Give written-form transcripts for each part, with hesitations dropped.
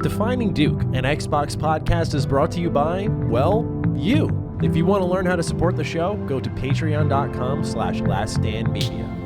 Defining Duke, an Xbox podcast, is brought to you by, well, you. If you want to learn how to support the show, go to patreon.com/laststandmedia.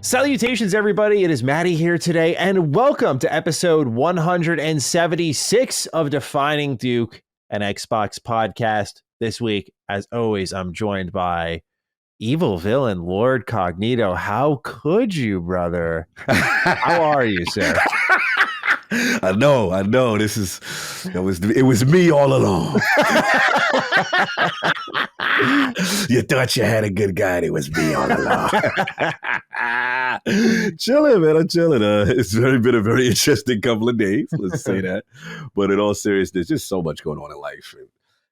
Salutations, everybody. It is Maddie here today, and welcome to episode 176 of Defining Duke, an Xbox podcast. This week, as always, I'm joined by evil villain Lord Cognito. How could you, brother? How are you, sir? I know. It was me all along. You thought you had a good guy, and it was me all along. Chilling, man. I'm chilling. It's been a very interesting couple of days. Let's say that. But in all seriousness, just so much going on in life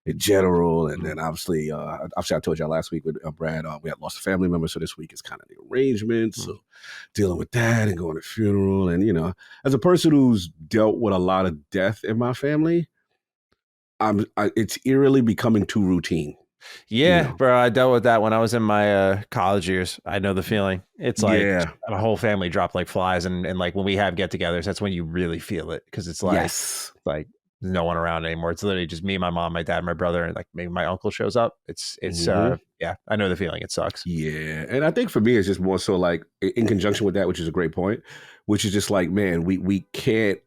in general. And then obviously I told y'all last week with Brad, we had lost a family member. So this week is kind of the arrangements. So dealing with that and going to funeral. And, you know, as a person who's dealt with a lot of death in my family, it's eerily becoming too routine. Yeah, you know? Bro, I dealt with that when I was in my college years. I know the feeling. It's like my whole family dropped like flies. And like when we have get-togethers, that's when you really feel it. Because it's like, like no one around anymore. It's literally just me, my mom, my dad, my brother, and like maybe my uncle shows up. It's yeah, I know the feeling. It sucks. Yeah. And I think for me, it's just more so like in conjunction with that, which is a great point, which is just like, man, we can't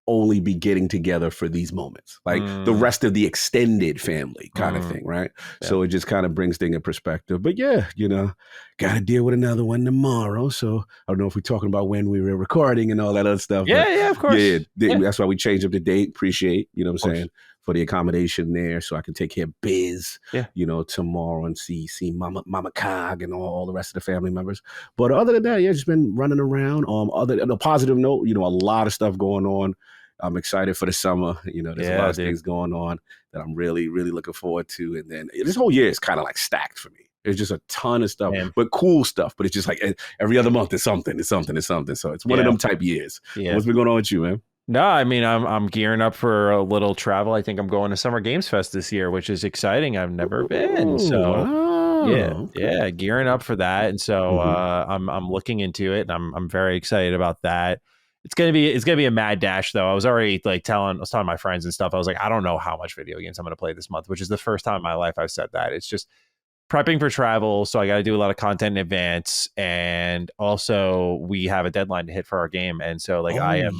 only be getting together for these moments, like the rest of the extended family kind of thing, right? Yeah. So it just kind of brings things in perspective. But yeah, you know, got to deal with another one tomorrow. So I don't know if we're talking about when we were recording and all that other stuff. Yeah, of course. Yeah, that's why we changed up the date. Appreciate, you know what I'm saying, for the accommodation there, so I can take care of biz, you know, tomorrow and see Mama Cog and all the rest of the family members. But other than that, just been running around. On a positive note, you know, a lot of stuff going on. I'm excited for the summer. You know, there's a lot of things going on that I'm really, really looking forward to. And then this whole year is kind of like stacked for me. There's just a ton of stuff, but cool stuff. But it's just like every other month is something. So it's one of them type years. Yeah. What's been going on with you, man? No, I mean, I'm gearing up for a little travel. I think I'm going to Summer Games Fest this year, which is exciting. I've never been. So yeah, gearing up for that. And so I'm looking into it, and I'm very excited about that. It's gonna be a mad dash, though. I was already like telling my friends and stuff. I was like, I don't know how much video games I'm gonna play this month, which is the first time in my life I've said that. It's just prepping for travel, so I got to do a lot of content in advance, and also we have a deadline to hit for our game, and so like I am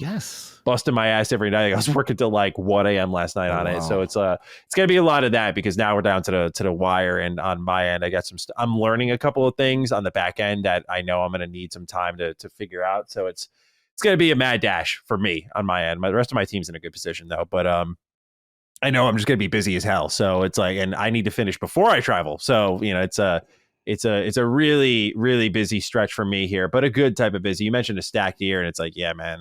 busting my ass every night. I was working till like 1 a.m. last night on it, so it's gonna be a lot of that because now we're down to the wire, and on my end I got some. I'm learning a couple of things on the back end that I know I'm gonna need some time to figure out. So it's gonna be a mad dash for me on my end. The rest of my team's in a good position though, but I know I'm just going to be busy as hell. So it's like, and I need to finish before I travel. So, you know, it's a really, really busy stretch for me here, but a good type of busy. You mentioned a stacked year, and it's like, yeah, man,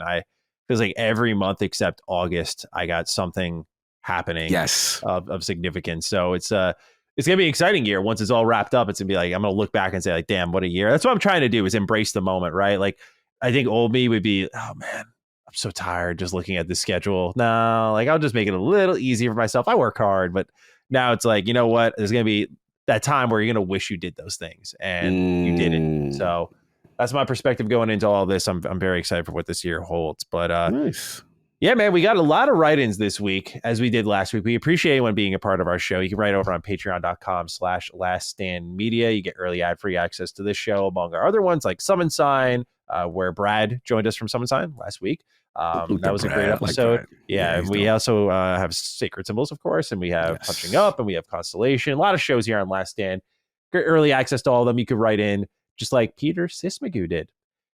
feels like every month except August, I got something happening of significance. So it's going to be an exciting year. Once it's all wrapped up, it's going to be like, I'm going to look back and say like, damn, what a year. That's what I'm trying to do, is embrace the moment, right? Like, I think old me would be, oh man, I'm so tired just looking at the schedule. No, like I'll just make it a little easier for myself. I work hard, but now it's like, you know what? There's going to be that time where you're going to wish you did those things and you didn't. So that's my perspective going into all this. I'm very excited for what this year holds, but nice. Yeah, man, we got a lot of write-ins this week, as we did last week. We appreciate anyone being a part of our show. You can write over on patreon.com/laststandmedia. You get early ad-free access to this show, among our other ones like Summon Sign, where Brad joined us from Summon Sign last week. That was a great episode. Like we also have Sacred Symbols, of course, and we have Punching Up, and we have Constellation. A lot of shows here on Last Stand. Great early access to all of them. You could write in, just like Peter Sismagoo did.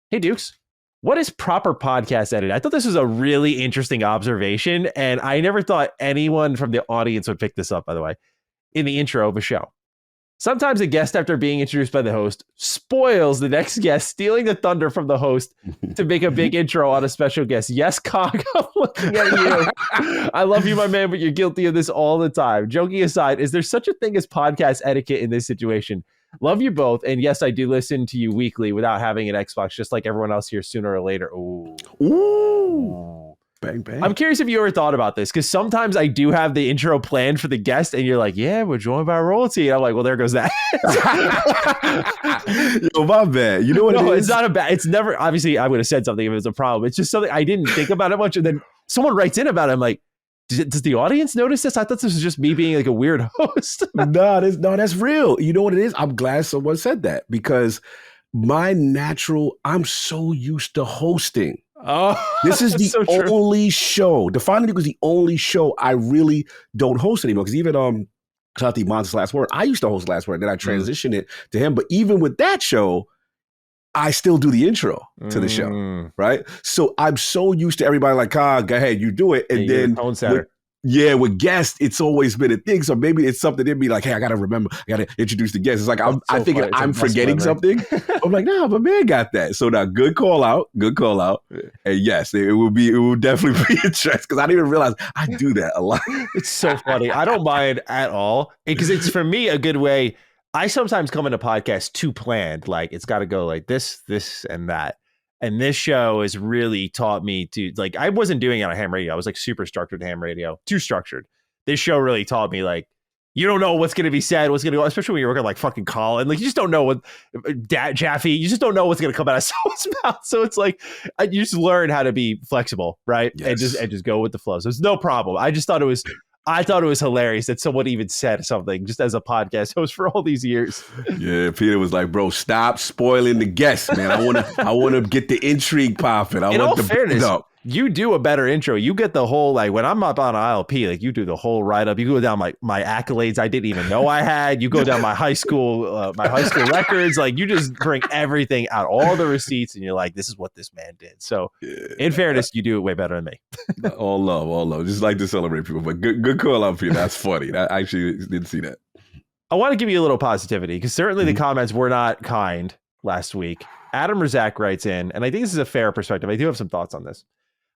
Hey, Dukes, what is proper podcast edit? I thought this was a really interesting observation, and I never thought anyone from the audience would pick this up, by the way, in the intro of a show. Sometimes a guest, after being introduced by the host, spoils the next guest, stealing the thunder from the host to make a big intro on a special guest. Yes, Cog, I'm looking at you. I love you, my man, but you're guilty of this all the time. Joking aside, is there such a thing as podcast etiquette in this situation? Love you both. And yes, I do listen to you weekly without having an Xbox, just like everyone else here sooner or later. Ooh. Bang, bang. I'm curious if you ever thought about this, because sometimes I do have the intro planned for the guest and you're like, yeah, we're joined by royalty. And I'm like, well, there goes that. Yo, my bad. You know what it is? It's not a bad. It's never, obviously, I would have said something if it was a problem. It's just something I didn't think about it much. And then someone writes in about it. I'm like, does the audience notice this? I thought this was just me being like a weird host. No, that's real. You know what it is? I'm glad someone said that, because I'm so used to hosting. Oh, this is the only show. Defining was the only show I really don't host anymore. Because even shout out to Monsters Last Word, I used to host Last Word, then I transitioned it to him. But even with that show, I still do the intro to the show, right? So I'm so used to everybody like, go ahead, you do it, and then with guests, it's always been a thing. So maybe it's something they'd be like, hey, I gotta introduce the guest. It's like I think I'm forgetting something. I'm like, nah, but man got that. So now, good call out. Yeah. And yes, it will definitely be interesting, because I didn't even realize I do that a lot. It's so funny. I don't mind at all, because it's, for me, a good way. I sometimes come into podcasts too planned, like it's got to go like this, and that. And this show has really taught me to, like, I wasn't doing it on ham radio. I was like super structured ham radio, too structured. This show really taught me, like, you don't know what's going to be said, what's going to go, especially when you're working like fucking Colin. Like, you just don't know what, Jaffe, you just don't know what's going to come out of someone's mouth. So it's like, you just learn how to be flexible, right? Yes. And just go with the flow. So it's no problem. I thought it was hilarious that someone even said something just as a podcast host for all these years. Yeah, Peter was like, bro, stop spoiling the guests, man. I want to get the intrigue popping. In all fairness, you do a better intro. You get the whole, like, when I'm up on ILP, like, you do the whole write-up. You go down my accolades I didn't even know I had. You go down my high school records. Like, you just bring everything out, all the receipts, and you're like, this is what this man did. So, in fairness, you do it way better than me. all love. Just like to celebrate people. But good call out, Peter. That's funny. I actually didn't see that. I want to give you a little positivity, because certainly the comments were not kind last week. Adam Razak writes in, and I think this is a fair perspective. I do have some thoughts on this.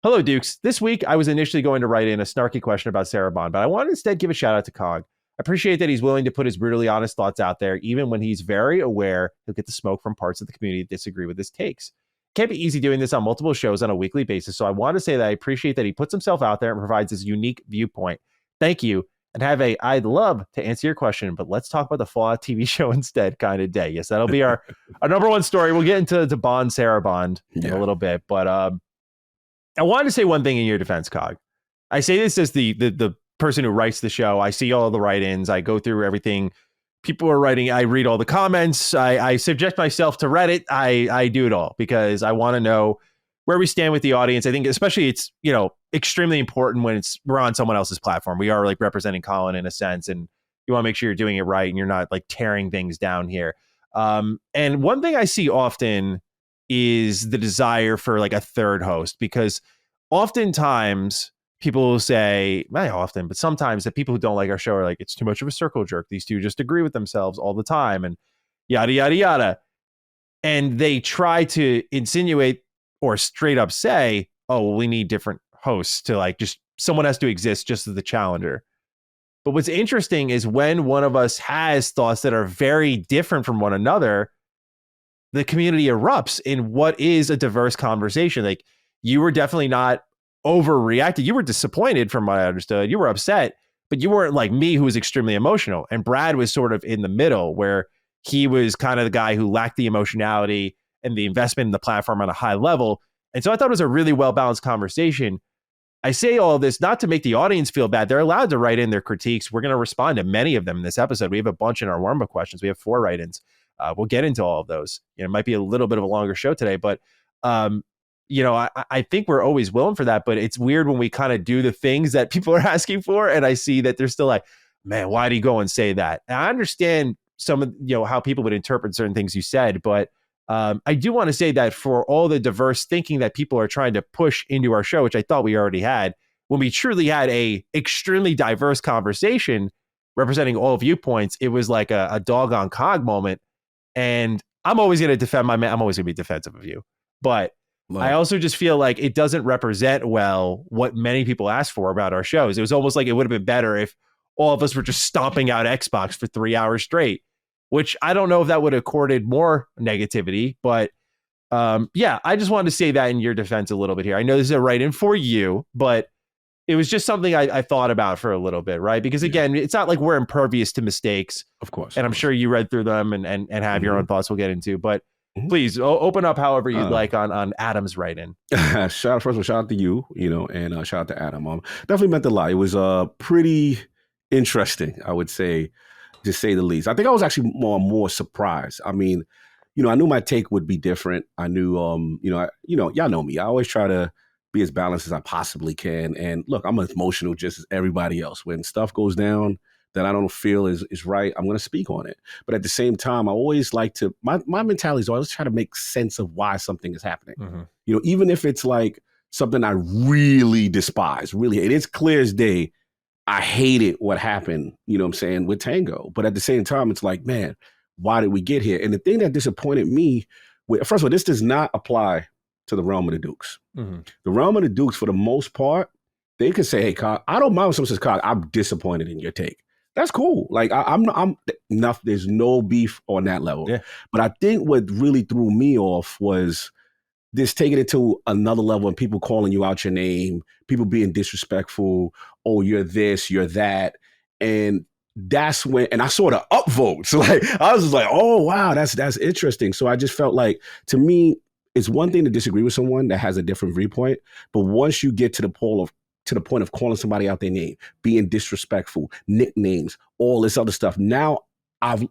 Hello, Dukes. This week, I was initially going to write in a snarky question about Sarah Bond, but I want to instead give a shout out to Cog. I appreciate that he's willing to put his brutally honest thoughts out there, even when he's very aware he'll get the smoke from parts of the community that disagree with his takes. It can't be easy doing this on multiple shows on a weekly basis, so I want to say that I appreciate that he puts himself out there and provides his unique viewpoint. Thank you, and I'd love to answer your question, but let's talk about the Fallout TV show instead kind of day. Yes, that'll be our number one story. We'll get into Bond, Sarah Bond in a little bit, but I wanted to say one thing in your defense, Cog. I say this as the person who writes the show. I see all the write-ins. I go through everything people are writing. I read all the comments. I subject myself to Reddit. I do it all because I want to know where we stand with the audience. I think especially it's, extremely important when we're on someone else's platform. We are like representing Colin in a sense, and you want to make sure you're doing it right and you're not like tearing things down here. And one thing I see often is the desire for like a third host, because oftentimes people will say, not often, but sometimes the people who don't like our show are like, it's too much of a circle jerk. These two just agree with themselves all the time and yada, yada, yada. And they try to insinuate or straight up say, oh, well, we need different hosts to like, just someone has to exist just as the challenger. But what's interesting is when one of us has thoughts that are very different from one another, the community erupts in what is a diverse conversation. Like, you were definitely not overreacted. You were disappointed from what I understood. You were upset, but you weren't like me, who was extremely emotional. And Brad was sort of in the middle, where he was kind of the guy who lacked the emotionality and the investment in the platform on a high level. And so I thought it was a really well-balanced conversation. I say all of this not to make the audience feel bad. They're allowed to write in their critiques. We're going to respond to many of them in this episode. We have a bunch in our warm-up questions. We have 4 write-ins. We'll get into all of those. It might be a little bit of a longer show today, but I think we're always willing for that. But it's weird when we kind of do the things that people are asking for, and I see that they're still like, man, why do you go and say that? And I understand some of how people would interpret certain things you said, but I do want to say that for all the diverse thinking that people are trying to push into our show, which I thought we already had, when we truly had a extremely diverse conversation representing all viewpoints, it was like a dog on Cog moment. And I'm always going to defend my man. I'm always going to be defensive of you. But I also just feel like it doesn't represent well what many people ask for about our shows. It was almost like it would have been better if all of us were just stomping out Xbox for 3 hours straight. which I don't know if that would have courted more negativity, but yeah, I just wanted to say that in your defense a little bit here. I know this is a write-in for you, but it was just something I thought about for a little bit, right? Because again, it's not like we're impervious to mistakes. Of course. And I'm sure you read through them and have your own thoughts we'll get into, but please open up however you'd like on Adam's write-in. First of all, shout out to you, and shout out to Adam. Definitely meant a lot. It was pretty interesting, I would say, to say the least. I think I was actually more surprised. I mean, I knew my take would be different. I knew, y'all know me. I always try to be as balanced as I possibly can. And look, I'm emotional just as everybody else. When stuff goes down that I don't feel is right, I'm going to speak on it. But at the same time, I always like to, my mentality is always try to make sense of why something is happening. Even if it's like something I really despise, really, it is clear as day. I hated what happened, with Tango. But at the same time, it's like, man, why did we get here? And the thing that disappointed me, first of all, this does not apply to the realm of the Dukes. The realm of the Dukes, for the most part, they could say, hey, Cog, I don't mind when someone says, Cog, I'm disappointed in your take. That's cool. Like, I'm enough. There's no beef on that level. Yeah. But I think what really threw me off was this taking it to another level and people calling you out your name, people being disrespectful. Oh, you're this, you're that. And that's when, and I saw the upvotes. Like, I was just like, oh, wow, that's interesting. So I just felt like, to me, it's one thing to disagree with someone that has a different viewpoint. But once you get to the point of calling somebody out their name, being disrespectful, nicknames, all this other stuff, now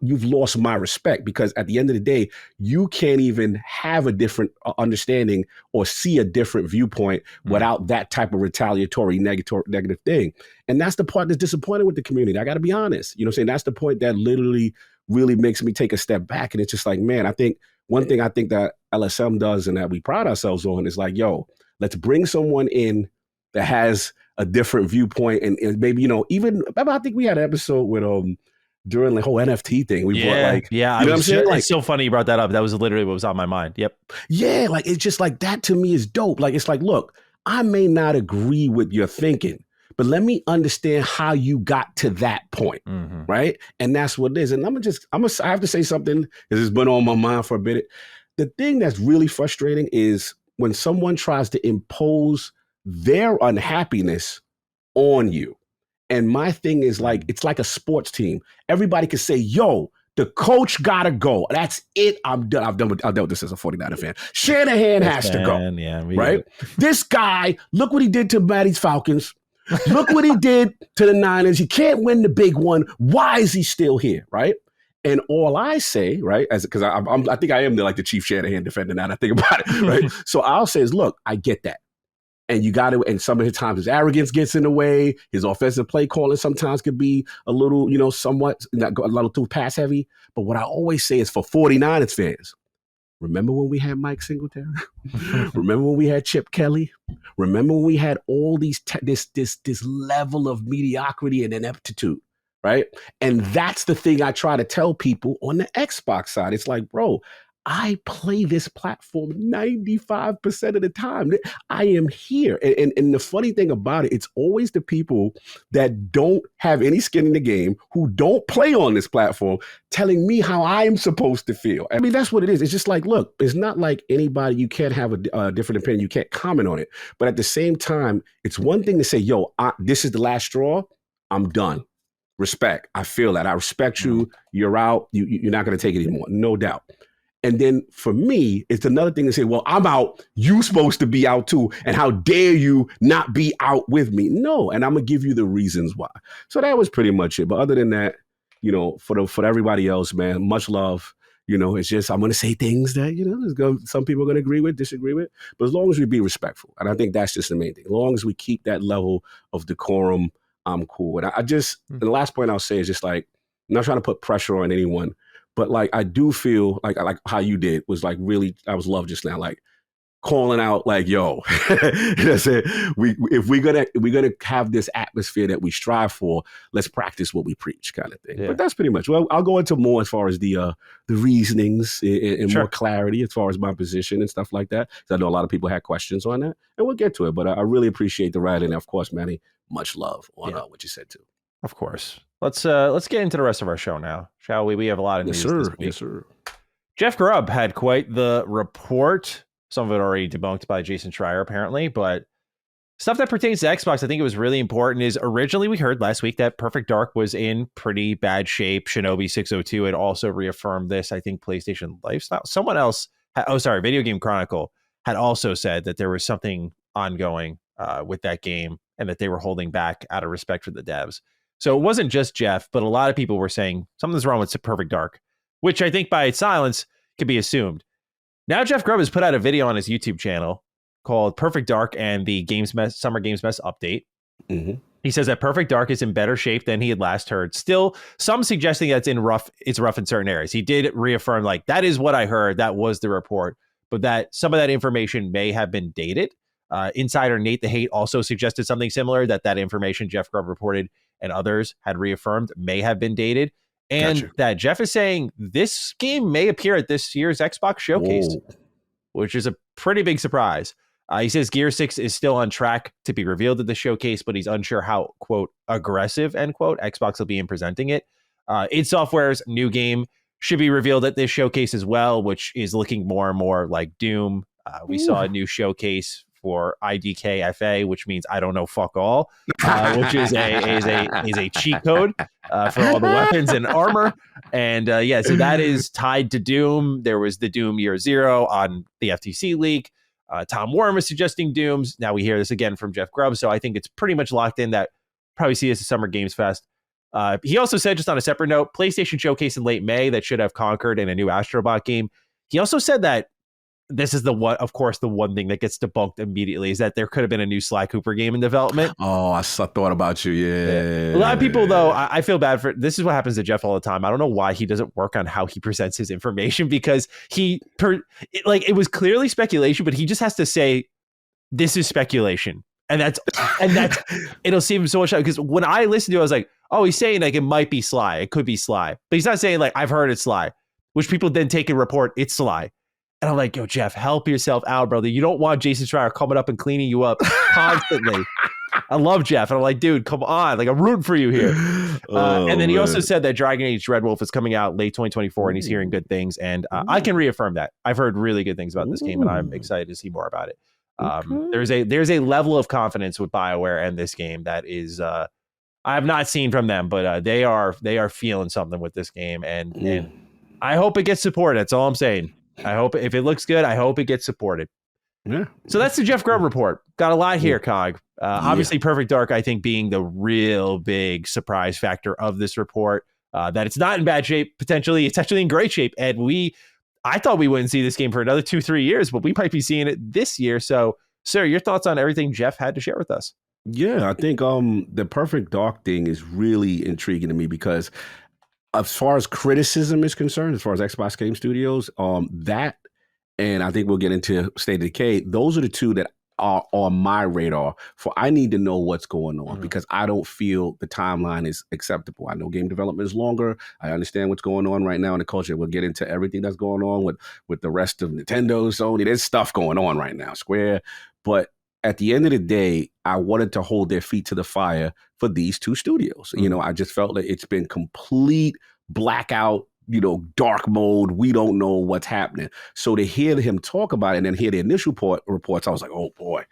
you've lost my respect, because at the end of the day, you can't even have a different understanding or see a different viewpoint without that type of retaliatory negative thing. And that's the part that's disappointing with the community. I got to be honest. You know what I'm saying? That's the point that literally really makes me take a step back. And it's just like, man, I think one thing I think that LSM does and that we pride ourselves on is like, yo, let's bring someone in that has a different viewpoint. And maybe, even, I think we had an episode with, during the whole NFT thing, we brought you know what I'm saying? Like, it's so funny you brought that up. That was literally what was on my mind. Yep. Yeah, like, it's just like, that to me is dope. Like, it's like, look, I may not agree with your thinking, but let me understand how you got to that point, right? And that's what it is. And I have to say something, because it's been on my mind for a bit. The thing that's really frustrating is when someone tries to impose their unhappiness on you. And my thing is like, it's like a sports team. Everybody can say, yo, the coach gotta go. That's it. I'm done. I've dealt with this as a 49er fan. Shanahan has to go. Yeah, right? This guy, look what he did to Matty's Falcons. Look what he did to the Niners. He can't win the big one. Why is he still here? Right? And all I say, right, because I think I am the Chief Shanahan defender now that I think about it, right? So I'll say is, look, I get that. And you got to, and some of the times his arrogance gets in the way. His offensive play calling sometimes could be a little, somewhat, not a little too pass heavy. But what I always say is, for 49ers fans, remember when we had Mike Singletary? Remember when we had Chip Kelly? Remember when we had all these, this level of mediocrity and ineptitude, right? And that's the thing I try to tell people on the Xbox side. It's like, bro, I play this platform 95% of the time. I am here. And the funny thing about it, it's always the people that don't have any skin in the game, who don't play on this platform, telling me how I'm supposed to feel. I mean, that's what it is. It's just like, look, it's not like anybody, you can't have a different opinion. You can't comment on it. But at the same time, it's one thing to say, yo, this is the last straw. I'm done. Respect. I feel that. I respect you. You're out. You're not going to take it anymore. No doubt. And then for me, it's another thing to say, well, I'm out. You supposed to be out too. And how dare you not be out with me? No. And I'm going to give you the reasons why. So that was pretty much it. But other than that, for everybody else, man, much love. It's just, I'm going to say things that, some people are going to agree with, disagree with. But as long as we be respectful. And I think that's just the main thing. As long as we keep that level of decorum, I'm cool. And the last point I'll say is just like, I'm not trying to put pressure on anyone. But like, I do feel like how you did was like, really, I was love just now, like calling out like, yo, if we're gonna have this atmosphere that we strive for, let's practice what we preach, kind of thing. Yeah. But that's pretty much. Well, I'll go into more as far as the reasonings and more clarity as far as my position and stuff like that. Because I know a lot of people had questions on that, and we'll get to it. But I really appreciate the writing. Of course, Manny, much love on what you said too. Of course. let's get into the rest of our show now, shall we? We have a lot of news this week. Yes, sir. Jeff Grubb had quite the report. Some of it already debunked by Jason Schreier, apparently, but stuff that pertains to Xbox, I think it was really important. Is originally we heard last week that Perfect Dark was in pretty bad shape. Shinobi 602 had also reaffirmed this. I think PlayStation Lifestyle, someone else, Video Game Chronicle had also said that there was something ongoing with that game and that they were holding back out of respect for the devs. So it wasn't just Jeff, but a lot of people were saying something's wrong with Perfect Dark, which I think by its silence could be assumed. Now Jeff Grubb has put out a video on his YouTube channel called Perfect Dark and the Summer Games Mess update. Mm-hmm. He says that Perfect Dark is in better shape than he had last heard. Still, some suggesting that it's rough in certain areas. He did reaffirm, like, that is what I heard. That was the report. But that some of that information may have been dated. Insider Nate the Hate also suggested something similar, that information Jeff Grubb reported and others had reaffirmed may have been dated. And that Jeff is saying this game may appear at this year's Xbox Showcase, which is a pretty bid surprise. He says Gear 6 is still on track to be revealed at the showcase, but he's unsure how, quote, aggressive, end quote, Xbox will be in presenting it. id Software's new game should be revealed at this showcase as well, which is looking more and more like Doom. We saw a new showcase for IDK FA, which means I don't know fuck all, which is a cheat code for all the weapons and armor. And so that is tied to Doom. There was the Doom Year Zero on the FTC leak. Tom Warren was suggesting Dooms. Now we hear this again from Jeff Grubb. So I think it's pretty much locked in that probably see this at Summer Games Fest. He also said, just on a separate note, PlayStation Showcase in late May that should have Conquered and a new Astrobot game. He also said that this is the one thing that gets debunked immediately is that there could have been a new Sly Cooper game in development. Oh, I thought about you. Yeah. A lot of people, though, I feel bad for this is what happens to Jeff all the time. I don't know why he doesn't work on how he presents his information, because it was clearly speculation, but he just has to say this is speculation. And that's it'll seem so much, because when I listened to it, I was like, oh, he's saying like it might be Sly. It could be Sly. But he's not saying like I've heard it's Sly, which people then take and report it's Sly. And I'm like, yo, Jeff, help yourself out, brother. You don't want Jason Schreier coming up and cleaning you up constantly. I love Jeff. And I'm like, dude, come on. Like, I'm rooting for you here. And then he also said that Dragon Age Dreadwolf is coming out late 2024 and he's hearing good things. And I can reaffirm that. I've heard really good things about this game and I'm excited to see more about it. There's a level of confidence with BioWare and this game that is I have not seen from them, but they are feeling something with this game. And I hope it gets supported. That's all I'm saying. I hope if it looks good, I hope it gets supported. Yeah. So that's the Jeff Grubb report. Got a lot here, Cog. Obviously, Perfect Dark, I think, being the real big surprise factor of this report. That it's not in bad shape. Potentially, it's actually in great shape. And I thought we wouldn't see this game for another 2-3 years, but we might be seeing it this year. So, sir, your thoughts on everything Jeff had to share with us? Yeah, I think the Perfect Dark thing is really intriguing to me because as far as criticism is concerned, as far as Xbox Game Studios, that, and I think we'll get into State of Decay, those are the two that are on my radar for I need to know what's going on because I don't feel the timeline is acceptable. I know game development is longer. I understand what's going on right now in the culture. We'll get into everything that's going on with the rest of Nintendo, Sony. There's stuff going on right now, Square. But at the end of the day, I wanted to hold their feet to the fire for these two studios. You know, I just felt that it's been complete blackout, dark mode. We don't know what's happening. So to hear him talk about it and then hear the initial reports, I was like, oh boy,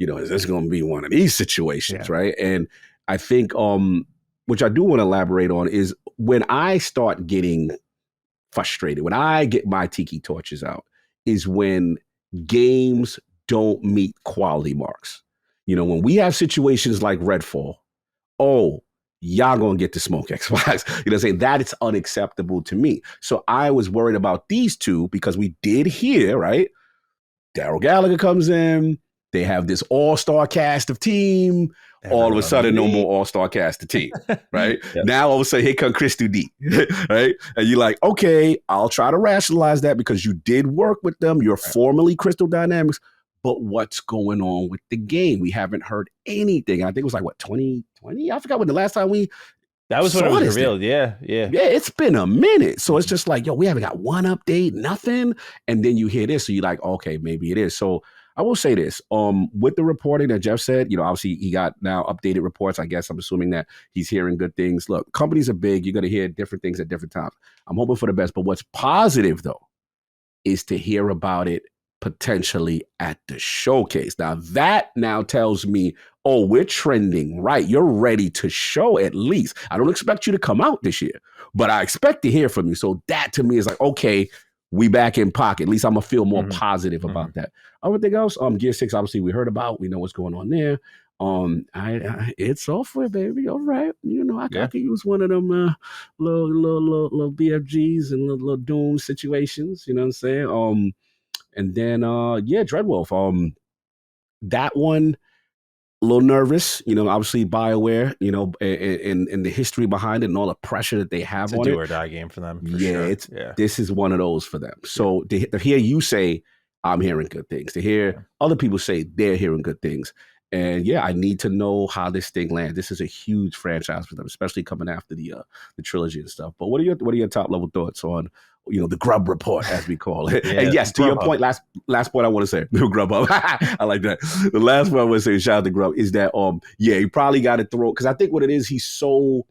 is this going to be one of these situations, right? And I think, which I do want to elaborate on, is when I start getting frustrated, when I get my tiki torches out, is when games don't meet quality marks. When we have situations like Redfall, y'all gonna get to smoke Xbox. Saying that it's unacceptable to me. So I was worried about these two because we did hear, right? Daryl Gallagher comes in. They have this all-star cast of team. All of a sudden, no more all-star cast of team, right? Now, all of a sudden, here comes Chris 2D, right? And you're like, okay, I'll try to rationalize that because you did work with them. You're formerly Crystal Dynamics. But what's going on with the game? We haven't heard anything. And I think it was like, 2020? I forgot when the last time that was when it was revealed. Yeah. Yeah, it's been a minute. So it's just like, we haven't got one update, nothing. And then you hear this. So you're like, okay, maybe it is. So I will say this. With the reporting that Jeff said, obviously he got now updated reports. I guess I'm assuming that he's hearing good things. Look, companies are big. You're going to hear different things at different times. I'm hoping for the best. But what's positive, though, is to hear about it potentially at the showcase. Now, that now tells me, oh, we're trending right. You're ready to show at least. I don't expect you to come out this year, but I expect to hear from you. So that to me is like, okay, we back in pocket. At least I'm going to feel more positive about that. Everything else, Gear 6, obviously we heard about. We know what's going on there. It's software, baby. All right. I could use one of them little BFGs and little Doom situations. You know what I'm saying? And then, Dreadwolf. That one, a little nervous, obviously BioWare, and the history behind it and all the pressure that they have on it. It's a do or die game for them. For sure. This is one of those for them. So to hear you say, I'm hearing good things, to hear other people say they're hearing good things. And I need to know how this thing lands. This is a huge franchise for them, especially coming after the trilogy and stuff. But what are your top level thoughts on the Grubb report, as we call it? And yes, to your point, last point I want to say, Grubb up. I like that. The last point I want to say, shout out to Grubb, is that he probably got to throw, because I think what it is, he's so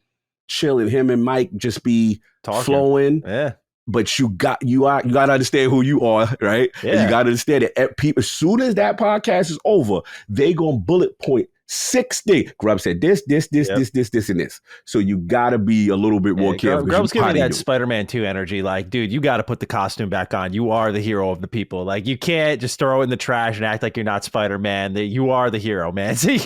chill, and him and Mike just be flowing. Yeah. But you got to understand who you are, right? Yeah. And you got to understand that people, as soon as that podcast is over, they gonna bullet point 6 things. Grubb said this, and this. So you got to be a little bit more careful. Grubb's giving me that Spider-Man 2 energy. Like, dude, you got to put the costume back on. You are the hero of the people. Like, you can't just throw it in the trash and act like you're not Spider-Man. You are the hero, man. So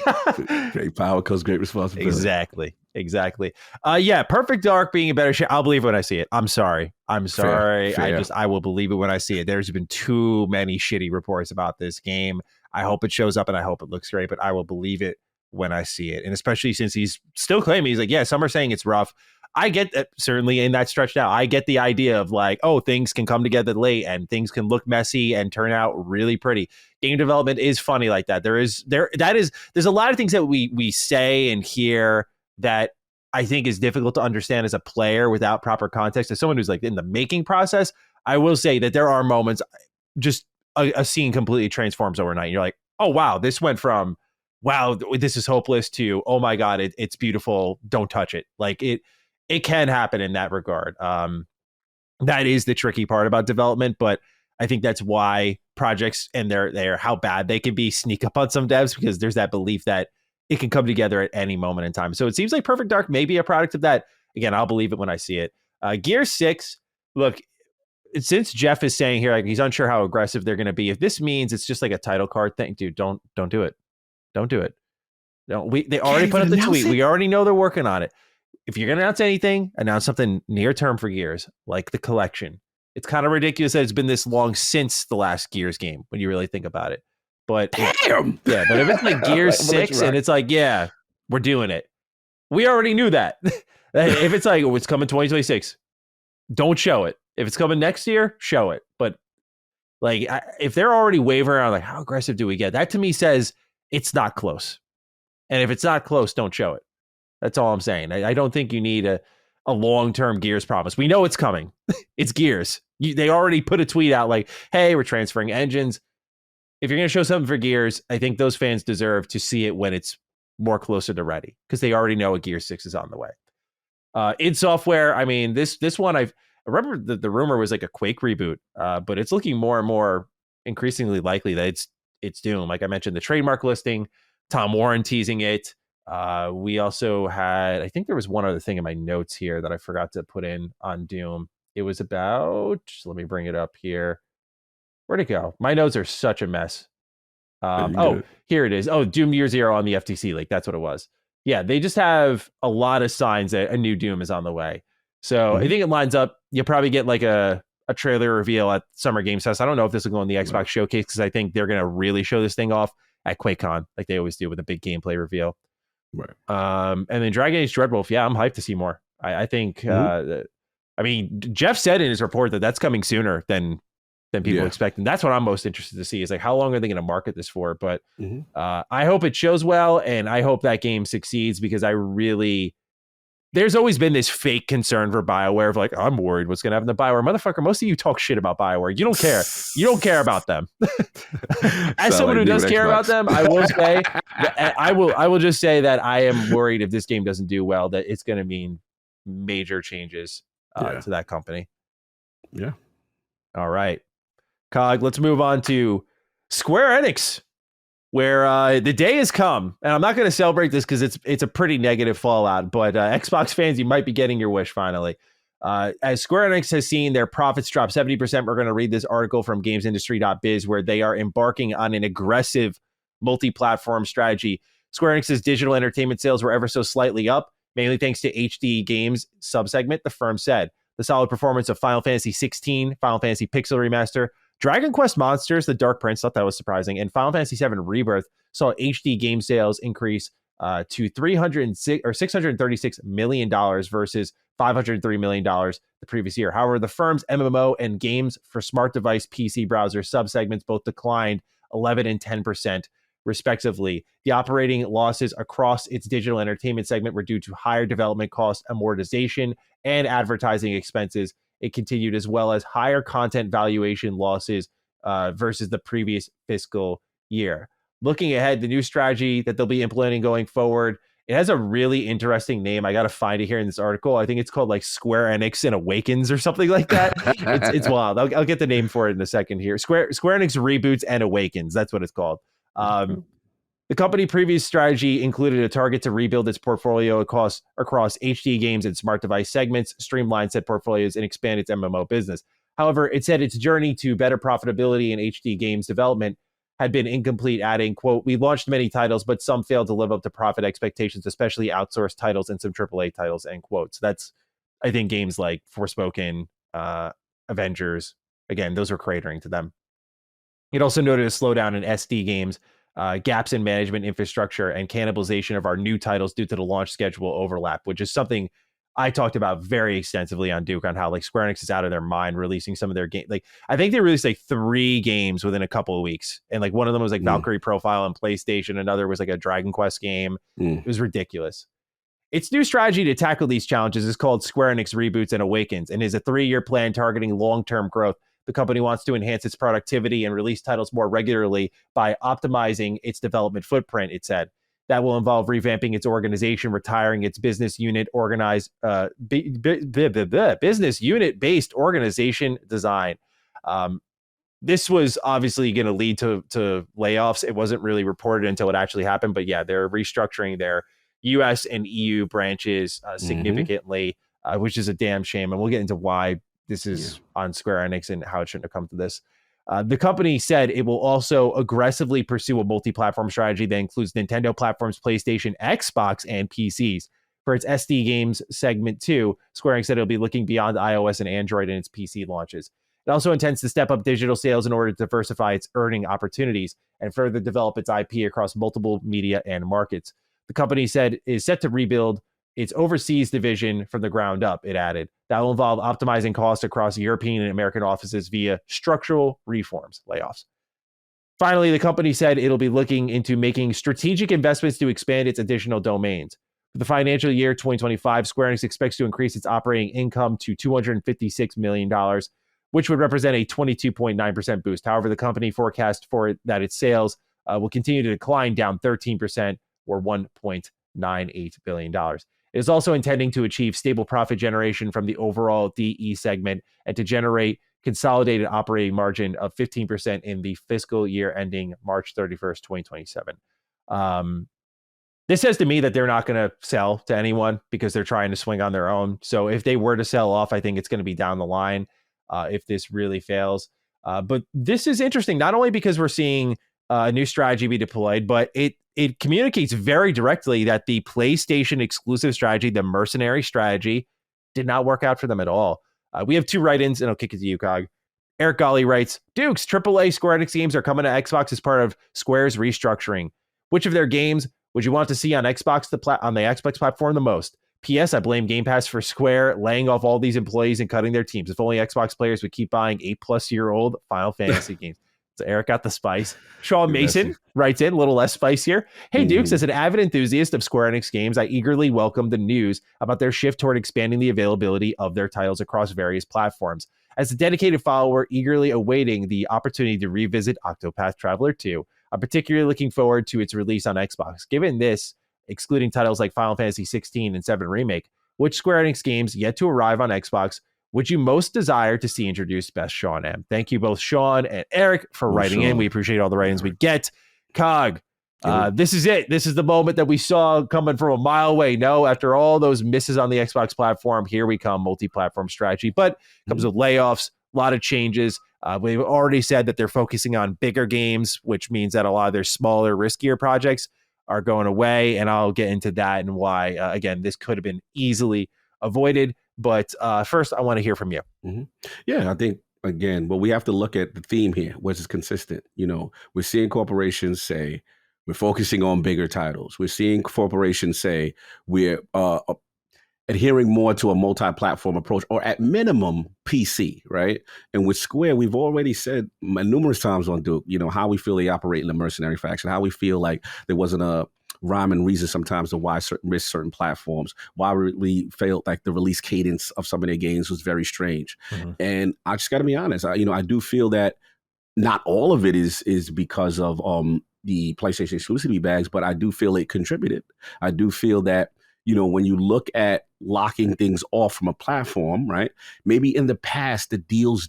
great power comes great responsibility. Exactly. Perfect Dark being a better shit. I'll believe it when I see it. I'm sorry. Fair. I will believe it when I see it. There's been too many shitty reports about this game. I hope it shows up and I hope it looks great, but I will believe it when I see it. And especially since he's still claiming, he's like, some are saying it's rough. I get that, certainly in that stretch now. I get the idea of like, things can come together late and things can look messy and turn out really pretty. Game development is funny like that. There's a lot of things that we say and hear that I think is difficult to understand as a player without proper context. As someone who's like in the making process, I will say that there are moments, just a scene completely transforms overnight. And you're like, oh, wow, this went from, wow, this is hopeless to, oh my God, it's beautiful. Don't touch it. Like it can happen in that regard. That is the tricky part about development, but I think that's why projects and their how bad they can be sneak up on some devs, because there's that belief that it can come together at any moment in time. So it seems like Perfect Dark may be a product of that. Again, I'll believe it when I see it. Gear 6, look, since Jeff is saying here, like, he's unsure how aggressive they're going to be. If this means it's just like a title card thing, dude, don't do it. Don't do it. They already put up the tweet. We already know they're working on it. If you're going to announce anything, announce something near term for Gears, like the collection. It's kind of ridiculous that it's been this long since the last Gears game when you really think about it. But but if it's like Gears 6 and it's like, we're doing it. We already knew that. If it's like, it's coming 2026, don't show it. If it's coming next year, show it. But like, if they're already wavering around, like, how aggressive do we get? That to me says it's not close. And if it's not close, don't show it. That's all I'm saying. I don't think you need a long-term Gears promise. We know it's coming. It's Gears. They already put a tweet out like, hey, we're transferring engines. If you're going to show something for Gears, I think those fans deserve to see it when it's more closer to ready, because they already know a Gear 6 is on the way. id Software, I mean, this one, I remember the rumor was like a Quake reboot, but it's looking more and more increasingly likely that it's Doom. Like I mentioned, the trademark listing, Tom Warren teasing it. We also had, I think there was one other thing in my notes here that I forgot to put in on Doom. It was about, let me bring it up here. Where'd it go? My notes are such a mess. Here it is. Oh, Doom Year Zero on the FTC. Like that's what it was. Yeah, they just have a lot of signs that a new Doom is on the way. So I think it lines up. You'll probably get like a trailer reveal at Summer Games Fest. I don't know if this will go in the Xbox Showcase, because I think they're going to really show this thing off at QuakeCon, like they always do with a big gameplay reveal. Right. And then Dragon Age Dreadwolf. Yeah, I'm hyped to see more. I think, I mean, Jeff said in his report that that's coming sooner than people expect. And that's what I'm most interested to see, is like, how long are they going to market this for? But I hope it shows well, and I hope that game succeeds, because I really there's always been this fake concern for BioWare of like, I'm worried what's going to happen to BioWare. Motherfucker, most of you talk shit about BioWare. You don't care. You don't care about them. As someone who does care about them, I will say, I will just say that I am worried if this game doesn't do well, that it's going to mean major changes to that company. Yeah. All right. Cog, let's move on to Square Enix, where the day has come, and I'm not going to celebrate this because it's a pretty negative fallout, but Xbox fans, you might be getting your wish finally. As Square Enix has seen their profits drop 70%, we're going to read this article from gamesindustry.biz where they are embarking on an aggressive multi-platform strategy. Square Enix's digital entertainment sales were ever so slightly up, mainly thanks to HD games subsegment, the firm said. The solid performance of Final Fantasy 16, Final Fantasy Pixel Remaster, Dragon Quest Monsters, The Dark Prince, thought that was surprising, and Final Fantasy VII Rebirth saw HD game sales increase to $636 million versus $503 million the previous year. However, the firm's MMO and games for smart device PC browser subsegments both declined 11 and 10%, respectively. The operating losses across its digital entertainment segment were due to higher development costs, amortization, and advertising expenses. It continued, as well as higher content valuation losses versus the previous fiscal year. Looking ahead, the new strategy that they'll be implementing going forward, it has a really interesting name. I got to find it here in this article. I think it's called like Square Enix and Awakens or something like that. It's wild. I'll get the name for it in a second here. Square Enix Reboots and Awakens. That's what it's called. The company previous strategy included a target to rebuild its portfolio across HD games and smart device segments, streamline said portfolios, and expand its MMO business. However, it said its journey to better profitability in HD games development had been incomplete, adding, quote, "We launched many titles, but some failed to live up to profit expectations, especially outsourced titles and some AAA titles," end quote. So that's, I think, games like Forspoken, Avengers, again, those are cratering to them. It also noted a slowdown in SD games, gaps in management infrastructure, and cannibalization of our new titles due to the launch schedule overlap, which is something I talked about very extensively on Duke, on how like Square Enix is out of their mind releasing some of their game. Like I think they released like 3 games within a couple of weeks, and like one of them was like Valkyrie Profile on PlayStation, another was like a Dragon Quest game. It was ridiculous. Its new strategy to tackle these challenges is called Square Enix Reboots and Awakens, and is a 3-year plan targeting long-term growth. The company wants to enhance its productivity and release titles more regularly by optimizing its development footprint, it said. That will involve revamping its organization, retiring its business unit business unit-based organization design. This was obviously going to lead to layoffs. It wasn't really reported until it actually happened, but yeah, they're restructuring their US and EU branches significantly, which is a damn shame. And we'll get into why this is on Square Enix and how it shouldn't have come to this. The company said it will also aggressively pursue a multi-platform strategy that includes Nintendo platforms, PlayStation, Xbox, and PCs. For its SD games segment too, Square Enix said it'll be looking beyond iOS and Android in its PC launches. It also intends to step up digital sales in order to diversify its earning opportunities and further develop its IP across multiple media and markets. The company said is set to rebuild its overseas division from the ground up, it added. That will involve optimizing costs across European and American offices via structural reforms, layoffs. Finally, the company said it'll be looking into making strategic investments to expand its additional domains. For the financial year 2025, Square Enix expects to increase its operating income to $256 million, which would represent a 22.9% boost. However, the company forecast for it that its sales will continue to decline, down 13% or $1.98 billion. It is also intending to achieve stable profit generation from the overall DE segment and to generate consolidated operating margin of 15% in the fiscal year ending March 31st, 2027. This says to me that they're not going to sell to anyone because they're trying to swing on their own. So if they were to sell off, I think it's going to be down the line if this really fails. But this is interesting, not only because we're seeing a new strategy be deployed, but it communicates very directly that the PlayStation exclusive strategy, the mercenary strategy, did not work out for them at all. We have 2 write-ins, and I'll kick it to you, Cog. Eric Golly writes, Dukes, AAA Square Enix games are coming to Xbox as part of Square's restructuring. Which of their games would you want to see on Xbox on the Xbox platform the most? P.S. I blame Game Pass for Square laying off all these employees and cutting their teams. If only Xbox players would keep buying 8+ year old Final Fantasy games. So Eric got the spice. Sean Mason writes in, a little less spice here. Hey, Dukes, as an avid enthusiast of Square Enix games, I eagerly welcome the news about their shift toward expanding the availability of their titles across various platforms. As a dedicated follower, eagerly awaiting the opportunity to revisit Octopath Traveler 2, I'm particularly looking forward to its release on Xbox. Given this, excluding titles like Final Fantasy 16 and 7 Remake, which Square Enix games yet to arrive on Xbox would you most desire to see introduced? Best Sean M. Thank you both, Sean and Eric, for writing in. We appreciate all the writings we get. Cog, this is it. This is the moment that we saw coming from a mile away. No, after all those misses on the Xbox platform, here we come, multi-platform strategy. But it comes with layoffs, a lot of changes. We've already said that they're focusing on bigger games, which means that a lot of their smaller, riskier projects are going away. And I'll get into that and why, again, this could have been easily avoided. But first, I want to hear from you. Yeah, I think, again, well, we have to look at the theme here, which is consistent. You know, we're seeing corporations say we're focusing on bigger titles. We're seeing corporations say we're adhering more to a multi-platform approach, or at minimum PC, right? And with Square, we've already said numerous times on Duke, you know, how we feel they operate in the mercenary faction, how we feel like there wasn't a rhyme and reason sometimes to why risk certain platforms, why we felt like the release cadence of some of their games was very strange. And I just got to be honest, I do feel that not all of it is because of the PlayStation exclusivity bags, but I do feel it contributed. I do feel that, you know, when you look at locking things off from a platform, right? Maybe in the past the deals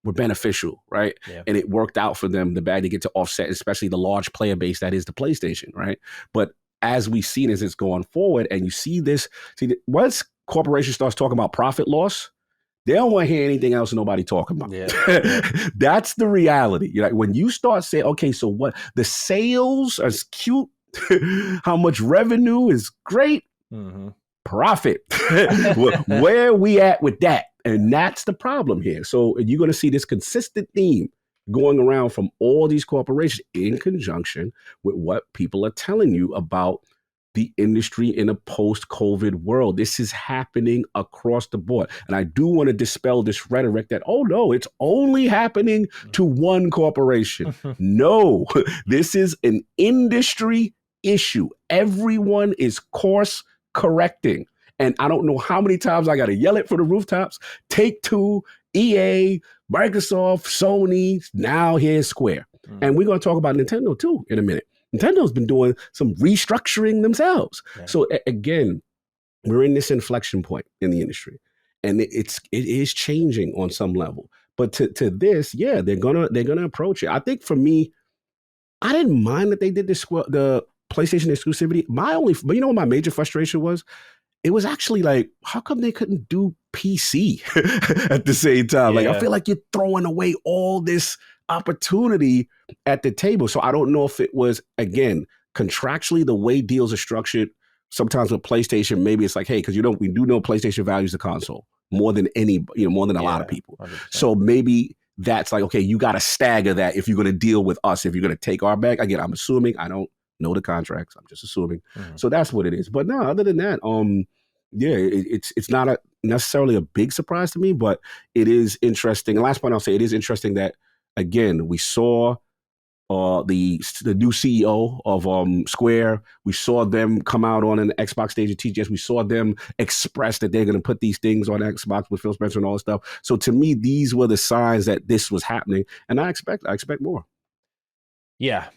were beneficial, right? Yeah. And it worked out for them, the bag to get to offset, especially the large player base that is the PlayStation, right? But as we've seen as it's going forward, and you see once corporation starts talking about profit loss, they don't want to hear anything else nobody talking about. Yeah. That's the reality. You know, when you start saying, okay, so what the sales are cute, how much revenue is great, profit. Where are we at with that? And that's the problem here. So you're going to see this consistent theme going around from all these corporations in conjunction with what people are telling you about the industry in a post-COVID world. This is happening across the board. And I do want to dispel this rhetoric that, oh no, it's only happening to one corporation. No, this is an industry issue. Everyone is course correcting. And I don't know how many times I got to yell it from the rooftops. Take-Two, EA, Microsoft, Sony, now here's Square. And we're going to talk about Nintendo too in a minute. Nintendo's been doing some restructuring themselves. Yeah. So again, we're in this inflection point in the industry, and it is changing on some level. But to this, yeah, they're gonna approach it. I think for me, I didn't mind that they did the PlayStation exclusivity. But you know what my major frustration was? It was actually like, how come they couldn't do PC at the same time? Yeah. Like, I feel like you're throwing away all this opportunity at the table. So I don't know if it was, again, contractually, the way deals are structured. Sometimes with PlayStation, maybe it's like, hey, because we do know PlayStation values the console more than a lot of people. 100%. So maybe that's like, okay, you got to stagger that if you're going to deal with us, if you're going to take our bag. Again, I'm assuming, I don't know the contracts. I'm just assuming. So that's what it is. But no, other than that, yeah, it's not necessarily a big surprise to me, but it is interesting. And last point I'll say, it is interesting that, again, we saw the new CEO of Square. We saw them come out on an Xbox stage at TGS. We saw them express that they're going to put these things on Xbox with Phil Spencer and all this stuff. So to me, these were the signs that this was happening, and I expect more. Yeah.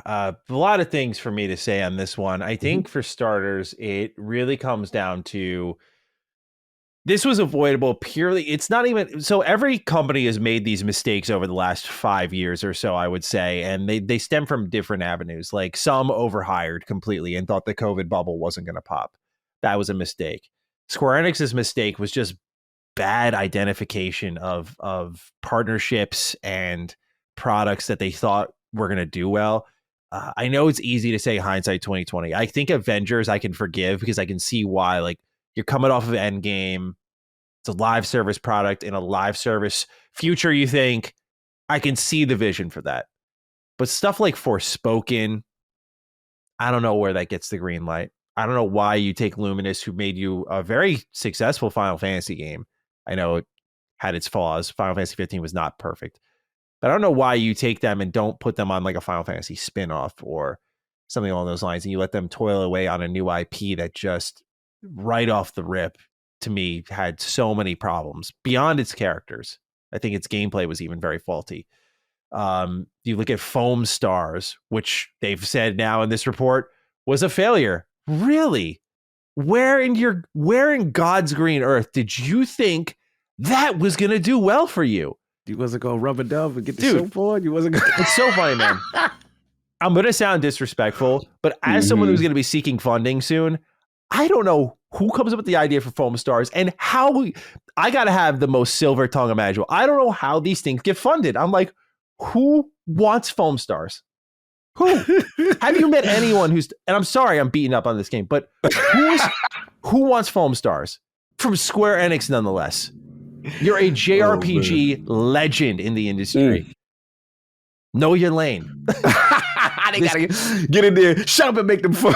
A lot of things for me to say on this one. I think for starters, it really comes down to this was avoidable purely. It's not even so. Every company has made these mistakes over the last 5 years or so, I would say, and they stem from different avenues. Like some overhired completely and thought the COVID bubble wasn't going to pop. That was a mistake. Square Enix's mistake was just bad identification of partnerships and products that they thought were going to do well. I know it's easy to say hindsight 2020. I think Avengers I can forgive because I can see why. Like, you're coming off of Endgame. It's a live service product in a live service future. You think I can see the vision for that, but stuff like Forspoken, I don't know where that gets the green light. I don't know why you take Luminous, who made you a very successful Final Fantasy game. I know it had its flaws. Final Fantasy 15 was not perfect, But I don't know why you take them and don't put them on like a Final Fantasy spinoff or something along those lines, and you let them toil away on a new IP that just right off the rip, to me, had so many problems beyond its characters. I think its gameplay was even very faulty. You look at Foam Stars, which they've said now in this report was a failure. Really? Where in God's green earth did you think that was going to do well for you? You wasn't going to rub a dub and get the show forward? You wasn't going to... It's so funny, man. I'm going to sound disrespectful, but as someone who's going to be seeking funding soon, I don't know who comes up with the idea for Foam Stars and how I got to have the most silver tongue imaginable. I don't know how these things get funded. I'm like, who wants Foam Stars? Who? Have you met anyone who's, and I'm sorry I'm beating up on this game, but who wants Foam Stars? From Square Enix, nonetheless. You're a JRPG legend in the industry. Know your lane. They gotta get in there, shut up and make them fun.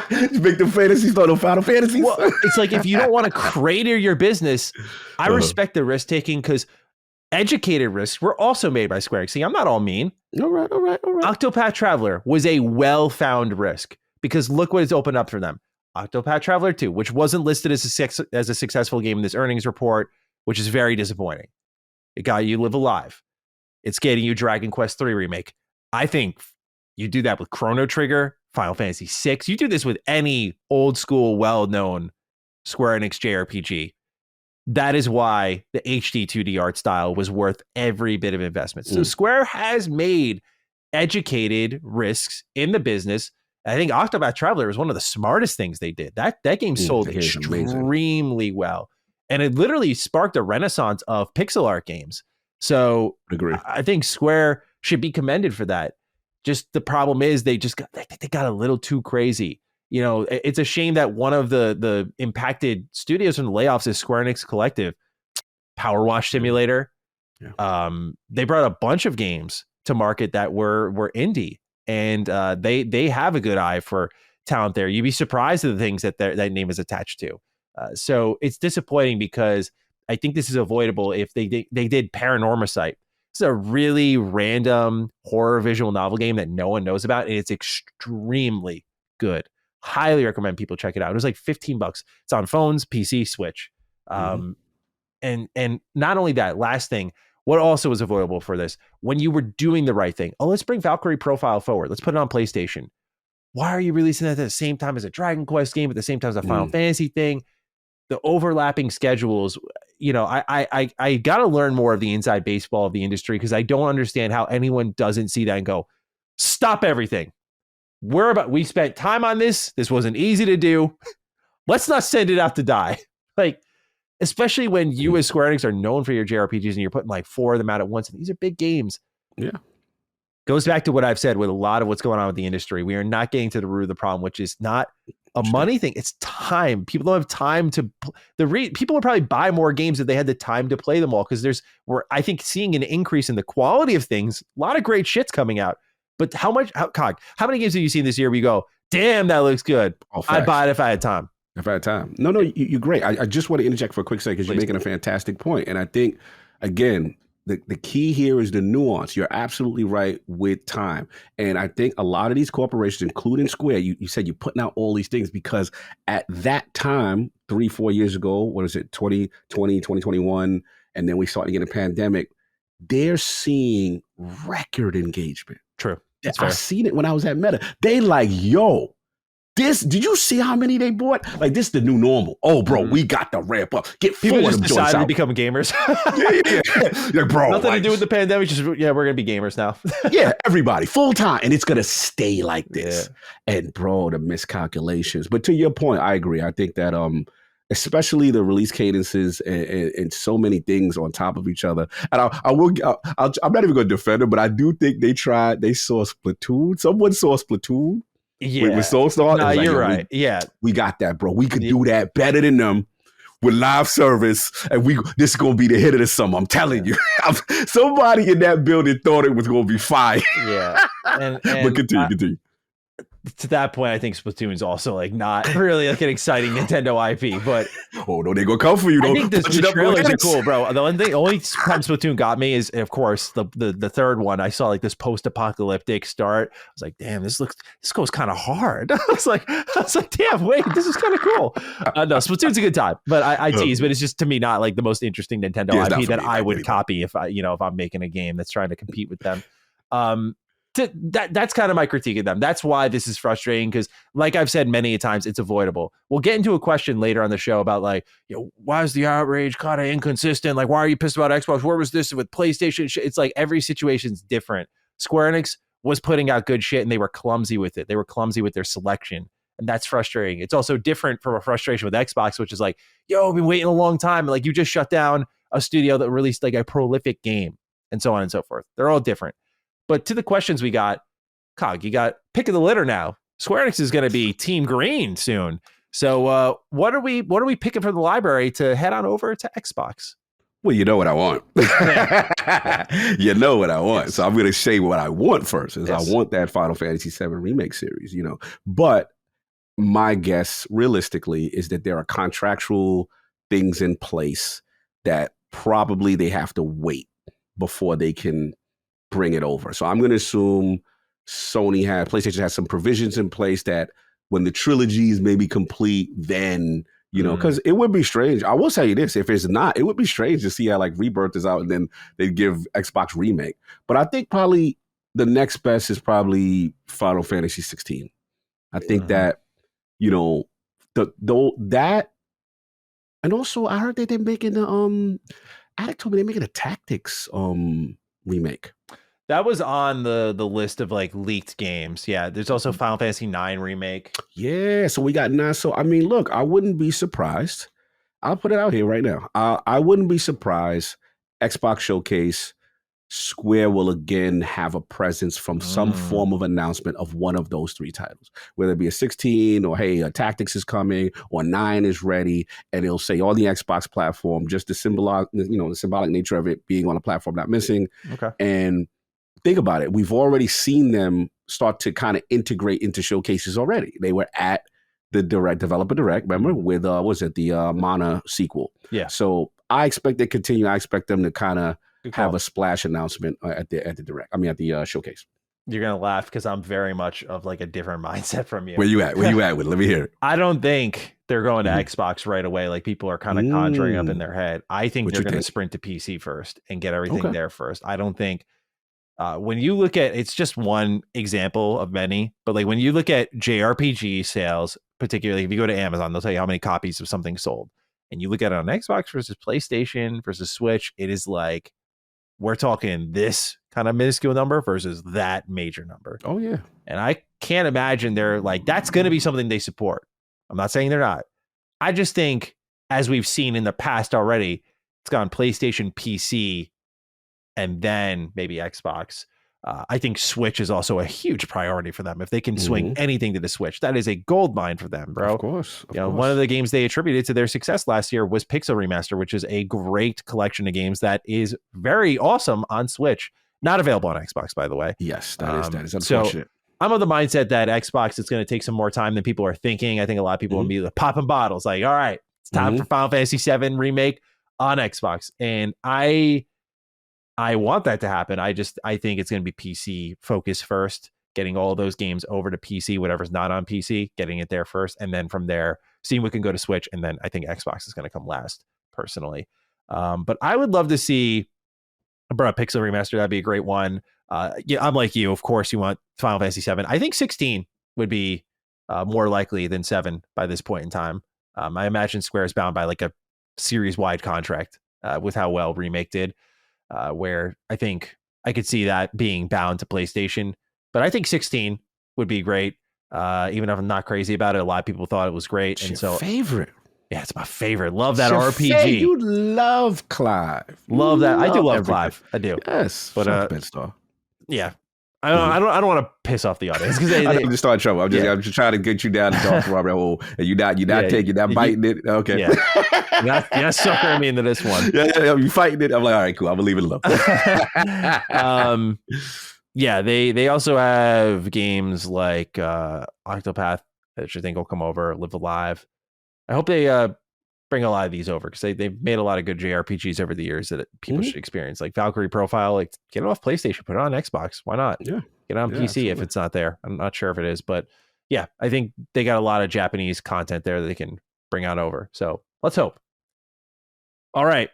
Make them fantasies, no Final Fantasies. Well, it's like if you don't want to crater your business, I respect the risk taking because educated risks were also made by Square Enix. See, I'm not all mean. All right. Octopath Traveler was a well-found risk because look what it's opened up for them. Octopath Traveler 2, which wasn't listed as a successful game in this earnings report, which is very disappointing. It got you Live Alive. It's getting you Dragon Quest 3 remake. I think you do that with Chrono Trigger, Final Fantasy 6. You do this with any old school, well-known Square Enix JRPG. That is why the HD 2D art style was worth every bit of investment. So Square has made educated risks in the business. I think Octopath Traveler was one of the smartest things they did. That game sold extremely well. And it literally sparked a renaissance of pixel art games. So I think Square should be commended for that. Just the problem is they got a little too crazy. You know, it's a shame that one of the impacted studios from the layoffs is Square Enix Collective. Power Wash Simulator. Yeah. They brought a bunch of games to market that were indie, and they have a good eye for talent there. You'd be surprised at the things that that name is attached to. So it's disappointing because I think this is avoidable if they did Paranormasight. It's a really random horror visual novel game that no one knows about, and it's extremely good. Highly recommend people check it out. It was like $15. It's on phones, PC, Switch. And not only that, last thing, what also was avoidable for this, when you were doing the right thing, let's bring Valkyrie Profile forward. Let's put it on PlayStation. Why are you releasing that at the same time as a Dragon Quest game, at the same time as a Final Fantasy thing? The overlapping schedules, you know, I got to learn more of the inside baseball of the industry because I don't understand how anyone doesn't see that and go, stop everything. We spent time on this. This wasn't easy to do. Let's not send it out to die. Like, especially when you as Square Enix are known for your JRPGs and you're putting like 4 of them out at once. And these are big games. Yeah. Goes back to what I've said with a lot of what's going on with the industry. We are not getting to the root of the problem, which is not a money thing. It's time. People don't have time to people would probably buy more games if they had the time to play them all. Because we're I think seeing an increase in the quality of things, a lot of great shit's coming out. But how many games have you seen this year where you go, damn, that looks good. I'd buy it if I had time. If I had time. No, you're great. I just want to interject for a quick second because you're making a fantastic point. And I think, again, the key here is the nuance. You're absolutely right with time. And I think a lot of these corporations, including Square, you said you're putting out all these things because at that time, 3-4 years ago, what is it, 2020, 2021, and then we started getting a pandemic, they're seeing record engagement. True. I seen it when I was at Meta. They like, yo, did you see how many they bought? Like, this is the new normal. Oh, bro, we got to ramp up. Get people just decided to become gamers. Yeah. Like, bro, nothing to do with the pandemic. Just we're gonna be gamers now. Yeah, everybody full time, and it's gonna stay like this. Yeah. And bro, the miscalculations. But to your point, I agree. I think that especially the release cadences and so many things on top of each other. And I'm not even going to defend them, but I do think they saw Splatoon. Someone saw Splatoon. Yeah. With Soulstar. No, you're right. We got that, bro. We could do that better than them with live service. And this is going to be the hit of the summer. I'm telling you. Somebody in that building thought it was going to be fire. Yeah. But continue. to that point, I think Splatoon's also like not really like an exciting Nintendo IP, but oh no, they gonna come for you. I think the trailers are cool, bro. The only time Splatoon got me is, of course, the third one. I saw like this post-apocalyptic start. I was like, damn, this goes kind of hard. I was like, damn, wait, this is kind of cool. No, Splatoon's a good time, but I tease, but it's just to me not like the most interesting Nintendo IP that I would copy if I'm making a game that's trying to compete with them. That's kind of my critique of them. That's why this is frustrating, because like I've said many times, it's avoidable. We'll get into a question later on the show about like, why is the outrage kind of inconsistent? Like, why are you pissed about Xbox? Where was this with PlayStation? It's like every situation's different. Square Enix was putting out good shit and they were clumsy with it. They were clumsy with their selection. And that's frustrating. It's also different from a frustration with Xbox, which is like, I've been waiting a long time. And like, you just shut down a studio that released like a prolific game and so on and so forth. They're all different. But to the questions we got, Cog, you got pick of the litter now. Square Enix is going to be Team Green soon. So what are we picking from the library to head on over to Xbox? Well, you know what I want. You know what I want. Yes. So I'm going to say what I want first. I want that Final Fantasy VII Remake series, But my guess, realistically, is that there are contractual things in place that probably they have to wait before they can bring it over. So I'm going to assume PlayStation has some provisions in place that when the trilogies may be complete, then, because it would be strange. I will tell you this, if it's not, it would be strange to see how like Rebirth is out and then they give Xbox Remake. But I think probably the next best is probably Final Fantasy 16. I think that, that, and also I heard that they're making the, Alec told me they're making a Tactics remake. That was on the list of like leaked games. Yeah, there's also Final Fantasy IX remake. Yeah, so we got 9. So I mean, look, I wouldn't be surprised. I'll put it out here right now. I wouldn't be surprised. Xbox Showcase, Square will again have a presence from some form of announcement of one of those 3 titles, whether it be a 16 or hey, a Tactics is coming or 9 is ready, and it'll say on the Xbox platform, just the symbolic nature of it being on a platform not missing. Okay, and think about it. We've already seen them start to kind of integrate into showcases already. They were at the Developer Direct, remember, with the Mana sequel. Yeah. So I expect they continue. I expect them to kind of have a splash announcement at the Direct. I mean, at the showcase. You're gonna laugh because I'm very much of like a different mindset from you. Where you at with? Let me hear it. I don't think they're going to Xbox right away. Like people are kind of conjuring up in their head. I think they're going to sprint to PC first and get everything there first. I don't think. When you look at, it's just one example of many, but like when you look at JRPG sales, particularly if you go to Amazon, they'll tell you how many copies of something sold. And you look at it on Xbox versus PlayStation versus Switch, it is like, we're talking this kind of minuscule number versus that major number. Oh, yeah. And I can't imagine they're like, that's going to be something they support. I'm not saying they're not. I just think, as we've seen in the past already, it's gone PlayStation, PC, and then maybe Xbox. I think Switch is also a huge priority for them. If they can swing anything to the Switch, that is a gold mine for them, bro. Of course. One of the games they attributed to their success last year was Pixel Remaster, which is a great collection of games that is very awesome on Switch. Not available on Xbox, by the way. Yes, that is unfortunate. So I'm of the mindset that Xbox is going to take some more time than people are thinking. I think a lot of people will be popping bottles like, all right, it's time for Final Fantasy VII Remake on Xbox. And I want that to happen. I think it's going to be PC focused first, getting all those games over to PC, whatever's not on PC, getting it there first. And then from there, seeing what can go to Switch. And then I think Xbox is going to come last personally. But I would love to see a Pixel Remaster. That'd be a great one. I'm like you. Of course, you want Final Fantasy VII. I think 16 would be more likely than 7 by this point in time. I imagine Square is bound by like a series-wide contract with how well Remake did. Where I think I could see that being bound to PlayStation, but I think 16 would be great. Even if I'm not crazy about it, a lot of people thought it was great. It's your favorite. Yeah, it's my favorite. Love that RPG. You love Clive. Love that. I do love Clive. I do. Yes, but Bedstar. Yeah. I don't want to piss off the audience because they just start trouble. I'm just trying to get you down the dark rabbit hole, and you're not biting it. Okay, yeah. You're not suckering me into this one. Yeah, you fighting it. I'm like, all right, cool. I'm gonna leave it alone. Yeah, they also have games like Octopath, which I think will come over, Live Alive. I hope they bring a lot of these over because they've made a lot of good JRPGs over the years that people should experience. Like Valkyrie Profile, like get it off PlayStation, put it on Xbox. Why not? Yeah. Get it on PC absolutely. If it's not there. I'm not sure if it is, but yeah, I think they got a lot of Japanese content there that they can bring on over. So let's hope. All right.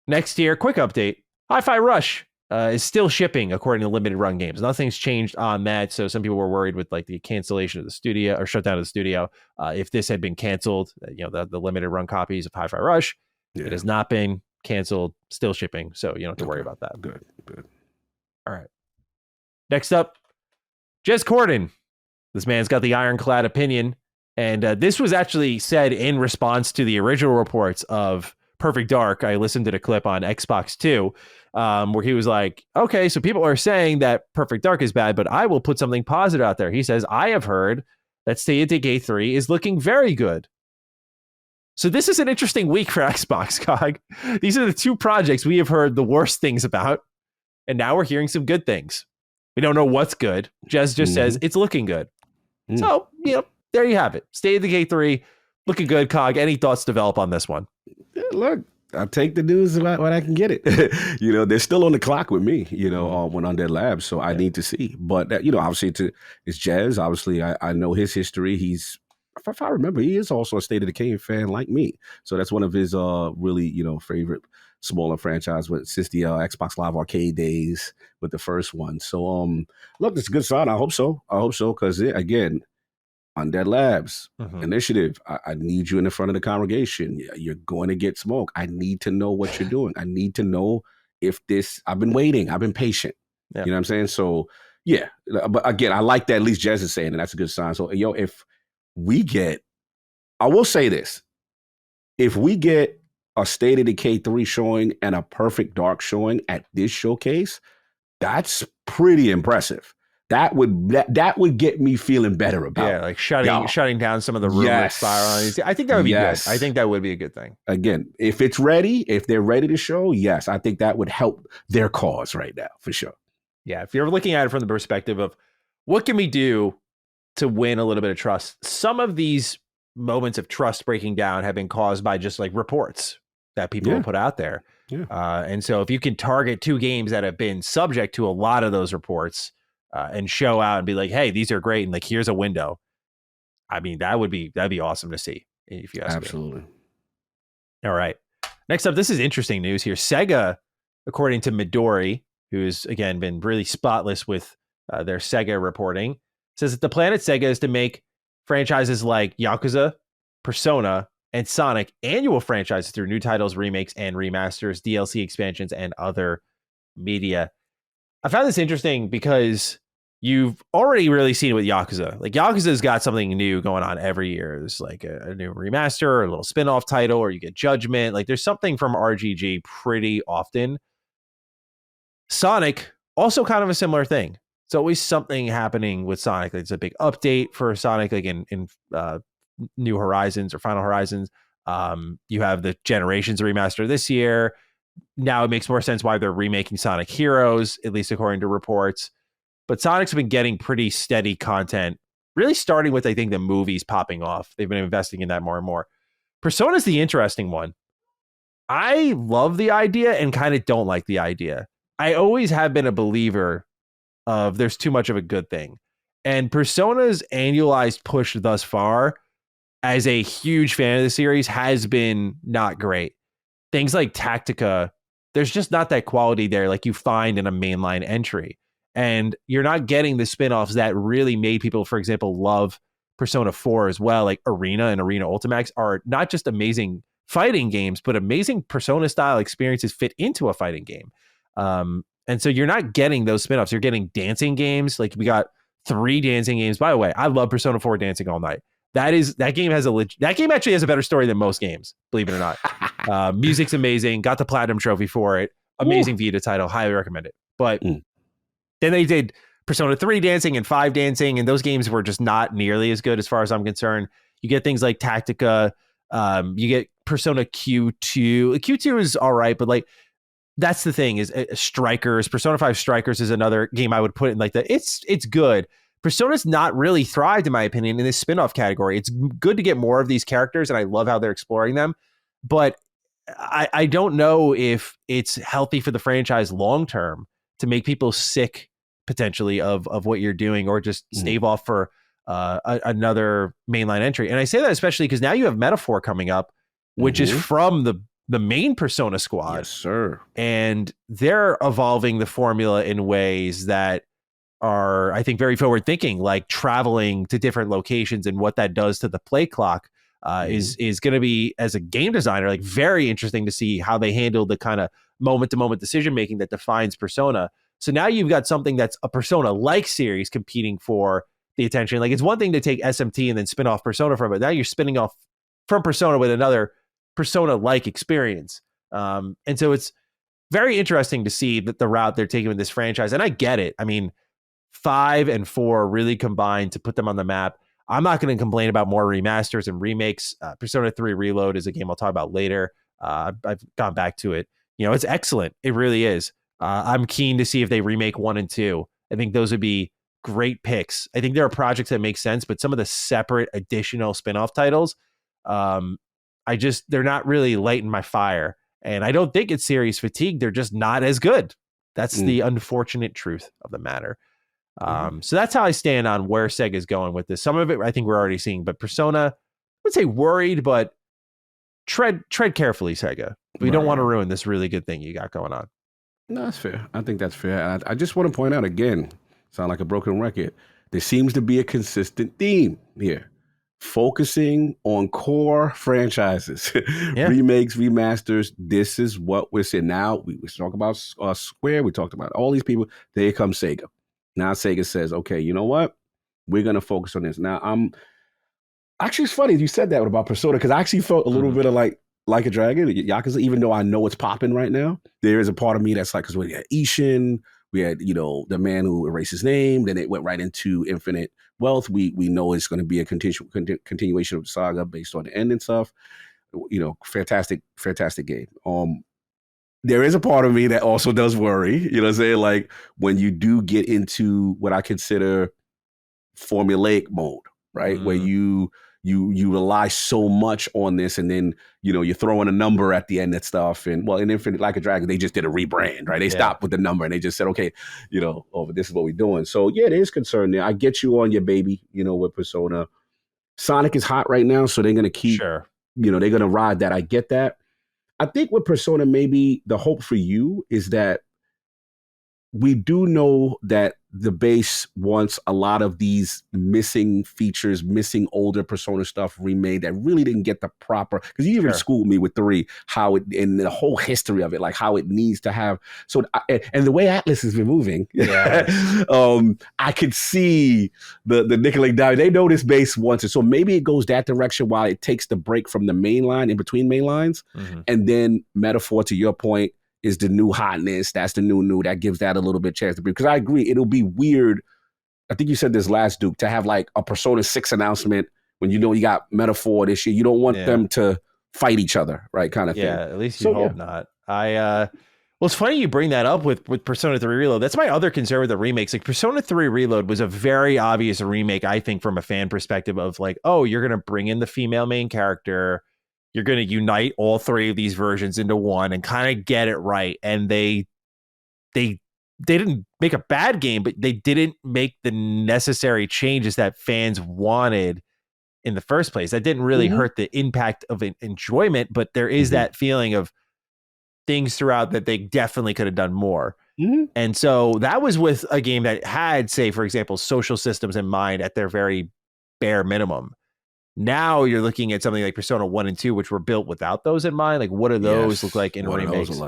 Next year, quick update. Hi-Fi Rush is still shipping according to limited run games. Nothing's changed on that. So some people were worried with like the cancellation of the studio or shutdown of the studio. If this had been canceled, the limited run copies of Hi-Fi Rush, it has not been canceled, still shipping. So you don't have to worry about that. Good. All right. Next up, Jez Corden. This man's got the ironclad opinion. And this was actually said in response to the original reports of Perfect Dark. I listened to the clip on Xbox 2 where he was like, okay, so people are saying that Perfect Dark is bad, but I will put something positive out there. He says, I have heard that State of Decay 3 is looking very good. So this is an interesting week for Xbox, Cog. These are the two projects we have heard the worst things about, and now we're hearing some good things. We don't know what's good. Jez just says it's looking good. So, there you have it. State of Decay 3, looking good, Cog. Any thoughts develop on this one? Yeah, look, I'll take the news when I can get it. They're still on the clock with me, when Undead Labs, so I need to see. But, obviously it's Jez. Obviously, I know his history. If I remember, he is also a State of Decay fan like me. So that's one of his really, favorite smaller franchise since the Xbox Live Arcade days with the first one. So, look, it's a good sign. I hope so. Because, again, Undead Labs, Initiative, I need you in the front of the congregation. You're going to get smoke. I need to know what you're doing. I need to know if I've been waiting. I've been patient. You know what I'm saying? So, yeah. But again, I like that at least Jez is saying, and that's a good sign. So, if we get, I will say this, if we get a State of Decay 3 showing and a Perfect Dark showing at this showcase, that's pretty impressive. That would get me feeling better about like shutting down some of the rumors spiraling. I think that would be good. I think that would be a good thing. Again, if they're ready to show, yes, I think that would help their cause right now for sure. Yeah, if you're looking at it from the perspective of what can we do to win a little bit of trust, some of these moments of trust breaking down have been caused by just like reports that people will put out there. Yeah. And so if you can target two games that have been subject to a lot of those reports and show out and be like, hey, these are great. And like, here's a window. I mean, that'd be awesome to see if you ask me. Absolutely. All right. Next up, this is interesting news here. SEGA, according to Midori, who's again been really spotless with their SEGA reporting, says that the plan at SEGA is to make franchises like Yakuza, Persona, and Sonic annual franchises through new titles, remakes, and remasters, DLC expansions, and other media. I found this interesting because you've already really seen it with Yakuza. Like Yakuza's got something new going on every year. There's like a new remaster, or a little spin-off title, or you get Judgment. Like there's something from RGG pretty often. Sonic, also kind of a similar thing. It's always something happening with Sonic. Like it's a big update for Sonic, like in New Horizons or Final Horizons. You have the Generations remaster this year. Now it makes more sense why they're remaking Sonic Heroes, at least according to reports. But Sonic's been getting pretty steady content, really starting with, I think, the movies popping off. They've been investing in that more and more. Persona's the interesting one. I love the idea and kind of don't like the idea. I always have been a believer of there's too much of a good thing. And Persona's annualized push thus far, as a huge fan of the series, has been not great. Things like Tactica, there's just not that quality there like you find in a mainline entry. And you're not getting the spinoffs that really made people, for example, love Persona 4 as well. Like Arena and Arena Ultimax are not just amazing fighting games, but amazing Persona style experiences fit into a fighting game. And so you're not getting those spinoffs. You're getting dancing games. Like we got 3 dancing games. By the way, I love Persona 4 Dancing All Night. That game actually has a better story than most games, believe it or not. Music's amazing. Got the platinum trophy for it. Amazing Vita title. Highly recommend it. But then they did Persona 3 Dancing and 5 Dancing, and those games were just not nearly as good as far as I'm concerned. You get things like Tactica. You get Persona Q2. Q2 is all right, but like that's the thing is Strikers. Persona 5 Strikers is another game I would put in like the it's good. Persona's not really thrived, in my opinion, in this spin-off category. It's good to get more of these characters, and I love how they're exploring them. But I don't know if it's healthy for the franchise long-term to make people sick, potentially, of what you're doing, or just stave off for another mainline entry. And I say that especially because now you have Metaphor coming up, which is from the main Persona squad. Yes, sir. And they're evolving the formula in ways that are, I think, very forward thinking, like traveling to different locations and what that does to the play clock is going to be, as a game designer, like very interesting to see how they handle the kind of moment to moment decision making that defines Persona. So now you've got something that's a Persona like series competing for the attention. Like, it's one thing to take SMT and then spin off Persona from it. Now you're spinning off from Persona with another Persona like experience. And so it's very interesting to see that the route they're taking with this franchise. And I get it. I mean, 5 and 4 really combined to put them on the map. I'm not going to complain about more remasters and remakes. Persona 3 Reload is a game I'll talk about later. I've gone back to it. It's excellent. It really is. I'm keen to see if they remake 1 and 2. I think those would be great picks. I think there are projects that make sense, but some of the separate additional spin-off titles, they're not really lighting my fire. And I don't think it's series fatigue. They're just not as good. That's the unfortunate truth of the matter. So that's how I stand on where Sega's going with this. Some of it I think we're already seeing, but Persona, I would say worried, but tread carefully, Sega. We don't want to ruin this really good thing you got going on. No, that's fair. I think that's fair. I just want to point out again, sound like a broken record, there seems to be a consistent theme here. Focusing on core franchises, remakes, remasters. This is what we're seeing now. We talk about Square. We talked about all these people. There comes Sega. Now Sega says, okay, you know what? We're going to focus on this. Now, actually, it's funny you said that about Persona, because I actually felt a little bit of like a Dragon, Yakuza, even though I know it's popping right now. There is a part of me that's like, because we had Ishin, we had, the man who erased his name, then it went right into Infinite Wealth. We know it's going to be a continuation of the saga based on the end and stuff. Fantastic game. There is a part of me that also does worry, you know what I'm saying? Like, when you do get into what I consider formulaic mode, right? Where you rely so much on this, and then, you're throwing a number at the end and stuff. And in Infinite Like a Dragon, they just did a rebrand, right? They stopped with the number and they just said, okay, this is what we're doing. So yeah, there is concern there. I get you on your baby, with Persona. Sonic is hot right now, so they're going to keep, they're going to ride that. I get that. I think with Persona, maybe the hope for you is that we do know that the base wants a lot of these missing features, missing older Persona stuff remade that really didn't get the proper, because you even schooled me with 3, how it, and the whole history of it, like how it needs to have. So, and the way Atlas has been moving, I could see the nickeling down. They know this base wants it. So maybe it goes that direction while it takes the break from the main line, in between main lines. And then Metaphor, to your point, is the new hotness. That's the new. That gives that a little bit chance to be. Because I agree, it'll be weird. I think you said this last, Duke, to have like a Persona 6 announcement when you got Metaphor this year. You don't want them to fight each other, right? Kind of thing. Yeah, at least you hope not. Well, it's funny you bring that up with Persona 3 Reload. That's my other concern with the remakes. Like, Persona 3 Reload was a very obvious remake, I think, from a fan perspective of like, oh, you're going to bring in the female main character. You're going to unite all 3 of these versions into one and kind of get it right. And they didn't make a bad game, but they didn't make the necessary changes that fans wanted in the first place. That didn't really hurt the impact of enjoyment, but there is that feeling of things throughout that they definitely could have done more. And so that was with a game that had, say, for example, social systems in mind at their very bare minimum. Now you're looking at something like Persona 1 and 2, which were built without those in mind. Like, what do those look like in remakes?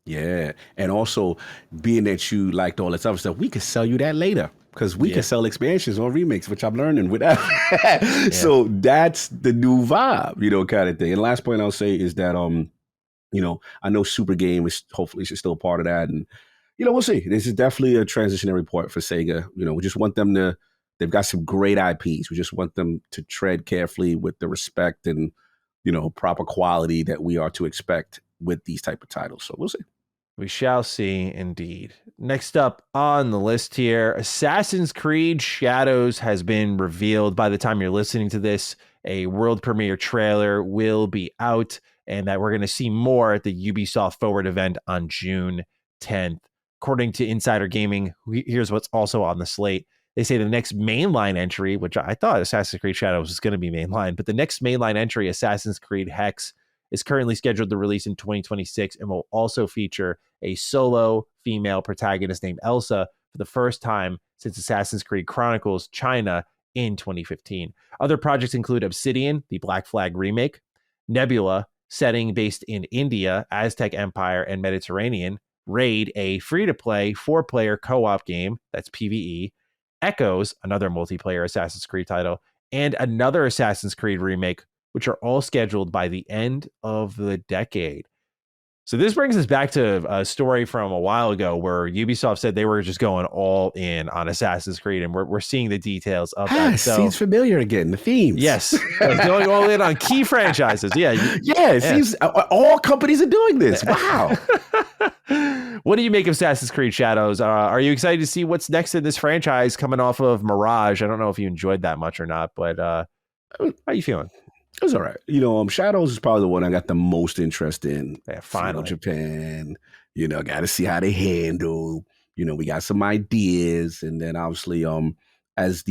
Yeah. And also, being that you liked all this other stuff, we could sell you that later, because we can sell expansions on remakes, which I'm learning with that. So that's the new vibe, kind of thing. And last point I'll say is that, I know Super Game is hopefully still part of that. And, we'll see. This is definitely a transitionary point for Sega. We just want them to, they've got some great IPs. We just want them to tread carefully with the respect and, proper quality that we are to expect with these type of titles. So we'll see. We shall see, indeed. Next up on the list here, Assassin's Creed Shadows has been revealed. By the time you're listening to this, a world premiere trailer will be out, and that we're going to see more at the Ubisoft Forward event on June 10th. According to Insider Gaming, here's what's also on the slate. They say the next mainline entry, which I thought Assassin's Creed Shadows was going to be mainline, but the next mainline entry, Assassin's Creed Hex, is currently scheduled to release in 2026 and will also feature a solo female protagonist named Elsa for the first time since Assassin's Creed Chronicles China in 2015. Other projects include Obsidian, the Black Flag remake, Nebula, setting based in India, Aztec Empire, and Mediterranean, Raid, a free-to-play 4-player co-op game that's PvE, Echoes, another multiplayer Assassin's Creed title, and another Assassin's Creed remake, which are all scheduled by the end of the decade. So this brings us back to a story from a while ago where Ubisoft said they were just going all in on Assassin's Creed, and we're seeing the details of that. So, seems familiar again, the themes. Yes, going all in on key franchises. Yeah. It seems all companies are doing this. Wow. What do you make of Assassin's Creed Shadows? Are you excited to see what's next in this franchise coming off of Mirage? I don't know if you enjoyed that much or not, but how are you feeling? It was all right. Shadows is probably the one I got the most interest in. Yeah, finally. Japan, got to see how they handle. We got some ideas. And then obviously, as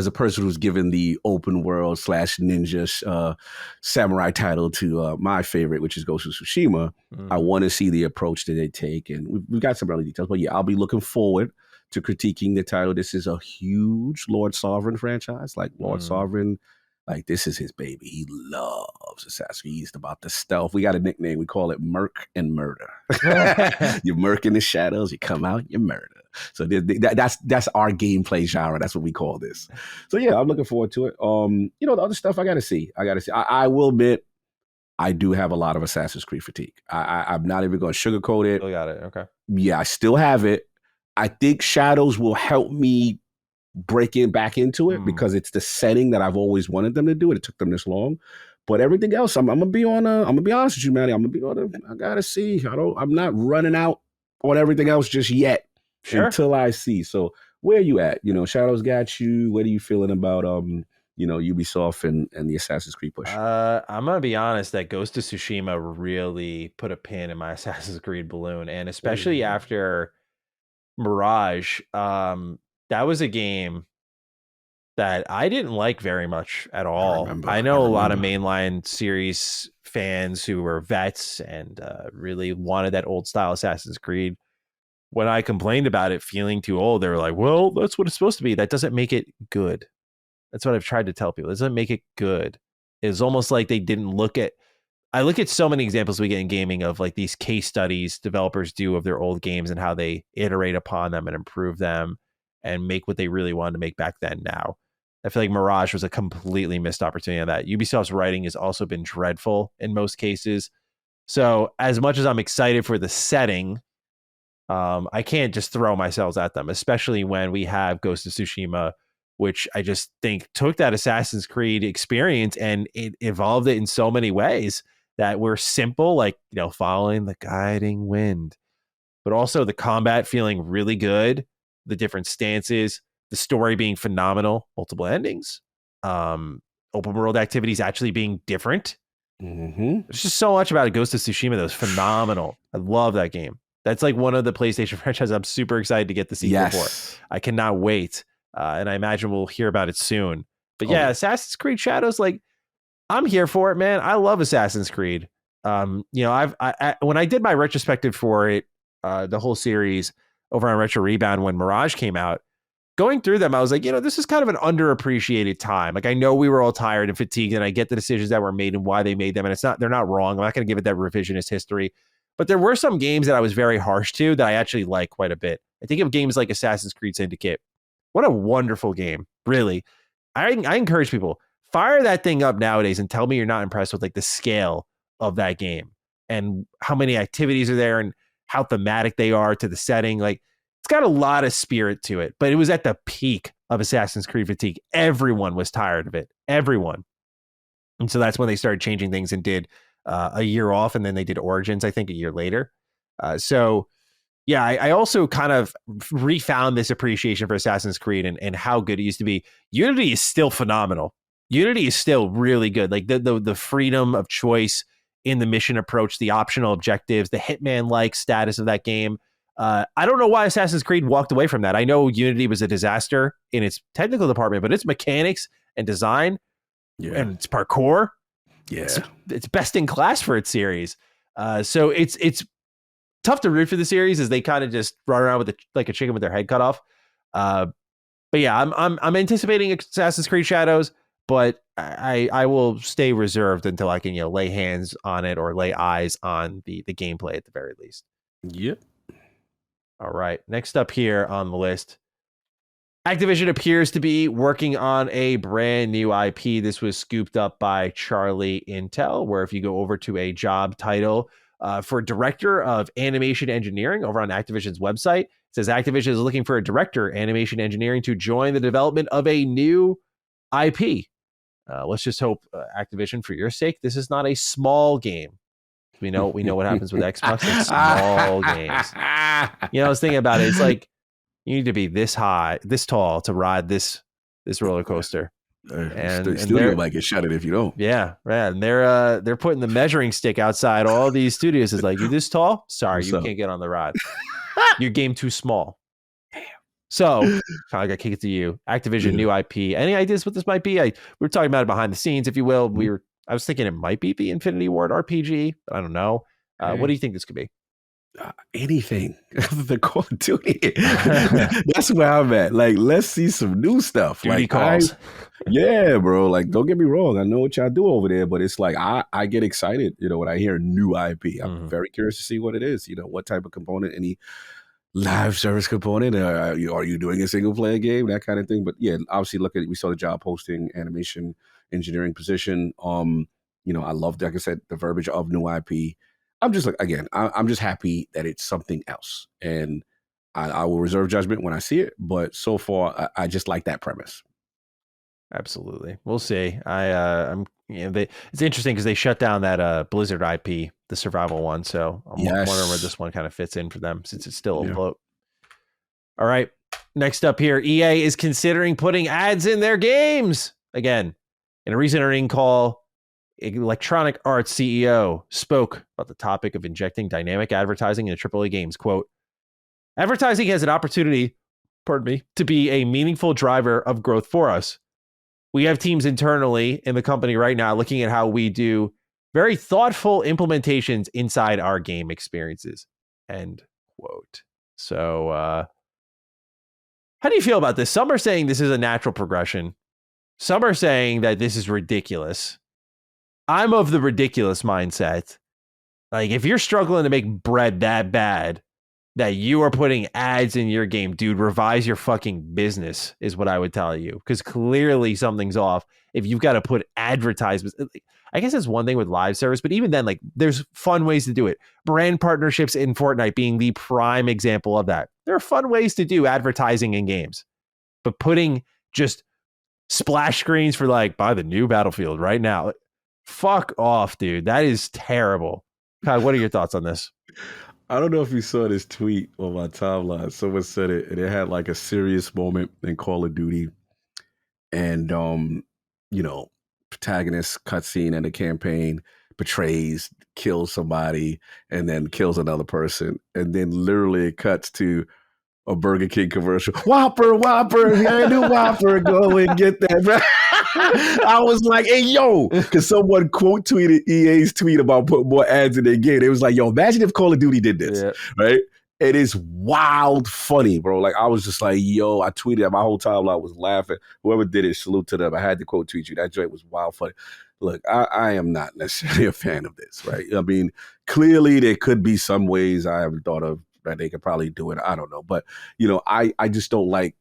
a person who's given the open world / ninja samurai title to my favorite, which is Ghost of Tsushima, I want to see the approach that they take. And we've got some early details. But yeah, I'll be looking forward to critiquing the title. This is a huge Lord Sovereign franchise. Like Lord Sovereign, like this is his baby. He loves Assassin's Creed. He's about the stealth. We got a nickname. We call it Merc and Murder. You murk in the shadows. You come out, you murder. So that's our gameplay genre. That's what we call this. So yeah, I'm looking forward to it. The other stuff I gotta see. I will admit, I do have a lot of Assassin's Creed fatigue. I'm not even going to sugarcoat it. Still got it. Okay. Yeah, I still have it. I think Shadows will help me breaking back into it because it's the setting that I've always wanted them to do. It took them this long, but everything else, I'm gonna be honest with you, man. I gotta see. I'm not running out on everything else just yet until I see. So where you at? Shadows got you. What are you feeling about Ubisoft and the Assassin's Creed push? I'm gonna be honest that Ghost of Tsushima really put a pin in my Assassin's Creed balloon, and especially after Mirage. That was a game that I didn't like very much at all. I know a lot of mainline series fans who were vets and really wanted that old style Assassin's Creed. When I complained about it feeling too old, they were like, well, that's what it's supposed to be. That doesn't make it good. That's what I've tried to tell people. It doesn't make it good. It's almost like they didn't I look at so many examples we get in gaming of like these case studies developers do of their old games and how they iterate upon them and improve them and make what they really wanted to make back then now. I feel like Mirage was a completely missed opportunity on that. Ubisoft's writing has also been dreadful in most cases. So as much as I'm excited for the setting, I can't just throw myself at them, especially when we have Ghost of Tsushima, which I just think took that Assassin's Creed experience and it evolved it in so many ways that were simple, like, following the guiding wind, but also the combat feeling really good, the different stances, the story being phenomenal, multiple endings, open world activities actually being different. There's just so much about a Ghost of Tsushima that was phenomenal. I love that game. That's like one of the PlayStation franchises I'm super excited to get the sequel for. I cannot wait. And I imagine we'll hear about it soon. But Assassin's Creed Shadows, like, I'm here for it, man. I love Assassin's Creed. When I did my retrospective for it, the whole series over on Retro Rebound when Mirage came out, going through them, I was like, this is kind of an underappreciated time. Like, I know we were all tired and fatigued, and I get the decisions that were made and why they made them, and they're not wrong. I'm not going to give it that revisionist history. But there were some games that I was very harsh to that I actually like quite a bit. I think of games like Assassin's Creed Syndicate. What a wonderful game, really. I encourage people, fire that thing up nowadays and tell me you're not impressed with like the scale of that game and how many activities are there and how thematic they are to the setting. Like, it's got a lot of spirit to it, but it was at the peak of Assassin's Creed fatigue. Everyone was tired of it. Everyone. And so that's when they started changing things and did a year off, and then they did Origins, I think, a year later. So yeah, I also kind of refound this appreciation for Assassin's Creed and how good it used to be. Unity is still phenomenal. Unity is still really good. Like the freedom of choice in the mission approach, the optional objectives, the Hitman-like status of that game. I don't know why Assassin's Creed walked away from that. I know Unity was a disaster in its technical department, but its mechanics and design and its parkour, it's best in class for its series. So it's tough to root for the series as they kind of just run around with like a chicken with their head cut off. But yeah, I'm anticipating Assassin's Creed Shadows, but I will stay reserved until I can lay hands on it or lay eyes on the gameplay at the very least. Yep. All right. Next up here on the list, Activision appears to be working on a brand new IP. This was scooped up by Charlie Intel, where if you go over to a job title for Director of Animation Engineering over on Activision's website, it says Activision is looking for a Director Animation Engineering to join the development of a new IP. Let's just hope, Activision, for your sake, this is not a small game. We know what happens with Xbox. It's small games. I was thinking about it. It's like you need to be this high, this tall to ride this roller coaster. And studio might get shuttered if you don't. Yeah, right. And they're putting the measuring stick outside all these studios. Is like, you this tall? Sorry, you can't get on the ride. Your game too small. Damn. So I got to kick it to you. Activision new IP. Any ideas what this might be? We were talking about it behind the scenes, if you will. I was thinking it might be the Infinity Ward RPG, but I don't know. What do you think this could be? Anything. The Call of Duty. That's where I'm at. Like, let's see some new stuff. Duty calls. Yeah, bro. Like, don't get me wrong. I know what y'all do over there, but it's like I get excited, when I hear new IP. I'm very curious to see what it is. What type of component, any live service component. Are you doing a single player game? That kind of thing. But yeah, obviously we saw the job posting, animation engineering position. I love, like I said, the verbiage of new IP. I'm just I'm just happy that it's something else, and I will reserve judgment when I see it. But so far, I just like that premise. Absolutely, we'll see. It's interesting because they shut down that Blizzard IP, the survival one. So I'm wondering where this one kind of fits in for them since it's still afloat. All right, next up here, EA is considering putting ads in their games again. In a recent earnings call, Electronic Arts CEO spoke about the topic of injecting dynamic advertising into AAA games. Quote, advertising has an opportunity, to be a meaningful driver of growth for us. We have teams internally in the company right now looking at how we do very thoughtful implementations inside our game experiences. End quote. So, how do you feel about this? Some are saying this is a natural progression. Some are saying that this is ridiculous. I'm of the ridiculous mindset. Like, if you're struggling to make bread that bad that you are putting ads in your game, dude, revise your fucking business is what I would tell you. Because clearly something's off if you've got to put advertisements. I guess it's one thing with live service, but even then, like, there's fun ways to do it. Brand partnerships in Fortnite being the prime example of that. There are fun ways to do advertising in games. But putting just splash screens for, like, buy the new Battlefield right now. Fuck off, dude. That is terrible. Kai, what are your thoughts on this? I don't know if you saw this tweet on my timeline. Someone said it, and it had like a serious moment in Call of Duty. And, protagonist cutscene in the campaign betrays, kills somebody, and then kills another person. And then literally it cuts to a Burger King commercial. Whopper, new Whopper, go and get that. I was like, hey, yo, because someone quote tweeted EA's tweet about putting more ads in their game. It was like, yo, imagine if Call of Duty did this, right? It is wild funny, bro. Like, I was just like, yo, I tweeted it. My whole timeline was laughing. Whoever did it, salute to them. I had to quote tweet you. That joint was wild funny. Look, I am not necessarily a fan of this, right? I mean, clearly there could be some ways I haven't thought of that they could probably do it. I don't know. But, I just don't like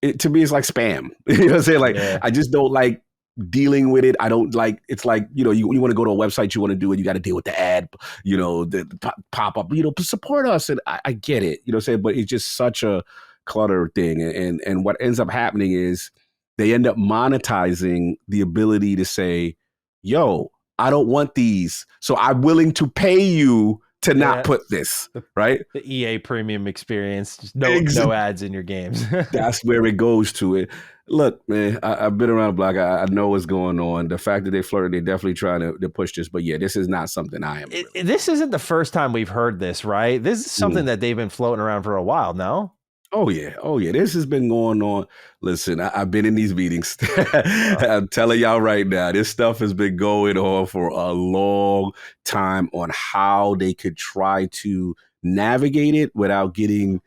it. To me, it's like spam. You know what I'm saying? Like, I just don't like dealing with it. I don't like, it's like, you want to go to a website you want to do it, you got to deal with the ad, the pop up, support us. And I get it, you know what I'm saying? But it's just such a clutter thing. And what ends up happening is they end up monetizing the ability to say, yo, I don't want these, so I'm willing to pay you to not put this, right? The EA premium experience, just no ads in your games. That's where it goes to it. Look, man, I've been around the block. I know what's going on. The fact that they flirted, they're definitely trying to push this. But yeah, this is not something I am. This isn't the first time we've heard this, right? This is something that they've been floating around for a while, no? Oh, yeah. This has been going on. Listen, I've been in these meetings. I'm telling y'all right now, this stuff has been going on for a long time on how they could try to navigate it without getting,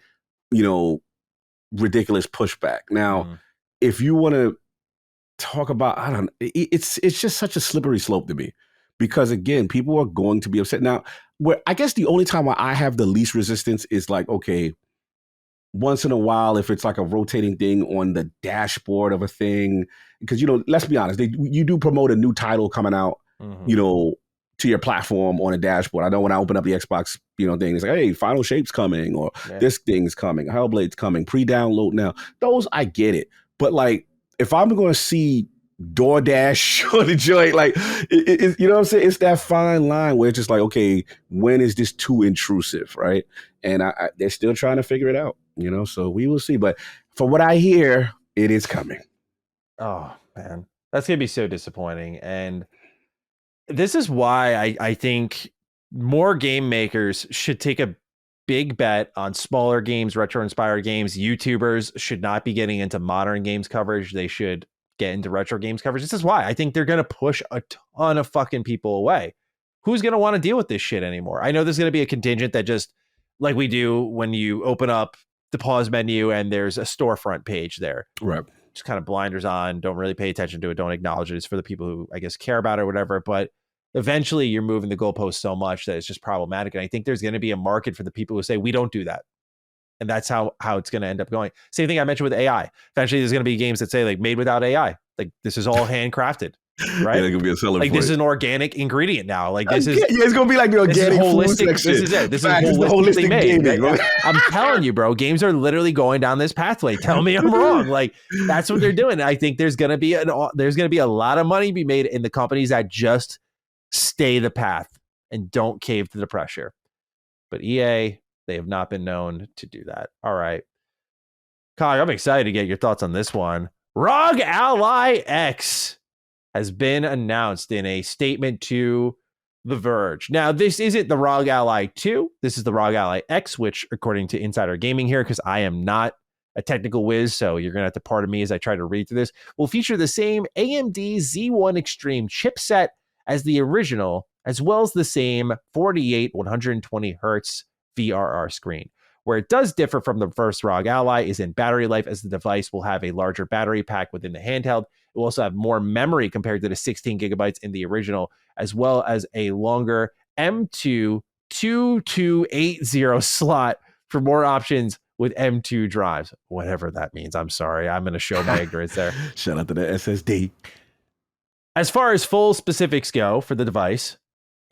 ridiculous pushback. Now, if you want to talk about, I don't know, it's just such a slippery slope to me because, again, people are going to be upset. Now, where I guess the only time where I have the least resistance is like, okay, once in a while, if it's like a rotating thing on the dashboard of a thing, because, let's be honest, you do promote a new title coming out, to your platform on a dashboard. I know when I open up the Xbox, thing, it's like, hey, Final Shape's coming, or this thing's coming, Hellblade's coming, pre-download now. Those, I get it. But like, if I'm going to see DoorDash on the joint, like, you know what I'm saying? It's that fine line where it's just like, okay, when is this too intrusive, right? And they're still trying to figure it out, so we will see. But from what I hear, it is coming. Oh, man. That's going to be so disappointing. And this is why I think more game makers should take a big bet on smaller games, retro-inspired games. YouTubers should not be getting into modern games coverage. They should get into retro games coverage. This is why I think they're going to push a ton of fucking people away. Who's going to want to deal with this shit anymore? I know there's going to be a contingent that just, like we do when you open up the pause menu and there's a storefront page there. Right. Just kind of blinders on, don't really pay attention to it, don't acknowledge it. It's for the people who, I guess, care about it or whatever. But eventually you're moving the goalpost so much that it's just problematic. And I think there's going to be a market for the people who say, we don't do that. And that's how it's going to end up going. Same thing I mentioned with AI. Eventually there's going to be games that say like made without AI. Like this is all handcrafted. Right? Yeah, be a seller like this is an organic ingredient now. Like this is it's gonna be like the organic holistic. Food section. This is it. This is holistic made. Gaming, I'm telling you, bro. Games are literally going down this pathway. Tell me I'm wrong. Like that's what they're doing. I think there's gonna be a lot of money to be made in the companies that just stay the path and don't cave to the pressure. But EA, they have not been known to do that. All right, Kai, I'm excited to get your thoughts on this one. ROG Ally X has been announced in a statement to The Verge. Now, this isn't the ROG Ally 2. This is the ROG Ally X, which, according to Insider Gaming here, because I am not a technical whiz, so you're going to have to pardon me as I try to read through this, will feature the same AMD Z1 Extreme chipset as the original, as well as the same 48 120 hertz VRR screen. Where it does differ from the first ROG Ally is in battery life, as the device will have a larger battery pack within the handheld. It will also have more memory compared to the 16 gigabytes in the original, as well as a longer M2 2280 slot for more options with M2 drives, whatever that means. I'm sorry. I'm going to show my ignorance there. Shout out to the SSD. As far as full specifics go for the device,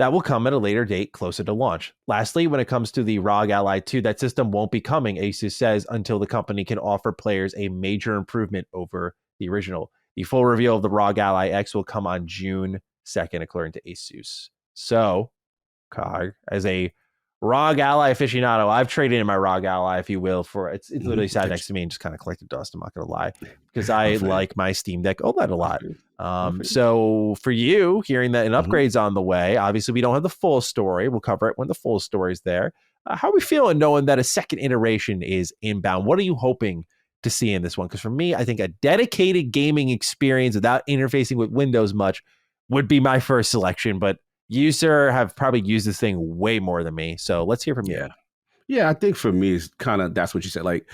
that will come at a later date closer to launch. Lastly, when it comes to the ROG Ally 2, that system won't be coming, Asus says, until the company can offer players a major improvement over the original. The full reveal of the ROG Ally X will come on June 2nd, according to Asus. So, Cog, as a ROG Ally aficionado, I've traded in my ROG Ally, if you will, for it's literally sat next to me and just kind of collected dust. I'm not going to lie, because I like my Steam Deck OLED a lot. So for you, hearing that an upgrade's on the way, obviously we don't have the full story. We'll cover it when the full story's there. How are we feeling knowing that a second iteration is inbound? What are you hoping to see in this one? Because for me, I think a dedicated gaming experience without interfacing with Windows much would be my first selection. But you, sir, have probably used this thing way more than me. So let's hear from you. Yeah, I think for me, it's kind of, that's what you said. Like,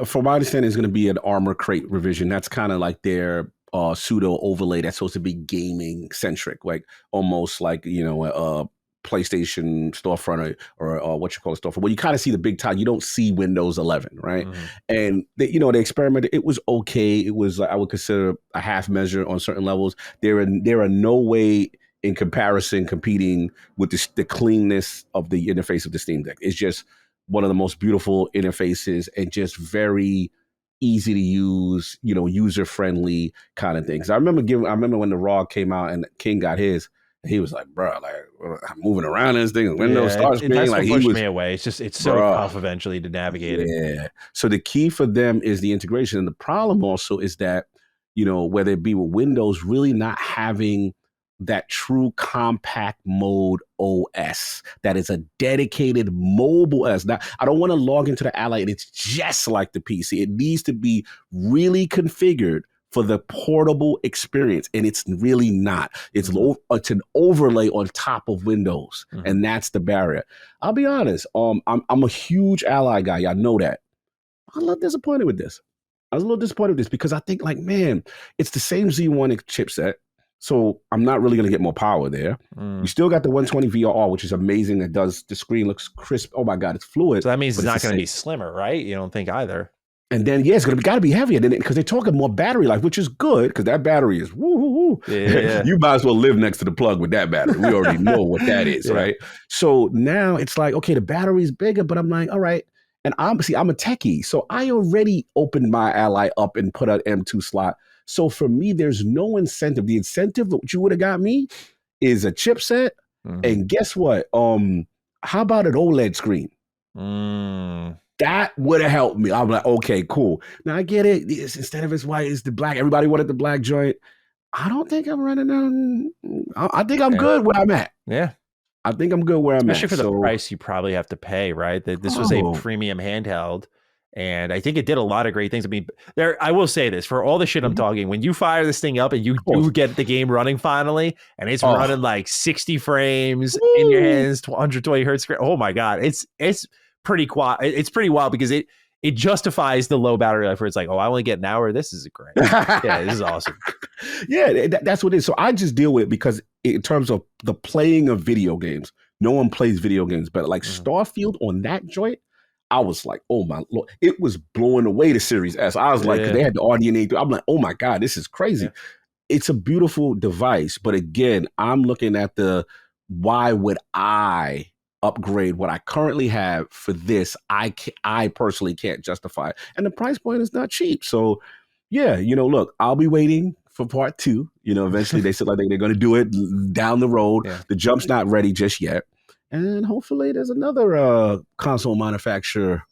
from my understanding, it's going to be an Armor Crate revision. That's kind of like their pseudo overlay that's supposed to be gaming centric, like almost like, a PlayStation storefront or what you call a storefront. Well, you kind of see the big time. You don't see Windows 11, right? And they experimented. It was okay. It was, I would consider, a half measure on certain levels. There are no way in comparison competing with the cleanness of the interface of the Steam Deck. It's just one of the most beautiful interfaces and just very easy to use, user friendly kind of things. I remember when the ROG came out and King got his. And he was like, bro, like I'm moving around in this thing. Windows start screen. That's Like what he pushed was me away. It's so tough eventually to navigate it. Yeah. So the key for them is the integration. And the problem also is that, whether it be with Windows, really not having that true compact mode OS that is a dedicated mobile OS. Now, I don't want to log into the Ally and it's just like the PC. It needs to be really configured for the portable experience, and it's really not. It's an overlay on top of Windows, and that's the barrier. I'll be honest. I'm a huge Ally guy. Y'all know that. I'm a little disappointed with this. I was a little disappointed with this because I think, like, man, it's the same Z1 chipset, so I'm not really going to get more power there. You still got the 120 VRR, which is amazing. It does, the screen looks crisp. Oh my God, it's fluid. So that means it's not going to be slimmer, right? You don't think either? And then, it's got to be heavier than it because they're talking more battery life, which is good because that battery is woo. Yeah. You might as well live next to the plug with that battery. We already know what that is, right? So now it's like, okay, the battery's bigger, but I'm like, all right. And I'm a techie, so I already opened my Ally up and put an M2 slot. So for me, there's no incentive. The incentive that you would have got me is a chipset, and guess what? How about an OLED screen? That would have helped me. I'm like, okay, cool. Now I get it. Instead of it's white, it's the black. Everybody wanted the black joint. I don't think I'm running down. I think I'm good where I'm at. Yeah. I think I'm good where I'm at. Especially for the price you probably have to pay, right? This was a premium handheld, and I think it did a lot of great things. I mean, I will say this, for all the shit I'm talking, when you fire this thing up and you do get the game running finally, and it's running like 60 frames in your hands, 120 hertz, oh my God, it's pretty it's pretty wild because it justifies the low battery life where it's like, oh, I only get an hour. This is great. Yeah, this is awesome. Yeah, that's what it is. So I just deal with it because in terms of the playing of video games, no one plays video games better. Like Starfield on that joint, I was like, oh my Lord, it was blowing away the Series S. I was like, because they had the RDNA. I'm like, oh my God, this is crazy. Yeah. It's a beautiful device. But again, I'm looking at why would I upgrade what I currently have for this? I personally can't justify it. And the price point is not cheap. So yeah, look, I'll be waiting for part 2. Eventually they said like they're going to do it down the road. Yeah. The jump's not ready just yet. And hopefully there's another console manufacturer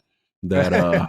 that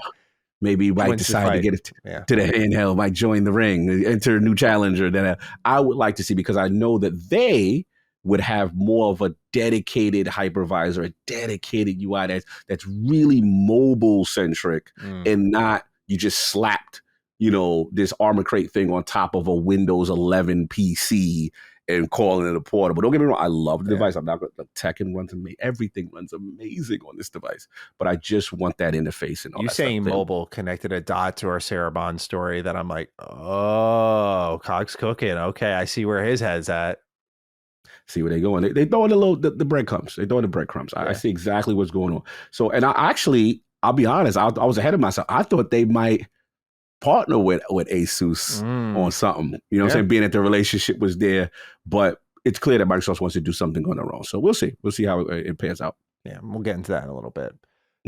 maybe might decide to get it to the handheld, might join the ring, enter a new challenger that I would like to see, because I know that they would have more of a dedicated hypervisor, a dedicated UI that's really mobile centric and not you just slapped, this Armor Crate thing on top of a Windows 11 PC and calling it a portable. Don't get me wrong, I love the device. I'm not going to Tekken runs amazing. Everything runs amazing on this device, but I just want that interface and all you that saying stuff. Mobile connected a dot to our Sarah Bond story that I'm like, oh, Cog's cooking. Okay, I see where his head's at. See where they're going. They throw in the breadcrumbs. They throw in the breadcrumbs. I see exactly what's going on. So, and I'll be honest, I was ahead of myself. I thought they might partner with Asus on something. You know what I'm saying? Being that the relationship was there, but it's clear that Microsoft wants to do something on their own. So we'll see. We'll see how it pans out. Yeah, we'll get into that in a little bit.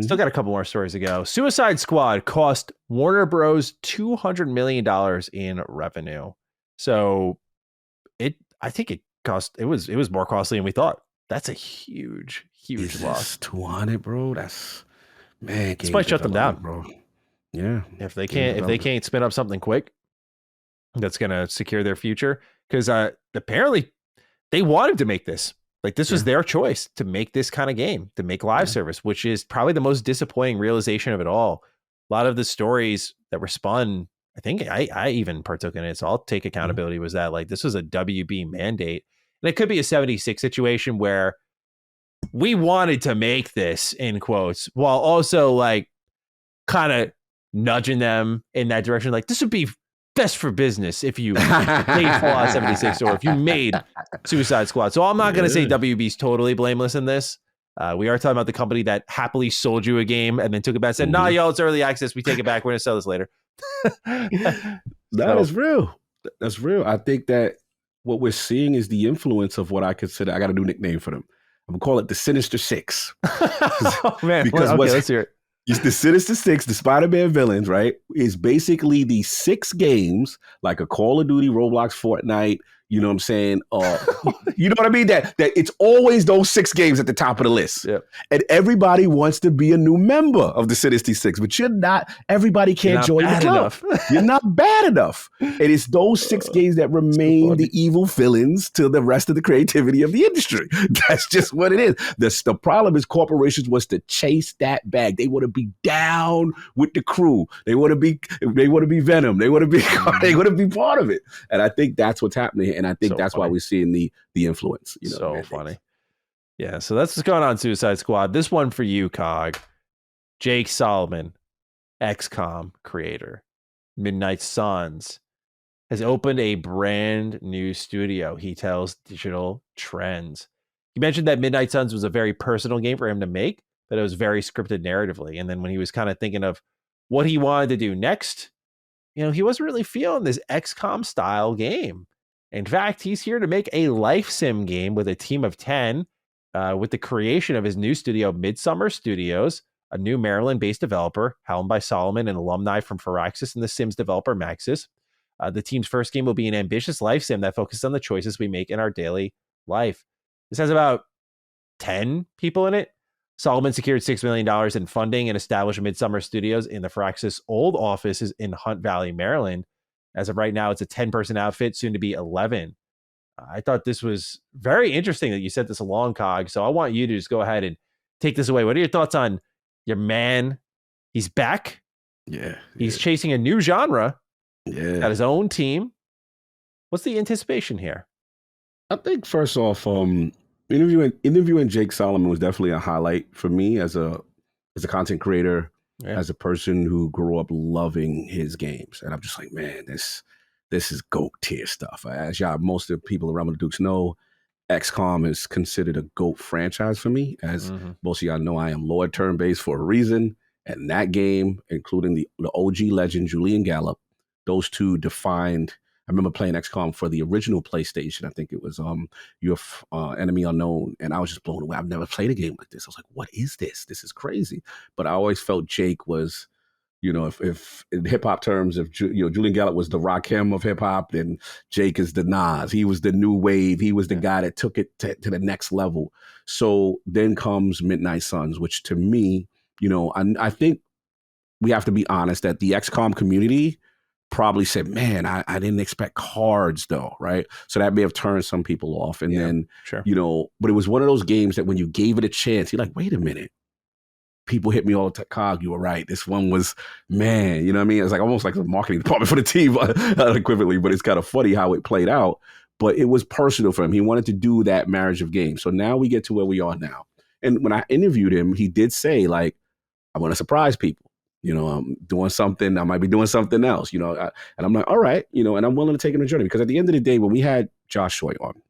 Still got a couple more stories to go. Suicide Squad cost Warner Bros. $200 million in revenue. So I think it was more costly than we thought. That's a huge loss. 200, bro. That's, man. This might shut them down, bro. Yeah. If they can't spin up something quick that's going to secure their future, because apparently they wanted to make this. Like, this was their choice to make this kind of game, to make live service, which is probably the most disappointing realization of it all. A lot of the stories that were spun, I think I even partook in it, so I'll take accountability, was that like this was a WB mandate. And it could be a 76 situation where we wanted to make this, in quotes, while also like kind of nudging them in that direction. Like, this would be best for business if you made Fallout 76 or if you made Suicide Squad. So I'm not going to say WB's totally blameless in this. We are talking about the company that happily sold you a game and then took it back and said, nah, y'all, it's early access. We take it back. We're going to sell this later. That is real. That's real. I think that what we're seeing is the influence of what I consider, I got a new nickname for them. I'm going to call it the Sinister Six. Oh, man. Because let's hear it. It's the Sinister Six, the Spider-Man villains, right? Is basically the 6 games, like a Call of Duty, Roblox, Fortnite, You know what I'm saying? You know what I mean? That it's always those 6 games at the top of the list. Yep. And everybody wants to be a new member of the Dynasty 6, but you're not, everybody can't join the club. You're not bad enough. And it's those 6 games that remain the evil villains to the rest of the creativity of the industry. That's just what it is. The problem is corporations wants to chase that bag. They want to be down with the crew. They want to be Venom. They want to be part of it. And I think that's what's happening here. And I think that's why we're seeing the influence. You know, so funny. Yeah, so that's what's going on, Suicide Squad. This one for you, Cog. Jake Solomon, XCOM creator, Midnight Suns, has opened a brand new studio. He tells Digital Trends. He mentioned that Midnight Suns was a very personal game for him to make, that it was very scripted narratively. And then when he was kind of thinking of what he wanted to do next, you know, he wasn't really feeling this XCOM style game. In fact, he's here to make a life sim game with a team of 10 with the creation of his new studio, Midsummer Studios, a new Maryland-based developer, helmed by Solomon, an alumni from Firaxis and the Sims developer Maxis. The team's first game will be an ambitious life sim that focuses on the choices we make in our daily life. This has about 10 people in it. Solomon secured $6 million in funding and established Midsummer Studios in the Firaxis old offices in Hunt Valley, Maryland. As of right now, it's a 10-person outfit, soon to be 11. I thought this was very interesting that you sent this along, Cog. So I want you to just go ahead and take this away. What are your thoughts on your man? He's back. Yeah. He's chasing a new genre. Yeah. Got his own team. What's the anticipation here? I think first off, interviewing Jake Solomon was definitely a highlight for me as a content creator, as a person who grew up loving his games. And I'm just like, man, this is GOAT tier stuff. As most of the people around the Dukes know, XCOM is considered a GOAT franchise for me. As most of y'all know, I am Lord turn-based for a reason. And that game, including the OG legend Julian Gallup, those two defined. I remember playing XCOM for the original PlayStation. I think it was Your Enemy Unknown. And I was just blown away. I've never played a game like this. I was like, what is this? This is crazy. But I always felt Jake was, you know, if in hip hop terms, if Julian Gallup was the Rakim of hip hop, then Jake is the Nas. He was the new wave. He was the guy that took it to the next level. So then comes Midnight Suns, which to me, you know, I think we have to be honest that the XCOM community probably said, man, I didn't expect cards though, right? So that may have turned some people off. And then, you know, but it was one of those games that when you gave it a chance, you're like, wait a minute. People hit me all the time. Cog, you were right. This one was, man, you know what I mean? It's like almost like the marketing department for the team, unequivocally, but it's kind of funny how it played out. But it was personal for him. He wanted to do that marriage of games. So now we get to where we are now. And when I interviewed him, he did say, like, I want to surprise people. You know, I'm doing something. I might be doing something else, you know. And I'm like, all right, you know, and I'm willing to take it on a journey. Because at the end of the day, when we had Josh Shoy on,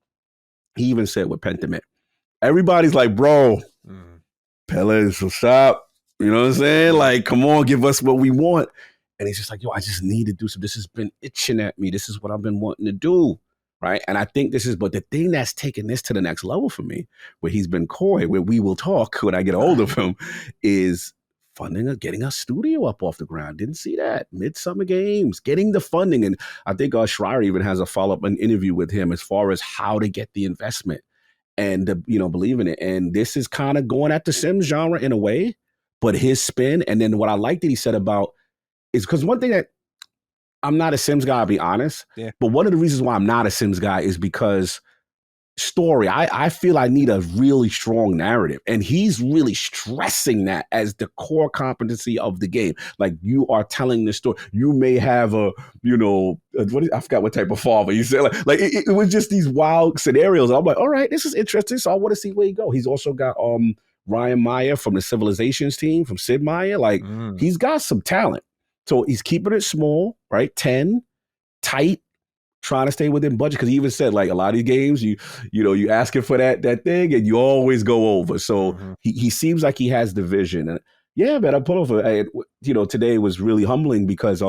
he even said with Pentiment, everybody's like, bro, Pellets, what's up? You know what I'm saying? Like, come on, give us what we want. And he's just like, yo, I just need to do something. This has been itching at me. This is what I've been wanting to do. Right. And I think but the thing that's taken this to the next level for me, where he's been coy, where we will talk when I get a hold of him, is funding getting a studio up off the ground. Didn't see that. Midsummer Games, getting the funding. And I think Schreier even has a follow-up, an interview with him as far as how to get the investment and, you know, believe in it. And this is kind of going at the Sims genre in a way, but his spin. And then what I like that he said about is because one thing that I'm not a Sims guy, I'll be honest. Yeah. But one of the reasons why I'm not a Sims guy is because story. I feel I need a really strong narrative. And he's really stressing that as the core competency of the game. Like, you are telling the story. You may have I forgot what type of father you said. Like it was just these wild scenarios. And I'm like, all right, this is interesting. So I want to see where he go. He's also got Ryan Meyer from the Civilizations team, from Sid Meier. Like, he's got some talent. So he's keeping it small, right? 10, tight, trying to stay within budget, because he even said, like, a lot of these games, you asking for that thing and you always go over. So he seems like he has the vision. And yeah, man, I put over. Today was really humbling because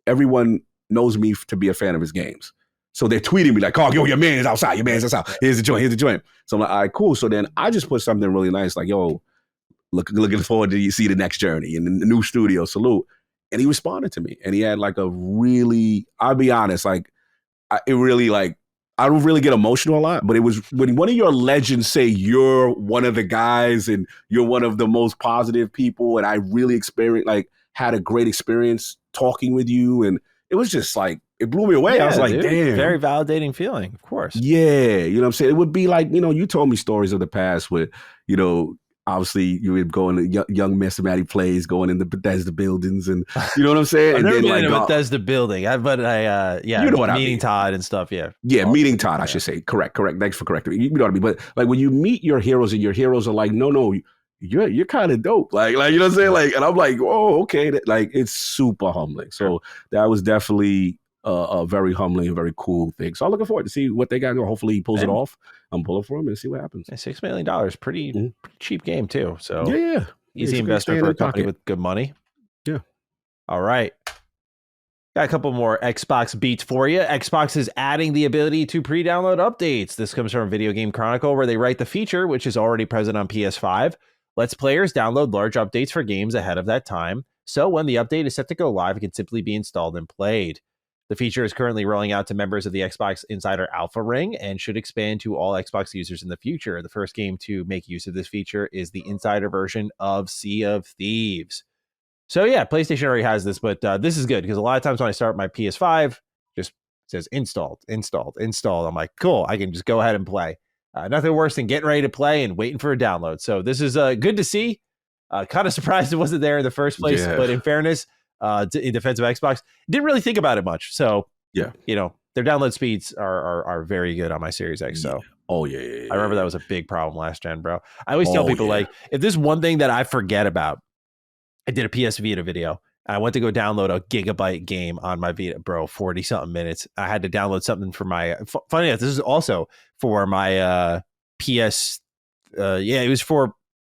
everyone knows me to be a fan of his games. So they're tweeting me like, "Oh, yo, your man is outside. Your man's outside. Here's the joint. So I'm like, all right, cool. So then I just put something really nice, like, yo, looking forward to see the next journey and the new studio. Salute. And he responded to me, and he had like a really, I'll be honest, like, it really, like, I don't really get emotional a lot, but it was when one of your legends say you're one of the guys and you're one of the most positive people, and I really had a great experience talking with you, and it was just like it blew me away. I was like, damn, very validating feeling, of course. Yeah, you know what I'm saying? It would be like, you told me stories of the past where, obviously you would go in young Mr. Matty plays going in the Bethesda buildings, and you know what I'm saying? I've never and been then in a Bethesda building, but you know what I mean. Todd and stuff, yeah, meeting Todd, I should say. Correct. Thanks for correcting me. You know what I mean? But like when you meet your heroes and your heroes are like, no, you're kind of dope, like you know what I'm saying? Like, and I'm like, oh, okay, it's super humbling. So that was definitely a very humbling and very cool thing. So I'm looking forward to see what they got. Hopefully he pulls it off. I'm pulling for him and see what happens. $6 million, pretty cheap game too. So yeah, easy investment for a company with good money. Yeah. All right. Got a couple more Xbox beats for you. Xbox is adding the ability to pre-download updates. This comes from Video Game Chronicle, where they write the feature, which is already present on PS5, lets players download large updates for games ahead of that time. So when the update is set to go live, it can simply be installed and played. The feature is currently rolling out to members of the Xbox Insider Alpha Ring and should expand to all Xbox users in the future. The first game to make use of this feature is the Insider version of Sea of Thieves. So yeah, PlayStation already has this, but this is good because a lot of times when I start my PS5, just says installed. I'm like, cool, I can just go ahead and play. Nothing worse than getting ready to play and waiting for a download. So this is good to see. Kind of surprised it wasn't there in the first place, but in fairness, in defense of Xbox, didn't really think about it much. So yeah, their download speeds are very good on my Series X. So yeah. I remember that was a big problem last gen, bro. I always tell people like, if there's one thing that I forget about, I did a PS Vita video. I went to go download a gigabyte game on my Vita, bro, 40 something minutes. I had to download something for my, funny enough, this is also for my PS. It was for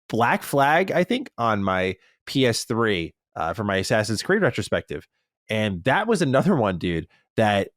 Black Flag, I think, on my PS3 for my Assassin's Creed retrospective. And that was another one, dude, that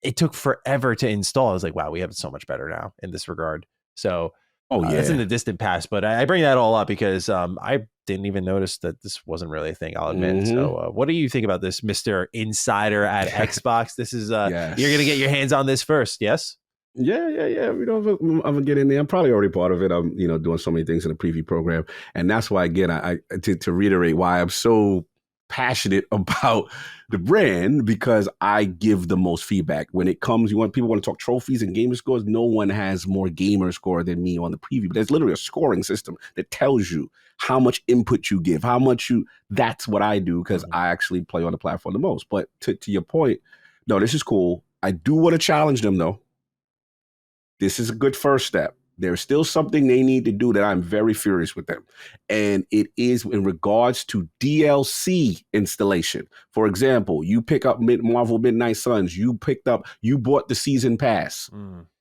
it took forever to install. I was like, wow, we have it so much better now in this regard. So that's in the distant past. But I bring that all up because I didn't even notice that this wasn't really a thing, I'll admit. So what do you think about this, Mr. Insider at Xbox? This is, you're going to get your hands on this first, yes? Yeah. I'm gonna get in there. I'm probably already part of it. I'm, doing so many things in the preview program, and that's why again, I to reiterate why I'm so passionate about the brand, because I give the most feedback when it comes. People want to talk trophies and gamer scores. No one has more gamer score than me on the preview. But there's literally a scoring system that tells you how much input you give, how much you. That's what I do because I actually play on the platform the most. But to your point, no, this is cool. I do want to challenge them though. This is a good first step. There's still something they need to do that I'm very furious with them. And it is in regards to DLC installation. For example, you pick up Marvel Midnight Suns, you bought the season pass.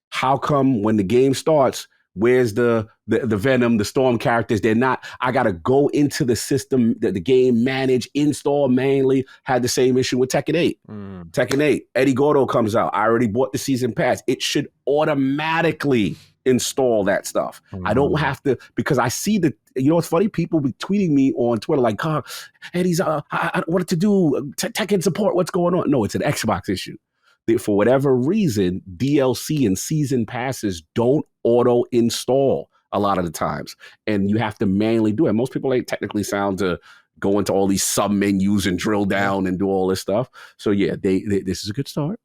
How come when the game starts, where's the Venom, the Storm characters? They're not, I got to go into the system that the game manage, install manually. Had the same issue with Tekken 8. Tekken 8, Eddie Gordo comes out. I already bought the season pass. It should automatically install that stuff. I don't have to, because I see what's funny? People be tweeting me on Twitter like, Eddie's, I what to do? Tekken support, what's going on? No, it's an Xbox issue. For whatever reason, DLC and season passes don't auto install a lot of the times, and you have to manually do it. Most people ain't technically sound to go into all these sub menus and drill down and do all this stuff. So yeah, this is a good start.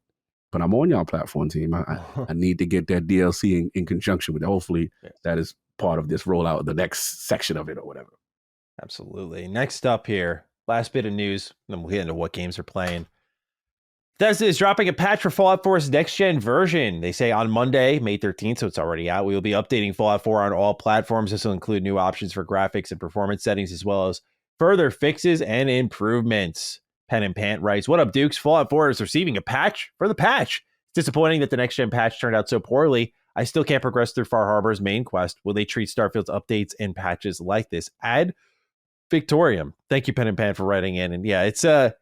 But I'm on y'all platform team. I need to get that DLC in conjunction with it. Hopefully that is part of this rollout of the next section of it or whatever. Absolutely. Next up here, last bit of news, then we'll get into what games are playing. Bethesda is dropping a patch for Fallout 4's next-gen version. They say on Monday, May 13th, so it's already out. We will be updating Fallout 4 on all platforms. This will include new options for graphics and performance settings, as well as further fixes and improvements. Pen and Pant writes, what up, Dukes? Fallout 4 is receiving a patch for the patch. It's disappointing that the next-gen patch turned out so poorly. I still can't progress through Far Harbor's main quest. Will they treat Starfield's updates and patches like this? Ad Victorium. Thank you, Pen and Pant, for writing in. And yeah, it's a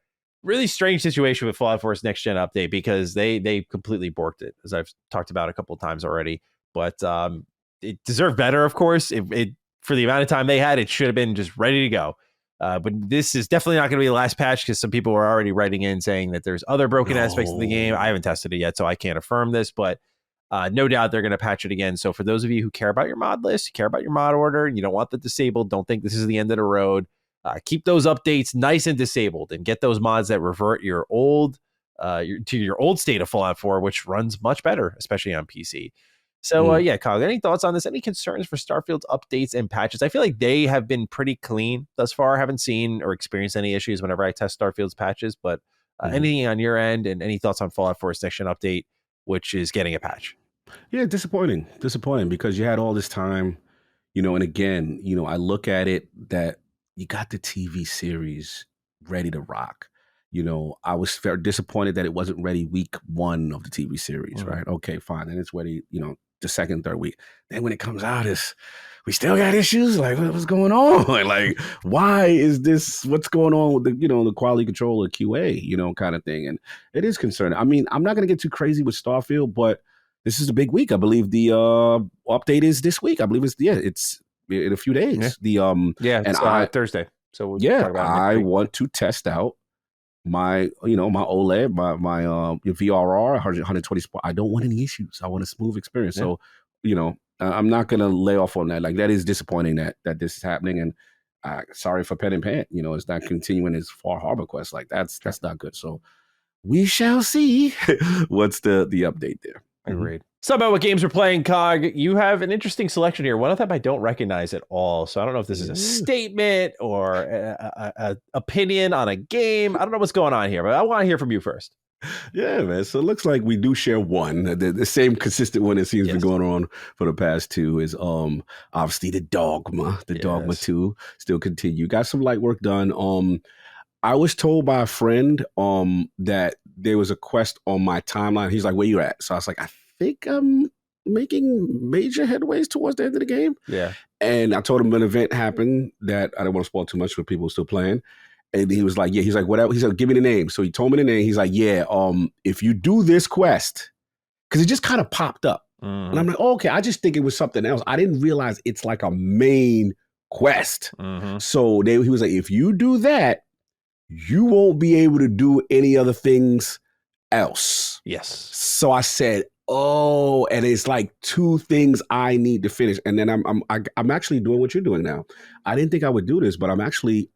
really strange situation with Fallout 4's next-gen update because they completely borked it, as I've talked about a couple of times already. But it deserved better, of course. It for the amount of time they had, it should have been just ready to go. But this is definitely not going to be the last patch because some people were already writing in saying that there's other broken aspects of the game. I haven't tested it yet, so I can't affirm this. But No doubt they're going to patch it again. So for those of you who care about your mod list, you care about your mod order, and you don't want that disabled, don't think this is the end of the road. Keep those updates nice and disabled, and get those mods that revert your old to your old state of Fallout 4, which runs much better, especially on PC. So yeah, Kyle, any thoughts on this? Any concerns for Starfield's updates and patches? I feel like they have been pretty clean thus far. I haven't seen or experienced any issues whenever I test Starfield's patches, but anything on your end, and any thoughts on Fallout 4 Section Update, which is getting a patch? Yeah, disappointing because you had all this time, and again, I look at it that you got the TV series ready to rock. I was very disappointed that it wasn't ready week 1 of the TV series, right? Okay, fine. And it's ready, the second, third week. Then when it comes out, we still got issues. Like, what's going on? Like, why is this? What's going on with the quality control or QA, kind of thing? And it is concerning. I mean, I'm not going to get too crazy with Starfield, but this is a big week. I believe the update is this week. I believe it's in a few days. Yeah. It's Thursday. So we'll talk about it next week. Want to test out my my OLED, my VRR 120 spot. I don't want any issues. I want a smooth experience. So I'm not gonna lay off on that. Like, that is disappointing that this is happening. And sorry for Pen and Pan. It's not continuing as Far Harbor Quest. Like, that's not good. So we shall see what's the update there. Agreed. So about what games we're playing, Cog, you have an interesting selection here. One of them I don't recognize at all. So I don't know if this is a statement or a opinion on a game. I don't know what's going on here, but I want to hear from you first. Yeah, man. So it looks like we do share one. The same consistent one that seems to be going on for the past 2 is obviously the Dogma. Dogma 2 still continue. Got some light work done. I was told by a friend that there was a quest on my timeline. He's like, "Where you at?" So I was like, "I think I'm making major headways towards the end of the game." Yeah. And I told him an event happened that I don't want to spoil too much for people still playing. And he was like, "Yeah." He's like, "Whatever." He said, "Give me the name." So he told me the name. He's like, "Yeah, if you do this quest," because it just kind of popped up. And I'm like, oh, okay, I just think it was something else. I didn't realize it's like a main quest. So he was like, "If you do that, you won't be able to do any other things else." Yes. So I said, oh, and it's like 2 things I need to finish. And then I'm actually doing what you're doing now. I didn't think I would do this, but I'm actually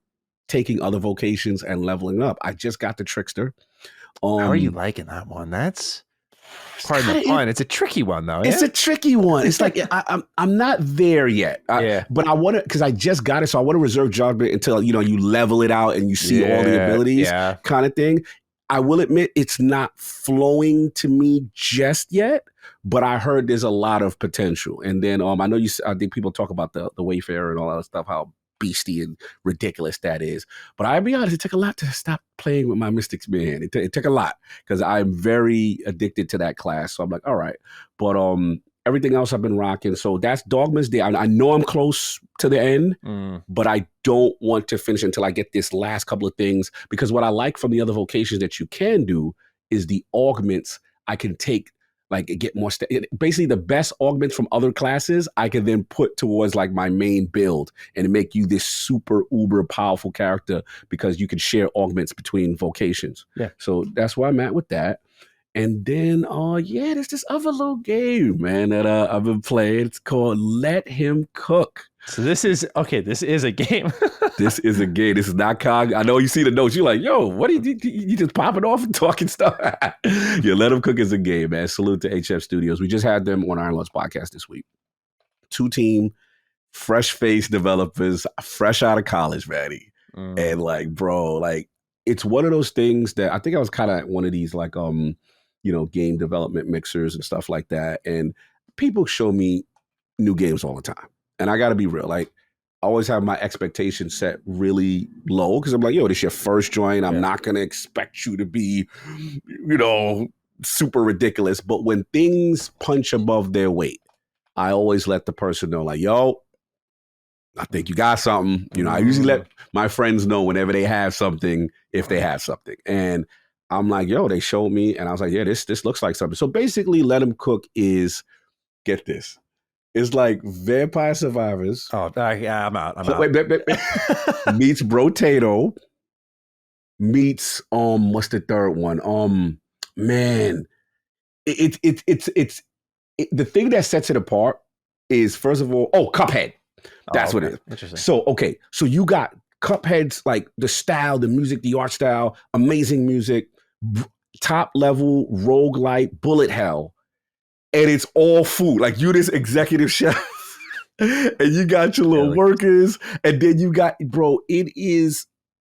taking other vocations and leveling up. I just got the Trickster. How are you liking that one? That's pardon the pun. It's a tricky one, though. It's a tricky one. It's like I'm not there yet. But I want to, because I just got it, so I want to reserve judgment until you level it out and you see all the abilities, kind of thing. I will admit it's not flowing to me just yet, but I heard there's a lot of potential. And then I know I think people talk about the Wayfarer and all that stuff, how beastie and ridiculous that is. But I'll be honest, it took a lot to stop playing with my Mystics, man. It took a lot because I'm very addicted to that class. So I'm like, all right. But everything else I've been rocking. So that's Dogma's Day. I know I'm close to the end, but I don't want to finish until I get this last couple of things, because what I like from the other vocations that you can do is the augments I can take, like get more, basically the best augments from other classes I can then put towards like my main build and make you this super uber powerful character because you can share augments between vocations. Yeah. So that's where I'm at with that. And then, there's this other little game, man, that I've been playing. It's called Let Him Cook. So this is a game. This is a game. This is not Cog. I know you see the notes. You're like, yo, what are you just popping off and talking stuff? Yeah, Let Him Cook is a game, man. Salute to HF Studios. We just had them on Iron Lord's podcast this week. 2-team, fresh-faced developers, fresh out of college, Manny. And like, bro, like, it's one of those things that I think I was kind of one of these like, game development mixers and stuff like that. And people show me new games all the time. And I got to be real. Like, I always have my expectations set really low because I'm like, yo, this is your first joint. I'm not going to expect you to be, super ridiculous. But when things punch above their weight, I always let the person know, like, yo, I think you got something. I usually let my friends know whenever they have something, if they have something. And I'm like, yo, they showed me. And I was like, yeah, this looks like something. So basically, Let Him Cook is, get this, it's like Vampire Survivors. Oh, yeah, I'm out. Wait. Meets Brotato. Meets, what's the third one? Man, it's the thing that sets it apart is, first of all, Cuphead. That's what it is. Interesting. So, okay. So you got Cuphead's, like, the style, the music, the art style, amazing music, top level roguelite bullet hell. And it's all food. Like, you this executive chef and you got your little workers. And then you got, bro, it is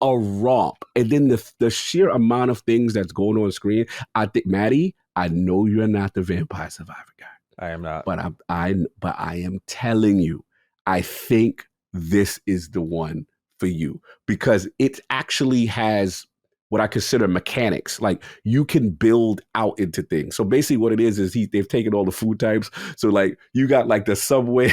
a romp. And then the sheer amount of things that's going on screen. I think, Maddie, I know you're not the Vampire Survivor guy. I am not. But I am telling you, I think this is the one for you, because it actually has what I consider mechanics. Like, you can build out into things. So basically what it is they've taken all the food types. So, like, you got like the Subway,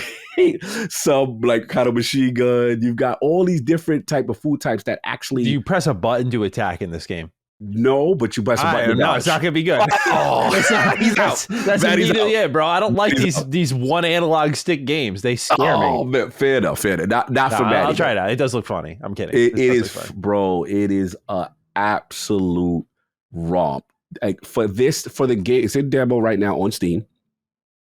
some like kind of machine gun. You've got all these different type of food types that actually. Do you press a button to attack in this game? No, but you press a button. No, it's not gonna be good. He's out. That's immediately it, bro. I don't like these one analog stick games. They scare me. Man, fair enough. Not for Maddie. I'll try it out. It does look funny. I'm kidding. It is, bro. It is a absolute romp. Like, for the game, it's in demo right now on Steam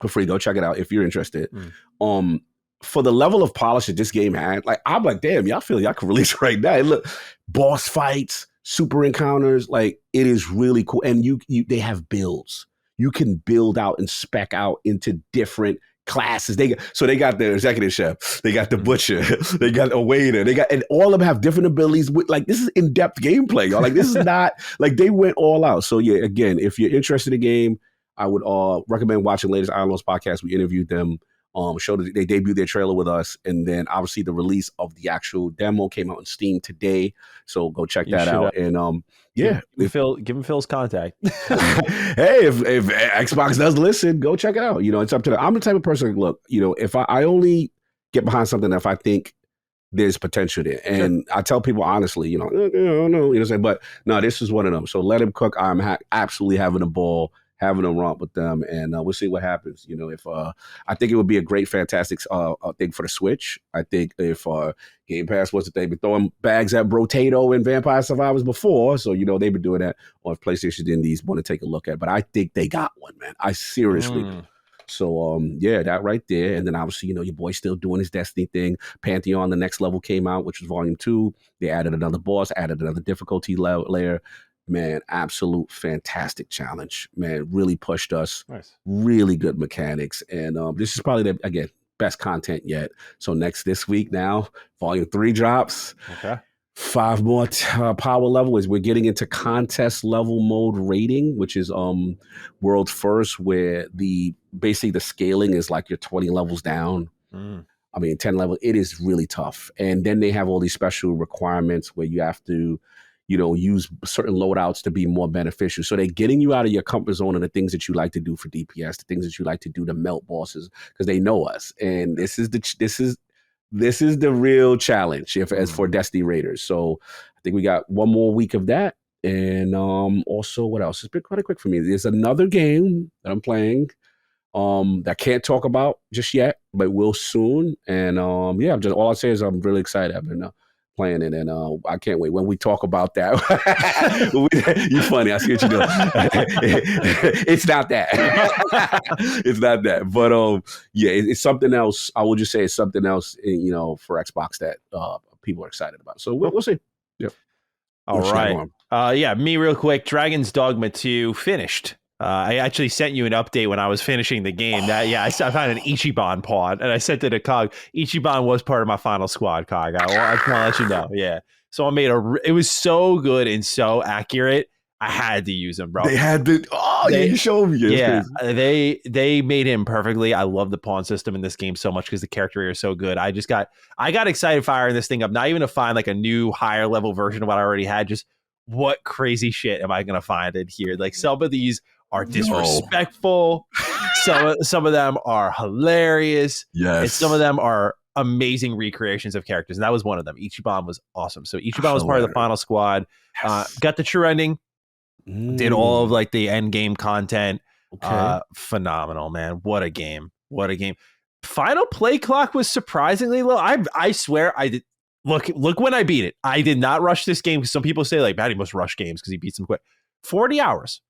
for free. Go check it out if you're interested. For the level of polish that this game had, like, I'm like, damn, y'all feel y'all can release it right now. And look, boss fights, super encounters, like, it is really cool. And they have builds. You can build out and spec out into different classes. They got the executive chef, they got the butcher, they got a waiter, and all of them have different abilities. With, like, this is in-depth gameplay, y'all. Like, this is not like they went all out. So yeah, again, if you're interested in the game, I would recommend watching latest Iron Lords podcast. We interviewed them. They debuted their trailer with us, and then obviously the release of the actual demo came out on Steam today. So go check that out. And give him Phil's contact. Hey, if Xbox does listen, go check it out. It's up to them. I'm the type of person. Look, if I only get behind something if I think there's potential there, and I tell people honestly, no, but no, this is one of them. So let him cook. I'm absolutely having a ball, having a romp with them, and we'll see what happens. If I think it would be a great, fantastic thing for the Switch. I think if Game Pass was the thing, been throwing bags at Brotato and Vampire Survivors before, so they've been doing that on PlayStation. Indies want to take a look at, but I think they got one, man. I seriously do. So yeah, that right there, and then obviously your boy's still doing his Destiny thing. Pantheon, the next level came out, which was Volume 2. They added another boss, added another difficulty layer. Man, absolute fantastic challenge. Man, really pushed us. Nice. Really good mechanics. And this is probably again, best content yet. So this week now, Volume 3 drops. Okay. 5 more power levels. We're getting into contest level mode rating, which is world first, where basically the scaling is like you're 20 levels down. 10 level. It is really tough. And then they have all these special requirements where you have to use certain loadouts to be more beneficial. So they're getting you out of your comfort zone and the things that you like to do for DPS, the things that you like to do to melt bosses, because they know us. And this is the real challenge as for Destiny Raiders. So I think we got one more week of that. And also, what else? It's been quite quick for me. There's another game that I'm playing that I can't talk about just yet, but will soon. And all I'll say is I'm really excited. I've been playing it, and I can't wait when we talk about that. You're funny. I see what you're doing. It's not that. It's not that. But it's something else. I will just say it's something else. For Xbox that people are excited about. So we'll see. Yep. All right. Me real quick. Dragon's Dogma 2 finished. I actually sent you an update when I was finishing the game. I found an Ichiban pawn, and I sent it to Cog. Ichiban was part of my final squad, Cog. I want to let you know. Yeah. So I made it was so good and so accurate. I had to use him, bro. They had to. You showed me. Yeah, they made him perfectly. I love the pawn system in this game so much because the character is so good. I got excited firing this thing up. Not even to find like a new higher level version of what I already had. Just what crazy shit am I going to find in here? Like some of these are disrespectful. Some of them are hilarious. Yes. And some of them are amazing recreations of characters. And that was one of them. Ichiban was awesome. So Ichiban was part of the final squad. Yes. Got the true ending. Did all of like the end game content. Okay. Phenomenal, man. What a game. Final play clock was surprisingly low. I swear I did. Look when I beat it. I did not rush this game because some people say like Matty must rush games because he beats them quick. 40 hours.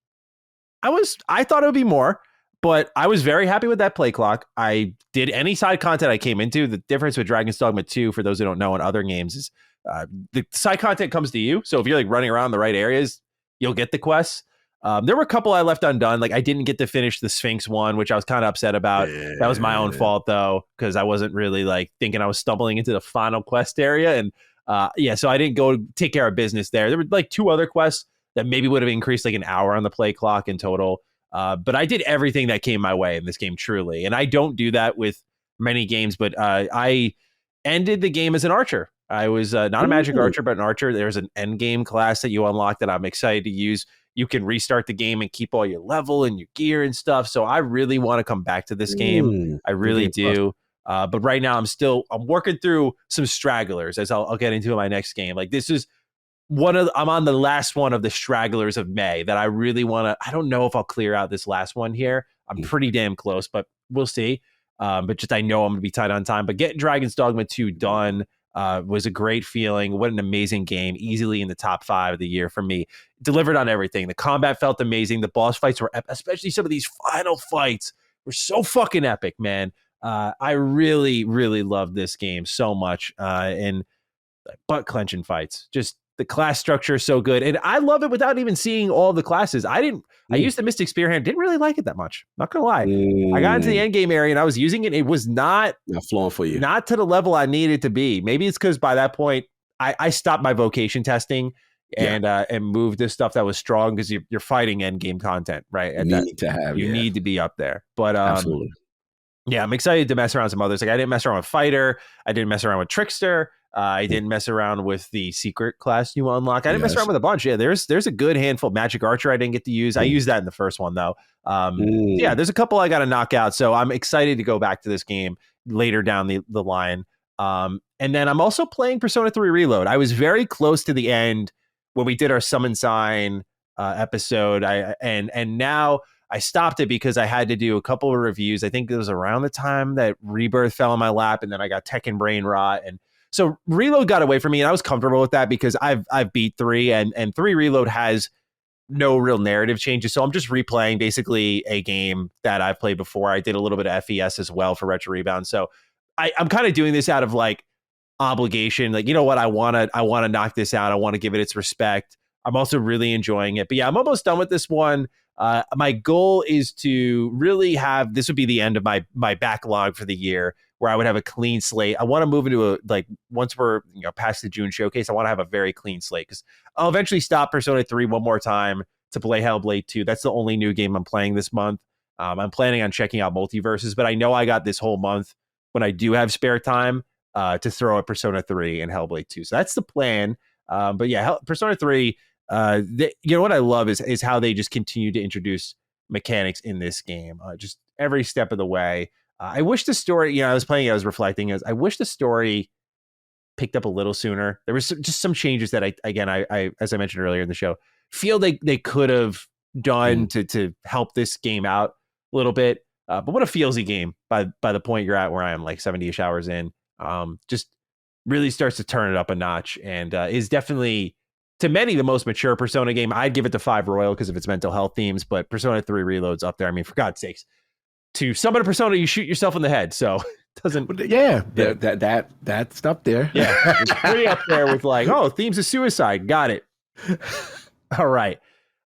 I thought it would be more, But I was very happy with that play clock. I did any side content I came into. The difference with Dragon's Dogma 2, for those who don't know, in other games is the side content comes to you. So if you're like running around the right areas, you'll get the quests. There were a couple I left undone. Like I didn't get to finish the Sphinx one, which I was kind of upset about. That was my own fault though, because I wasn't really like thinking I was stumbling into the final quest area. And so I didn't go take care of business there. There were like 2 other quests that maybe would have increased like an hour on the play clock in total. But I did everything that came my way in this game, truly. And I don't do that with many games, but I ended the game as an archer. I was not a magic archer, but an archer. There's an end game class that you unlock that I'm excited to use. You can restart the game and keep all your level and your gear and stuff. So I really want to come back to this game. I really do. But right now I'm working through some stragglers, as I'll get into in my next game. Like this is I'm on the last one of the stragglers of May that I really want to. I don't know if I'll clear out this last one here. I'm pretty damn close, but we'll see. But just I know I'm going to be tight on time. But getting Dragon's Dogma 2 done was a great feeling. What an amazing game. Easily in the top 5 of the year for me. Delivered on everything. The combat felt amazing. The boss fights were epic, especially some of these final fights were so fucking epic, man. I really, really loved this game so much. And butt clenching fights. Just the class structure is so good. And I love it without even seeing all the classes. I used the Mystic Spearhand, didn't really like it that much. Not gonna lie. I got into the end game area and I was using it. It was not flowing for you. Not to the level I needed to be. Maybe it's because by that point I stopped my vocation testing and moved this stuff that was strong, because you're fighting end game content, right? And you need to be up there. But absolutely. Yeah, I'm excited to mess around with some others. Like I didn't mess around with Fighter. I didn't mess around with Trickster. I didn't mess around with the secret class you unlock. I didn't mess around with a bunch. Yeah, there's a good handful. Magic Archer I didn't get to use. I used that in the first one though. Yeah, there's a couple I got to knock out. So I'm excited to go back to this game later down the line. And then I'm also playing Persona 3 Reload. I was very close to the end when we did our Summon Sign episode. And now I stopped it because I had to do a couple of reviews. I think it was around the time that Rebirth fell in my lap, and then I got Tekken Brain Rot, and so Reload got away from me, and I was comfortable with that because I've beat 3, and 3 Reload has no real narrative changes. So I'm just replaying basically a game that I've played before. I did a little bit of FES as well for Retro Rebound. So I'm kind of doing this out of like obligation. Like, you know what? I want to knock this out. I want to give it its respect. I'm also really enjoying it. But yeah, I'm almost done with this one. My goal is to really have, this would be the end of my backlog for the year, where I would have a clean slate. I want to move into once we're past the June showcase, I want to have a very clean slate, because I'll eventually stop Persona 3 one more time to play Hellblade 2. That's the only new game I'm playing this month. I'm planning on checking out Multiverses, but I know I got this whole month when I do have spare time to throw at Persona 3 and Hellblade 2. So that's the plan. But yeah, Persona 3, what I love is how they just continue to introduce mechanics in this game, just every step of the way. I wish the story, I was playing it, I was reflecting, I wish the story picked up a little sooner. There was just some changes that I as I mentioned earlier in the show, feel they could have done to help this game out a little bit. But what a feelsy game by the point you're at, where I am, like 70-ish hours in. Just really starts to turn it up a notch, and is definitely, to many, the most mature Persona game. I'd give it the 5 Royal because of its mental health themes, but Persona 3 Reload's up there. I mean, for God's sakes, to summon a Persona, you shoot yourself in the head. So it doesn't. Yeah, that's up there. Yeah, it's pretty up there with like, themes of suicide. Got it. All right.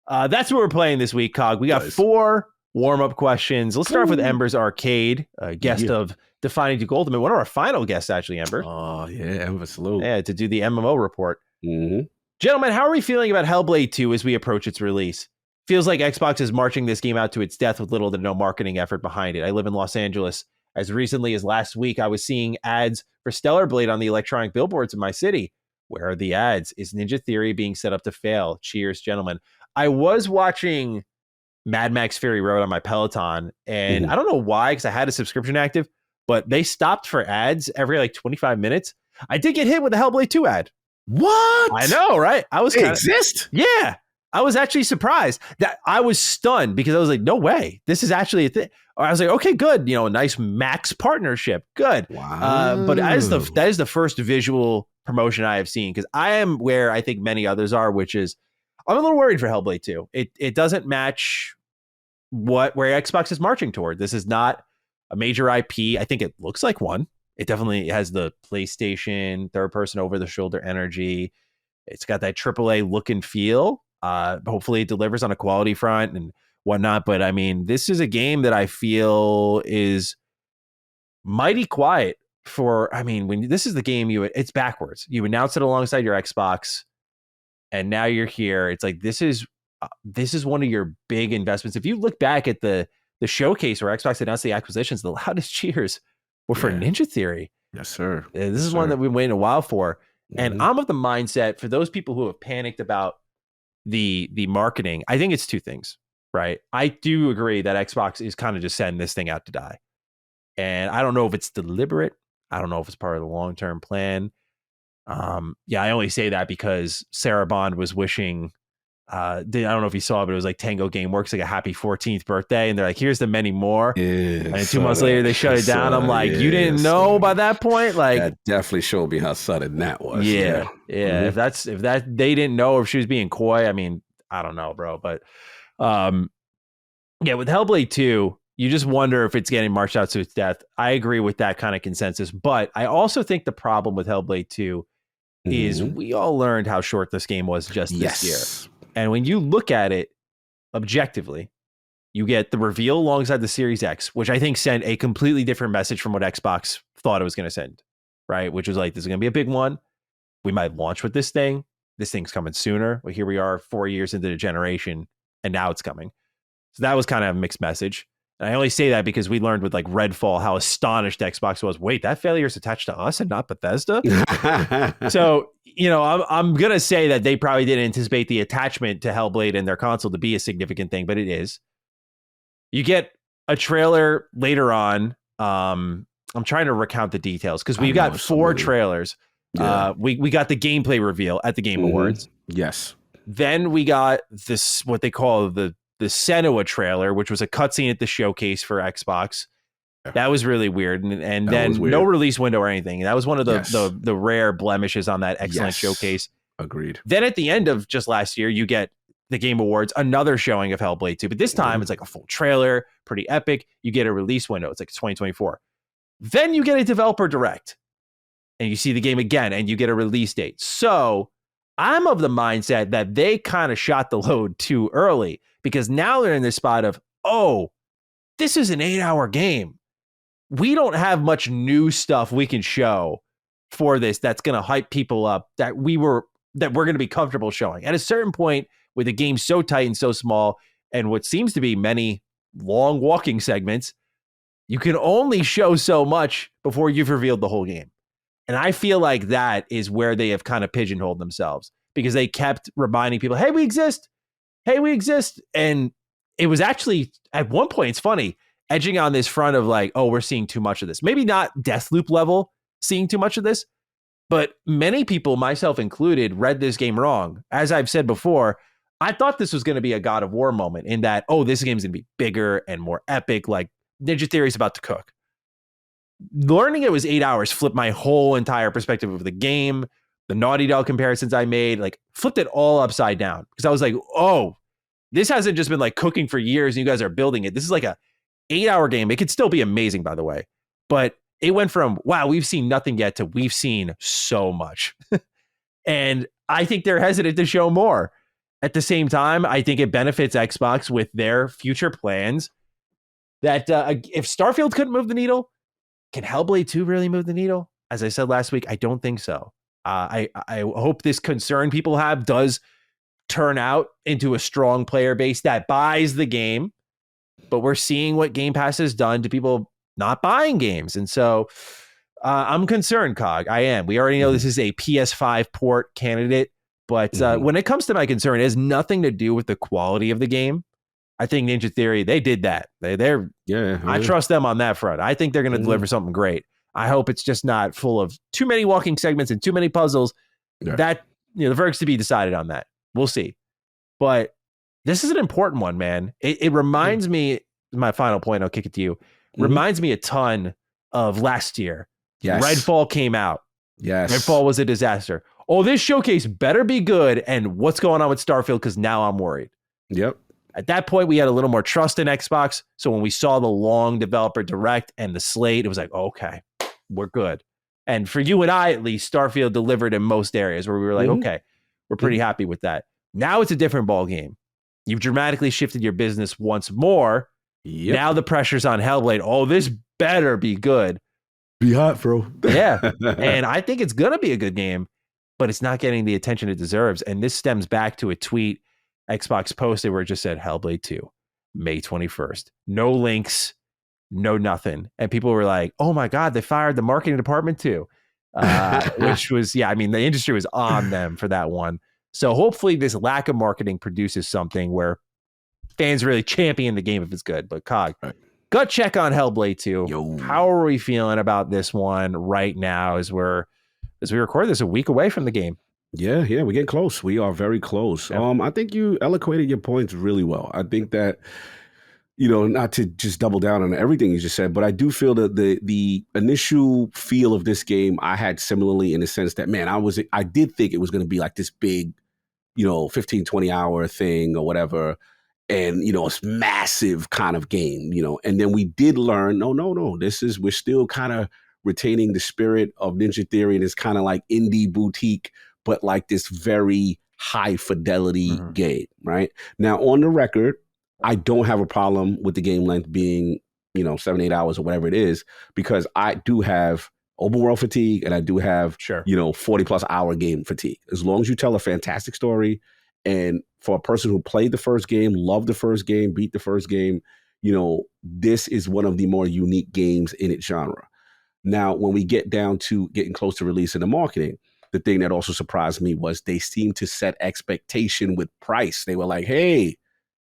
That's what we're playing this week, Cog. We got 4 warm-up questions. Let's start off with Ember's Arcade, guest of Defining Duke Ultimate. One of our final guests, actually, Ember. Oh, yeah, Ember, salute. Yeah, to do the MMO report. Mm-hmm. Gentlemen, how are we feeling about Hellblade 2 as we approach its release? Feels like Xbox is marching this game out to its death with little to no marketing effort behind it. I live in Los Angeles. As recently as last week, I was seeing ads for Stellar Blade on the electronic billboards in my city. Where are the ads? Is Ninja Theory being set up to fail? Cheers, gentlemen. I was watching Mad Max Fury Road on my Peloton, and I don't know why, because I had a subscription active, but they stopped for ads every like 25 minutes. I did get hit with a Hellblade 2 ad. What? I know, right? They exist? Yeah. I was actually surprised. That I was stunned, because I was like, no way. This is actually a thing. I was like, okay, good. A nice Max partnership. Good. Wow. But that is the first visual promotion I have seen, because I am where I think many others are, which is I'm a little worried for Hellblade 2. It doesn't match where Xbox is marching toward. This is not a major IP. I think it looks like one. It definitely has the PlayStation third person over the shoulder energy. It's got that AAA look and feel. Hopefully it delivers on a quality front and whatnot. But I mean, this is a game that I feel is mighty quiet when this is the game it's backwards. You announce it alongside your Xbox and now you're here. It's like, this is one of your big investments. If you look back at the showcase where Xbox announced the acquisitions, the loudest cheers were for Ninja Theory. Yes, sir. This is one that we've been waiting a while for. And I'm of the mindset, for those people who have panicked about the marketing, I think it's two things, right? I do agree that Xbox is kind of just sending this thing out to die. And I don't know if it's deliberate. I don't know if it's part of the long-term plan. I only say that because Sarah Bond was wishing, I don't know if you saw it, but it was like Tango Gameworks, like a happy 14th birthday. And they're like, here's the many more. And then 2 months later, they shut it down. I'm like, you didn't know by that point? Like, that definitely showed me how sudden that was. Yeah. If they didn't know if she was being coy, I mean, I don't know, bro. But with Hellblade 2, you just wonder if it's getting marched out to its death. I agree with that kind of consensus. But I also think the problem with Hellblade 2 is we all learned how short this game was just this year. And when you look at it objectively, you get the reveal alongside the Series X, which I think sent a completely different message from what Xbox thought it was going to send, right? Which was like, this is going to be a big one. We might launch with this thing. This thing's coming sooner. Well, here we are 4 years into the generation, and now it's coming. So that was kind of a mixed message. And I only say that because we learned with like Redfall how astonished Xbox was. Wait, that failure is attached to us and not Bethesda? So, I'm going to say that they probably didn't anticipate the attachment to Hellblade in their console to be a significant thing, but it is. You get a trailer later on. I'm trying to recount the details because we've got 4 trailers. Yeah. We got the gameplay reveal at the Game Awards. Yes. Then we got this, what they call the Senua trailer, which was a cutscene at the showcase for Xbox. That was really weird. And then no release window or anything. That was one of the rare blemishes on that excellent showcase. Agreed. Then at the end of just last year, you get the Game Awards, another showing of Hellblade 2. But this time it's like a full trailer, pretty epic. You get a release window. It's like 2024. Then you get a developer direct and you see the game again and you get a release date. So I'm of the mindset that they kind of shot the load too early because now they're in this spot of, this is an 8-hour game. We don't have much new stuff we can show for this that's going to hype people up that we're going to be comfortable showing. At a certain point, with a game so tight and so small, and what seems to be many long walking segments, you can only show so much before you've revealed the whole game. And I feel like that is where they have kind of pigeonholed themselves because they kept reminding people, hey, we exist. Hey, we exist. And it was actually, at one point, it's funny, edging on this front of like, we're seeing too much of this. Maybe not Deathloop level seeing too much of this, but many people, myself included, read this game wrong. As I've said before, I thought this was going to be a God of War moment in that, this game's going to be bigger and more epic, like Ninja Theory's about to cook. Learning it was 8 hours flipped my whole entire perspective of the game. The Naughty Dog comparisons I made, like flipped it all upside down because I was like, this hasn't just been like cooking for years and you guys are building it. This is like a 8-hour game. It could still be amazing, by the way, but it went from, wow, we've seen nothing yet to we've seen so much. And I think they're hesitant to show more. At the same time, I think it benefits Xbox with their future plans that if Starfield couldn't move the needle, can Hellblade 2 really move the needle? As I said last week, I don't think so. I hope this concern people have does turn out into a strong player base that buys the game. But we're seeing what Game Pass has done to people not buying games. And so I'm concerned, Cog. I am. We already know this is a PS5 port candidate. But when it comes to my concern, it has nothing to do with the quality of the game. I think Ninja Theory, they did that. I trust them on that front. I think they're going to deliver something great. I hope it's just not full of too many walking segments and too many puzzles. Yeah. That, the verdict's to be decided on that. We'll see. But this is an important one, man. It reminds me, my final point, I'll kick it to you, reminds me a ton of last year. Yes. Redfall came out. Yes. Redfall was a disaster. This showcase better be good. And what's going on with Starfield? Because now I'm worried. Yep. At that point, we had a little more trust in Xbox. So when we saw the long developer direct and the slate, it was like, okay, we're good. And for you and I, at least, Starfield delivered in most areas where we were like, okay, we're pretty happy with that. Now it's a different ball game. You've dramatically shifted your business once more. Yep. Now the pressure's on Hellblade. Oh, this better be good. Be hot, bro. Yeah. And I think it's going to be a good game, but it's not getting the attention it deserves. And this stems back to a tweet Xbox posted where it just said Hellblade 2, May 21st. No links, no nothing. And people were like, oh my God, they fired the marketing department too. Which was, yeah, I mean, the industry was on them for that one. So hopefully this lack of marketing produces something where fans really champion the game if it's good. But Cog, gut check on Hellblade 2. Yo. How are we feeling about this one right now as we record this a week away from the game? Yeah, we're getting close. We are very close. Yeah. I think you eloquated your points really well. I think that, not to just double down on everything you just said, but I do feel that the initial feel of this game I had similarly in the sense that, man, I did think it was going to be like this big, 15, 20 hour thing or whatever. And, it's massive kind of game, and then we did learn, no, we're still kind of retaining the spirit of Ninja Theory, and it's kind of like indie boutique, but like this very high fidelity game, right? Now, on the record, I don't have a problem with the game length being, 7, 8 hours or whatever it is, because I do have open world fatigue and I do have, 40 plus hour game fatigue. As long as you tell a fantastic story, and for a person who played the first game, loved the first game, beat the first game, this is one of the more unique games in its genre. Now, when we get down to getting close to release and the marketing, the thing that also surprised me was they seemed to set expectation with price. They were like, hey,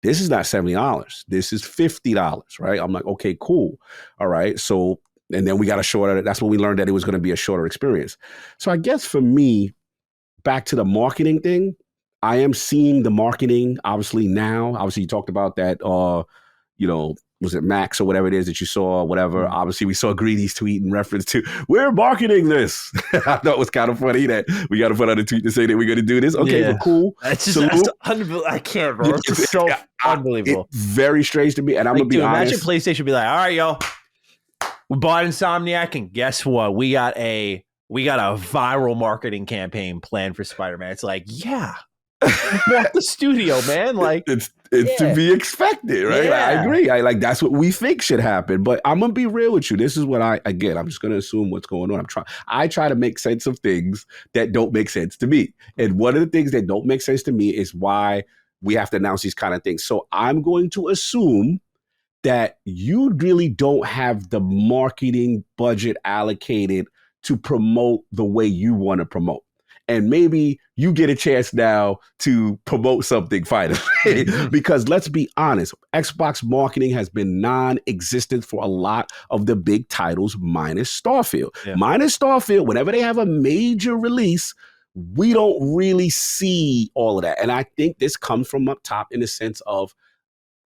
this is not $70. This is $50, right? I'm like, okay, cool. All right. So, and then we got a shorter, that's when we learned that it was going to be a shorter experience. So I guess for me, back to the marketing thing, I am seeing the marketing obviously now. Obviously, you talked about that, was it Max or whatever it is that you saw, whatever. Obviously, we saw Greedy's tweet in reference to, we're marketing this. I thought it was kind of funny that we got to put out a tweet to say that we're going to do this. Okay, but cool. That's just unbelievable. I can't, bro. It's so unbelievable. It's very strange to me. And I'm going to be honest. Imagine PlayStation be like, all right, yo, we bought Insomniac, and guess what? We got a viral marketing campaign planned for Spider-Man. It's like, yeah. Bought the studio, man. Like it's to be expected, right? Yeah. I agree. That's what we think should happen. But I'm gonna be real with you. This is what I'm just gonna assume what's going on. I try to make sense of things that don't make sense to me. And one of the things that don't make sense to me is why we have to announce these kind of things. So I'm going to assume that you really don't have the marketing budget allocated to promote the way you want to promote. And maybe you get a chance now to promote something finally. Because let's be honest, Xbox marketing has been non-existent for a lot of the big titles minus Starfield. Yeah. Minus Starfield, whenever they have a major release, we don't really see all of that. And I think this comes from up top in the sense of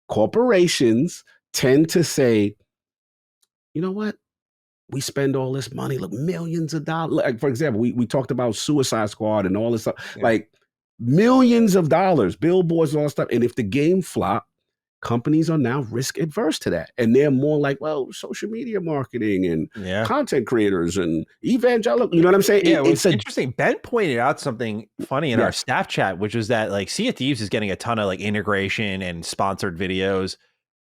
corporations tend to say, you know what? We spend all this money, look, millions of dollars. Like, for example, we talked about Suicide Squad and all this stuff, like millions of dollars, billboards, all that stuff. And if the game flop, companies are now risk adverse to that. And they're more like, well, social media marketing and content creators and evangelical, you know what I'm saying? Yeah, it's interesting. Ben pointed out something funny in our staff chat, which was that like Sea of Thieves is getting a ton of like integration and sponsored videos.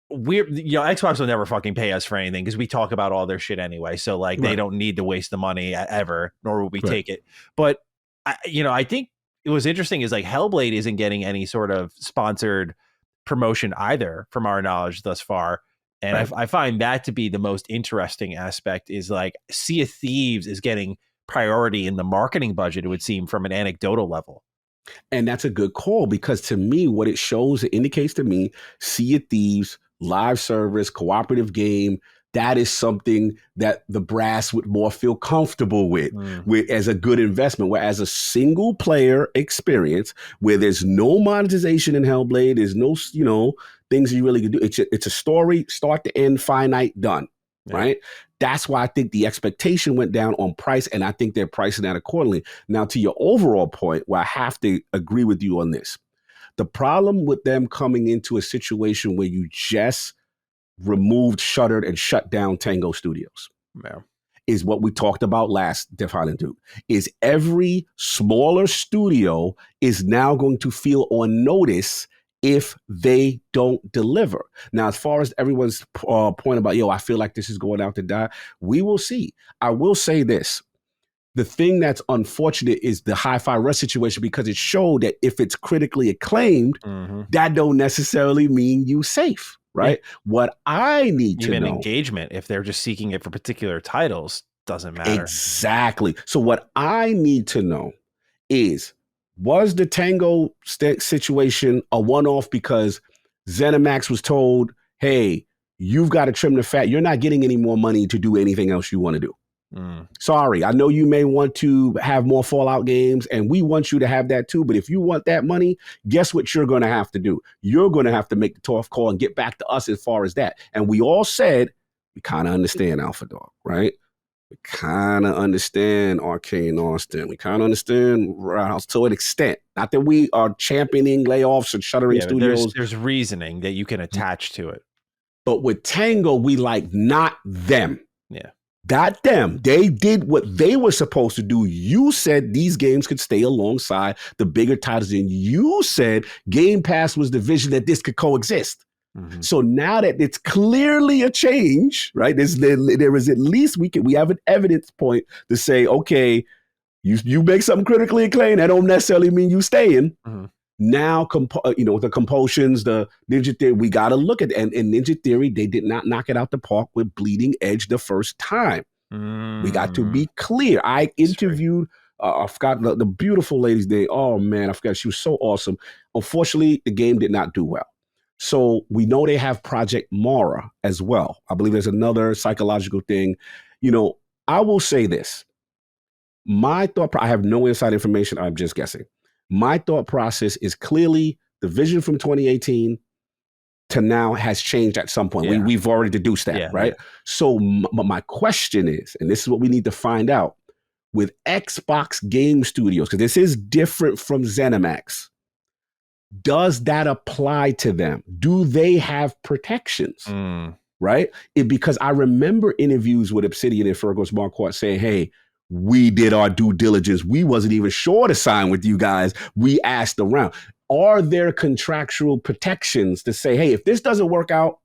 Xbox will never fucking pay us for anything because we talk about all their shit anyway. So like they don't need to waste the money ever, nor will we take it. But I think it was interesting is like Hellblade isn't getting any sort of sponsored promotion either, from our knowledge thus far. And I find that to be the most interesting aspect is like Sea of Thieves is getting priority in the marketing budget, it would seem, from an anecdotal level. And that's a good call because to me, what it shows, it indicates to me, Sea of Thieves, live service, cooperative game, that is something that the brass would more feel comfortable with as a good investment. Whereas a single player experience where there's no monetization in Hellblade, there's no, things you really can do. It's a story, start to end, finite, done. Yeah. Right. That's why I think the expectation went down on price. And I think they're pricing that accordingly. Now, to your overall point, where I have to agree with you on this, The problem with them coming into a situation where you just removed, shuttered, and shut down Tango Studios is what we talked about last Define and Duke, is every smaller studio is now going to feel on notice if they don't deliver. Now, as far as everyone's point about, I feel like this is going out to die, we will see. I will say this. The thing that's unfortunate is the Hi-Fi Rush situation, because it showed that if it's critically acclaimed, that don't necessarily mean you safe, right? Yeah. What I need to know... Even engagement, if they're just seeking it for particular titles, doesn't matter. Exactly. So what I need to know is, was the Tango situation a one-off because ZeniMax was told, hey, you've got to trim the fat. You're not getting any more money to do anything else you want to do. Sorry, I know you may want to have more Fallout games, and we want you to have that too. But if you want that money, guess what you're going to have to do? You're going to have to make the tough call and get back to us as far as that. And we all said, we kind of understand Alpha Dog, right? We kind of understand Arcane Austin. We kind of understand Rouse to an extent. Not that we are championing layoffs and shuttering studios. There's reasoning that you can attach to it. But with Tango, we like not them. Yeah. Not them. They did what they were supposed to do. You said these games could stay alongside the bigger titles, and you said Game Pass was the vision that this could coexist. So now that it's clearly a change, right? There is at least we have an evidence point to say, okay, you make something critically acclaimed, that don't necessarily mean you staying. Now, the compulsions, the Ninja Theory, we got to look at it. And in Ninja Theory, they did not knock it out the park with Bleeding Edge the first time. We got to be clear. I interviewed, I forgot the beautiful lady's name. Oh, man, I forgot. She was so awesome. Unfortunately, the game did not do well. So we know they have Project Mara as well. I believe there's another psychological thing. I will say this. My thought, I have no inside information. I'm just guessing. My thought process is clearly the vision from 2018 to now has changed at some point. We've already deduced that, right? Yeah. So my question is, and this is what we need to find out, with Xbox Game Studios, because this is different from ZeniMax, does that apply to them? Do they have protections? Right? Because I remember interviews with Obsidian and Fergus Marquardt saying, hey, we did our due diligence. We wasn't even sure to sign with you guys. We asked around. Are there contractual protections to say, hey, if this doesn't work out,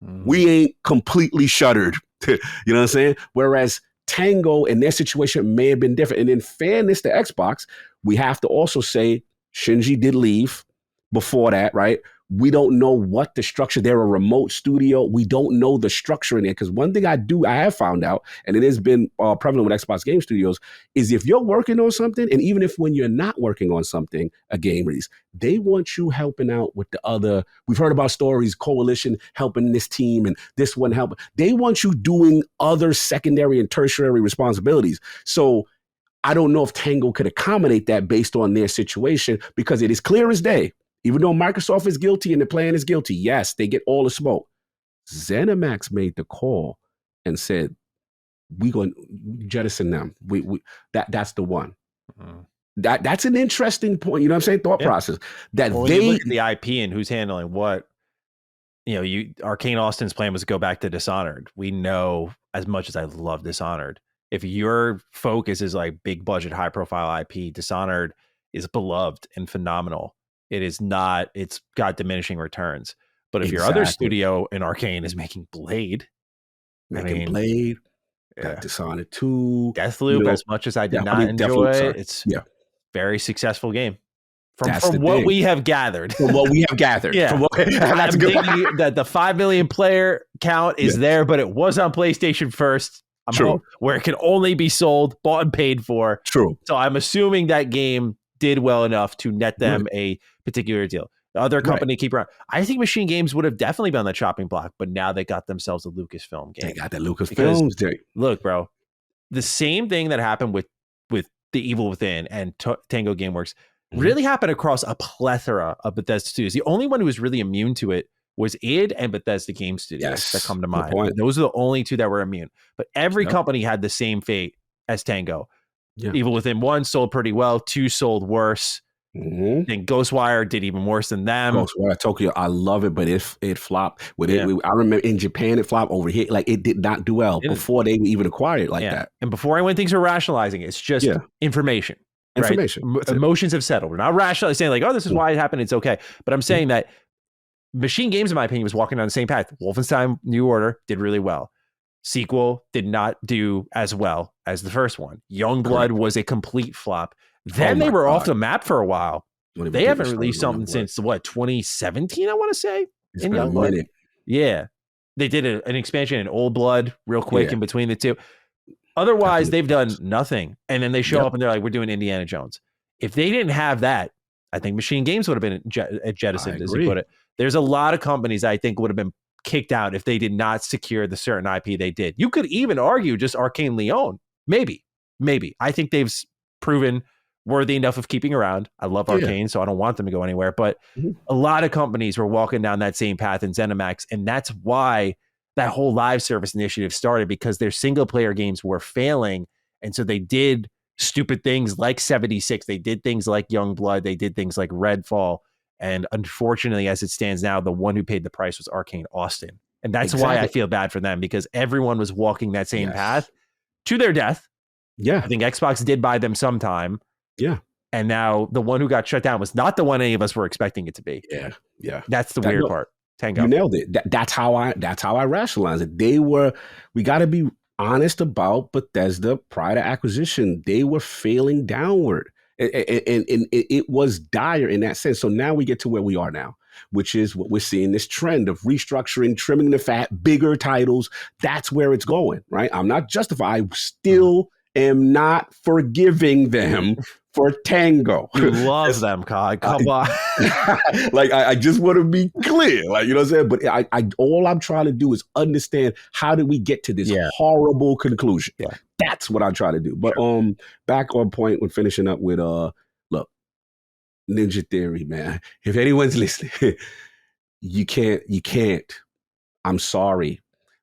we ain't completely shuttered? You know what I'm saying? Whereas Tango and their situation may have been different. And in fairness to Xbox, we have to also say Shinji did leave before that, right? We don't know what the structure. They're a remote studio. We don't know the structure in it. Because one thing I have found out, and it has been prevalent with Xbox Game Studios, is if you're working on something, and even if when you're not working on something, a game release, they want you helping out with the other. We've heard about stories, Coalition helping this team and this one helping. They want you doing other secondary and tertiary responsibilities. So I don't know if Tango could accommodate that based on their situation, because it is clear as day. Even though Microsoft is guilty and the plan is guilty, yes, they get all the smoke. ZeniMax made the call and said, "We going to jettison them. That's the one." That's an interesting point. You know what I'm saying? Thought process that you look at the IP and who's handling what. Arcane Austin's plan was to go back to Dishonored. We know, as much as I love Dishonored, if your focus is like big budget, high profile IP, Dishonored is beloved and phenomenal. It is not, it's got diminishing returns. But if your other studio in Arcane is making Blade, got Dishonored 2, Deathloop, as much as I did not enjoy it, it's very successful game. From what we have gathered. From what we have gathered. That's a good one. That the 5 million player count is there, but it was on PlayStation first. Where it can only be sold, bought and paid for. True. So I'm assuming that game did well enough to net them a particular deal. The other company keep around. I think Machine Games would have definitely been on the chopping block, but now they got themselves a Lucasfilm game. They got the Lucasfilm. Look, bro, the same thing that happened with The Evil Within and Tango Gameworks really happened across a plethora of Bethesda studios. The only one who was really immune to it was id and Bethesda Game Studios that come to mind. Those are the only two that were immune. But every company had the same fate as Tango. Evil Within 1 sold pretty well, 2 sold worse. Then Ghostwire did even worse than them. Ghostwire Tokyo, I love it, but it flopped. I remember in Japan it flopped. Over here, like it did not do well before they even acquired it like that. And before when things were rationalizing, it's just information. Information. Right? Emotions have settled. We're not rationalizing saying like, oh, this is why it happened. It's okay. But I'm saying that Machine Games, in my opinion, was walking down the same path. Wolfenstein New Order did really well. Sequel did not do as well as the first one. Youngblood was a complete flop. Then they were off the map for a while. They haven't released something since 2017, I want to say. It's been a minute. Yeah. They did an expansion in Old Blood real quick in between the two. Otherwise, they've done nothing. And then they show up and they're like, we're doing Indiana Jones. If they didn't have that, I think Machine Games would have been jettisoned, as you put it. There's a lot of companies I think would have been kicked out if they did not secure the certain IP they did. You could even argue just Arcane Leon. Maybe. I think they've proven worthy enough of keeping around. I love Arcane, so I don't want them to go anywhere. But a lot of companies were walking down that same path in ZeniMax, and that's why that whole live service initiative started, because their single player games were failing. And so they did stupid things like 76. They did things like Youngblood. They did things like Redfall. And unfortunately, as it stands now, the one who paid the price was Arcane Austin. And that's why I feel bad for them, because everyone was walking that same path to their death. Yeah. I think Xbox did buy them sometime. Yeah. And now the one who got shut down was not the one any of us were expecting it to be. Yeah. That's the weird part. Tango. You nailed it. That's how I rationalize it. We got to be honest about Bethesda prior to acquisition. They were failing downward. And it was dire in that sense. So now we get to where we are now, which is what we're seeing, this trend of restructuring, trimming the fat, bigger titles. That's where it's going, right? I'm not justified. I still am not forgiving them for Tango. You love them, Cog. Come on. Like, I just want to be clear. Like, you know what I'm saying? But I all I'm trying to do is understand, how did we get to this horrible conclusion? That's what I try to do. But back on point when finishing up with look, Ninja Theory, man. If anyone's listening, you can't. I'm sorry.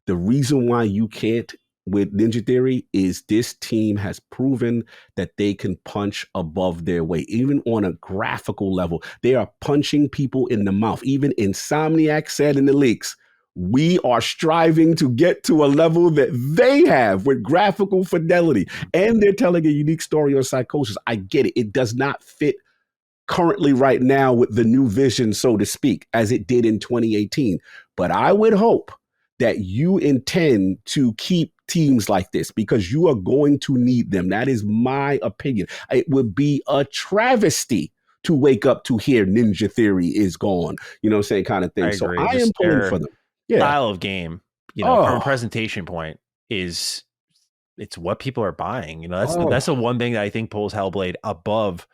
The reason why you can't with Ninja Theory is this team has proven that they can punch above their weight, even on a graphical level. They are punching people in the mouth. Even Insomniac said in the leaks, we are striving to get to a level that they have with graphical fidelity. And they're telling a unique story on Psychosis. I get it. It does not fit currently right now with the new vision, so to speak, as it did in 2018. But I would hope that you intend to keep teams like this, because you are going to need them. That is my opinion. It would be a travesty to wake up to hear Ninja Theory is gone, you know what I'm saying, kind of thing. So I am pulling for them. Style of game, you know, from a presentation point, it's what people are buying. You know, that's the one thing that I think pulls Hellblade above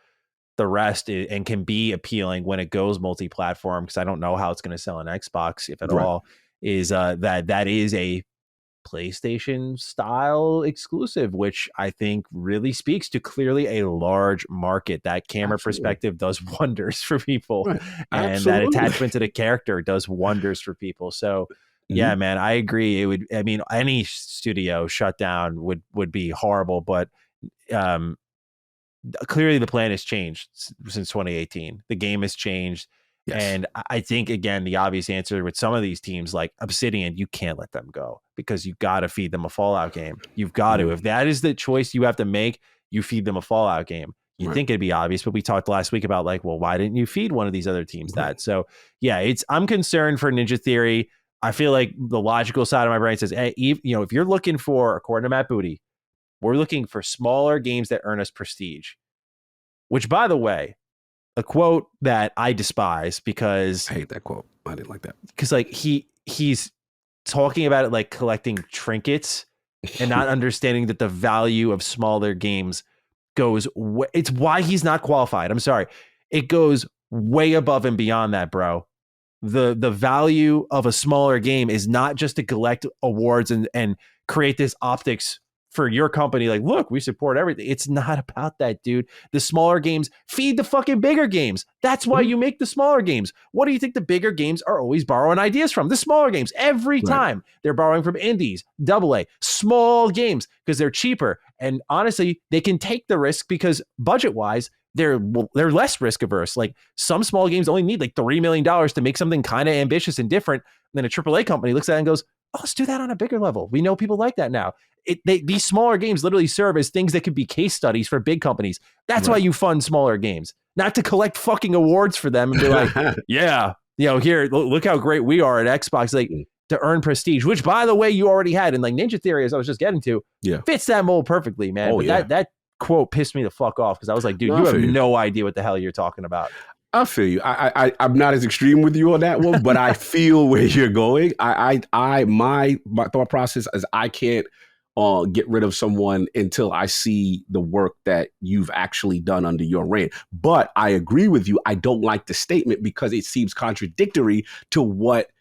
the rest and can be appealing when it goes multi-platform, because I don't know how it's going to sell on Xbox, if at all, is that is a PlayStation style exclusive, which I think really speaks to clearly a large market. That camera perspective does wonders for people, and that attachment to the character does wonders for people. So yeah, man, I agree. I mean, any studio shut down would be horrible, but clearly the plan has changed since 2018. The game has changed. And I think, again, the obvious answer with some of these teams like Obsidian, you can't let them go, because you got to feed them a Fallout game. You've got to. If that is the choice you have to make, you feed them a Fallout game. You think it'd be obvious, but we talked last week about like, well, why didn't you feed one of these other teams that? So yeah, I'm concerned for Ninja Theory. I feel like the logical side of my brain says, hey, if you're looking for, according to Matt Booty, we're looking for smaller games that earn us prestige, which, by the way, a quote that I despise, because I hate that quote. I didn't like that, because like he's talking about it like collecting trinkets and not understanding that the value of smaller games goes it's why he's not qualified. I'm sorry. It goes way above and beyond that, bro. The value of a smaller game is not just to collect awards and create this optics for your company, like, look, we support everything. It's not about that, dude. The smaller games feed the fucking bigger games. That's why you make the smaller games. What do you think the bigger games are always borrowing ideas from? The smaller games. Every time they're borrowing from indies, AA, small games, because they're cheaper. And honestly, they can take the risk because budget-wise, they're less risk averse. Like some small games only need like $3 million to make something kind of ambitious and different. And then a AAA company looks at it and goes, oh, let's do that on a bigger level. We know people like that now. These smaller games literally serve as things that could be case studies for big companies. That's why you fund smaller games, not to collect fucking awards for them and be like, yeah, here, look how great we are at Xbox. Like, to earn prestige, which by the way, you already had. And like Ninja Theory, as I was just getting to, fits that mold perfectly, man. But that quote pissed me the fuck off, because I was like, dude, you have no idea what the hell you're talking about. I feel you. I'm not as extreme with you on that one, but I feel where you're going. My thought process is I can't get rid of someone until I see the work that you've actually done under your reign. But I agree with you. I don't like the statement because it seems contradictory to what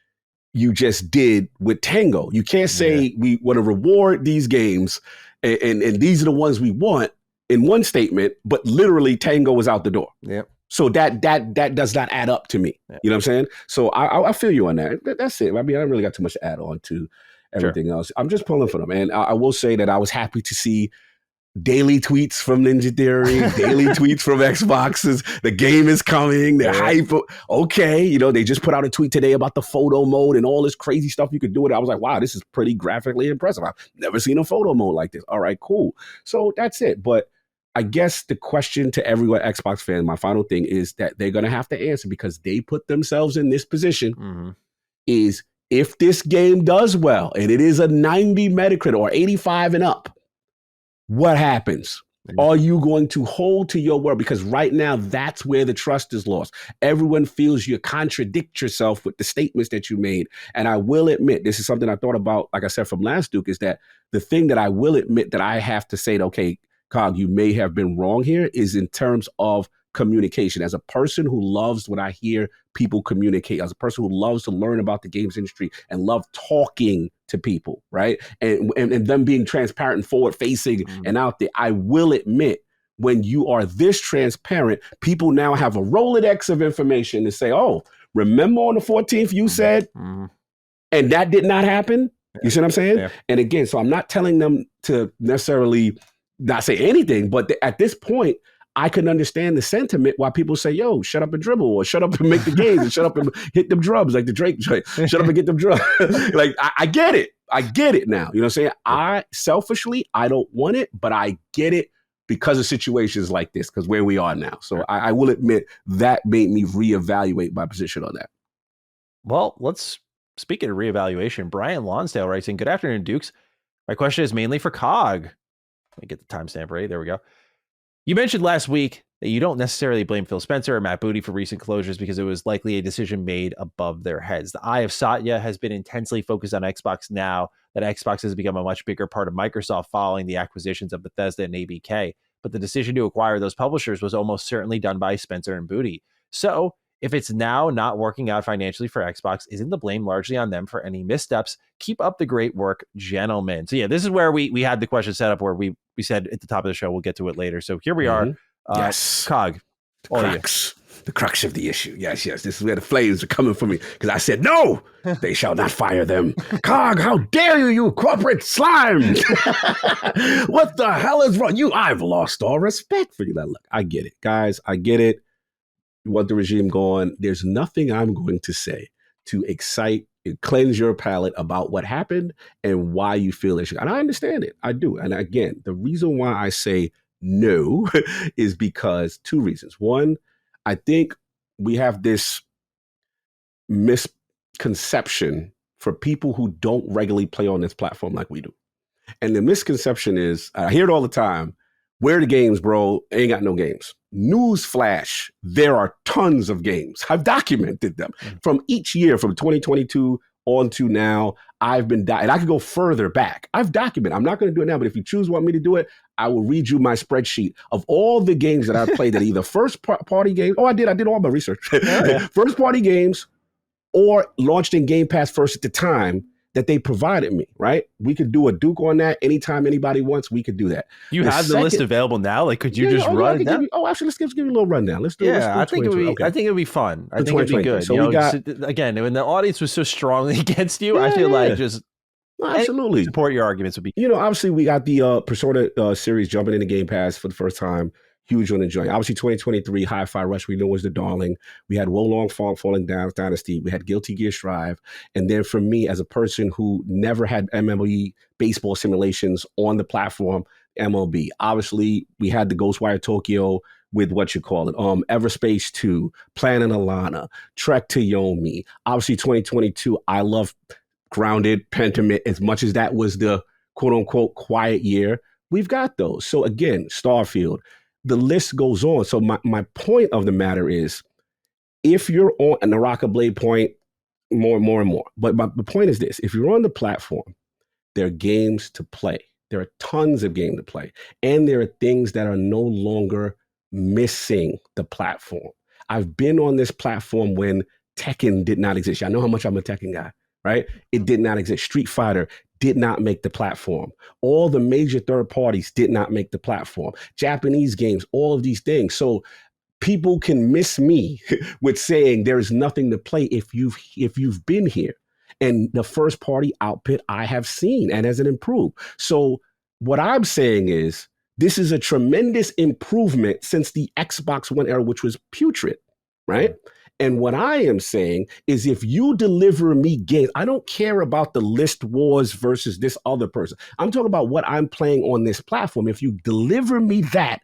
you just did with Tango. You can't say we want to reward these games and these are the ones we want in one statement, but literally Tango was out the door. Yep. So that does not add up to me. You know what I'm saying? So I feel you on that. That's it. I mean, I don't really got too much to add on to everything else. I'm just pulling for them. And I will say that I was happy to see daily tweets from Ninja Theory, daily tweets from Xboxes. The game is coming. They're hype. Okay. They just put out a tweet today about the photo mode and all this crazy stuff you could do with it. I was like, wow, this is pretty graphically impressive. I've never seen a photo mode like this. All right, cool. So that's it. But I guess the question to everyone Xbox fan, my final thing is that they're going to have to answer, because they put themselves in this position, is if this game does well and it is a 90 Metacritic or 85 and up, what happens? Are you going to hold to your word? Because right now, that's where the trust is lost. Everyone feels you contradict yourself with the statements that you made. And I will admit, this is something I thought about, like I said, from last Duke, is that the thing that I will admit that I have to say, okay, Cog, you may have been wrong here, is in terms of communication. As a person who loves when I hear people communicate, as a person who loves to learn about the games industry and love talking to people, right? And them being transparent and forward facing and out there, I will admit, when you are this transparent, people now have a Rolodex of information to say, oh, remember on the 14th you said, and that did not happen? You see what I'm saying? Yeah. And again, so I'm not telling them to necessarily not say anything, but at this point, I can understand the sentiment why people say, yo, shut up and dribble, or shut up and make the games, and shut up and hit them drums, like the Drake joint. Shut up and get them drums. Like, I get it. I get it now. You know what I'm saying? I selfishly, I don't want it, but I get it because of situations like this, because where we are now. So I will admit that made me reevaluate my position on that. Well, speaking of reevaluation, Brian Lonsdale writes in, good afternoon, Dukes. My question is mainly for Cog. Let me get the timestamp right. There we go. You mentioned last week that you don't necessarily blame Phil Spencer or Matt Booty for recent closures because it was likely a decision made above their heads. The eye of Satya has been intensely focused on Xbox now that Xbox has become a much bigger part of Microsoft following the acquisitions of Bethesda and ABK. But the decision to acquire those publishers was almost certainly done by Spencer and Booty. So if it's now not working out financially for Xbox, isn't the blame largely on them for any missteps? Keep up the great work, gentlemen. So yeah, this is where we had the question set up where we said at the top of the show, we'll get to it later. So here we are. Yes. Cog. The crux of the issue. Yes. This is where the flames are coming for me. Because I said, no, they shall not fire them. Cog, how dare you corporate slime? What the hell is wrong? I've lost all respect for you. Now, look, I get it. Guys, I get it. You want the regime gone. There's nothing I'm going to say to excite and cleanse your palate about what happened and why you feel it. And I understand it. I do. And again, the reason why I say no is because two reasons. One, I think we have this misconception for people who don't regularly play on this platform like we do. And the misconception is, I hear it all the time, where are the games, bro? Ain't got no games. Newsflash, there are tons of games. I've documented them from each year, from 2022 on to now. I've been, and I could go further back. I've documented. I'm not going to do it now, but if you want me to do it, I will read you my spreadsheet of all the games that I've played that either first party games. Oh, I did all my research. First party games or launched in Game Pass first at the time that they provided me, right? We could do a Duke on that anytime anybody wants. We could do that. You have the list available now? Like, could you just run it down? Actually, let's give you a little rundown. Let's do I think it would be fun. I think it'd be good. So we got, again, when the audience was so strongly against you, I feel like just absolutely support your arguments would be. Obviously we got the Persona series jumping into Game Pass for the first time. huge on enjoying. Obviously, 2023 Hi-Fi Rush we know was the darling. We had Wo Long Falling Down Dynasty. We had Guilty Gear Strive, and then for me as a person who never had MLB baseball simulations on the platform, MLB. Obviously, we had the Ghostwire Tokyo with what you call it, Everspace 2, Planet Alana, Trek to Yomi. Obviously, 2022, I love Grounded, Pentiment, as much as that was the quote unquote quiet year. We've got those. So again, Starfield, the list goes on. So my point of the matter is, if you're on an Naraka Blade point, more and more. But the point is this: if you're on the platform, there are games to play. There are tons of game to play. And there are things that are no longer missing the platform. I've been on this platform when Tekken did not exist. I know how much I'm a Tekken guy, right? It did not exist. Street Fighter did not make the platform. All the major third parties did not make the platform. Japanese games, all of these things. So people can miss me with saying there is nothing to play if you've been here. And the first party output I have seen and hasn't improved. So what I'm saying is this is a tremendous improvement since the Xbox One era, which was putrid, right? And what I am saying is if you deliver me games, I don't care about the list wars versus this other person. I'm talking about what I'm playing on this platform. If you deliver me that,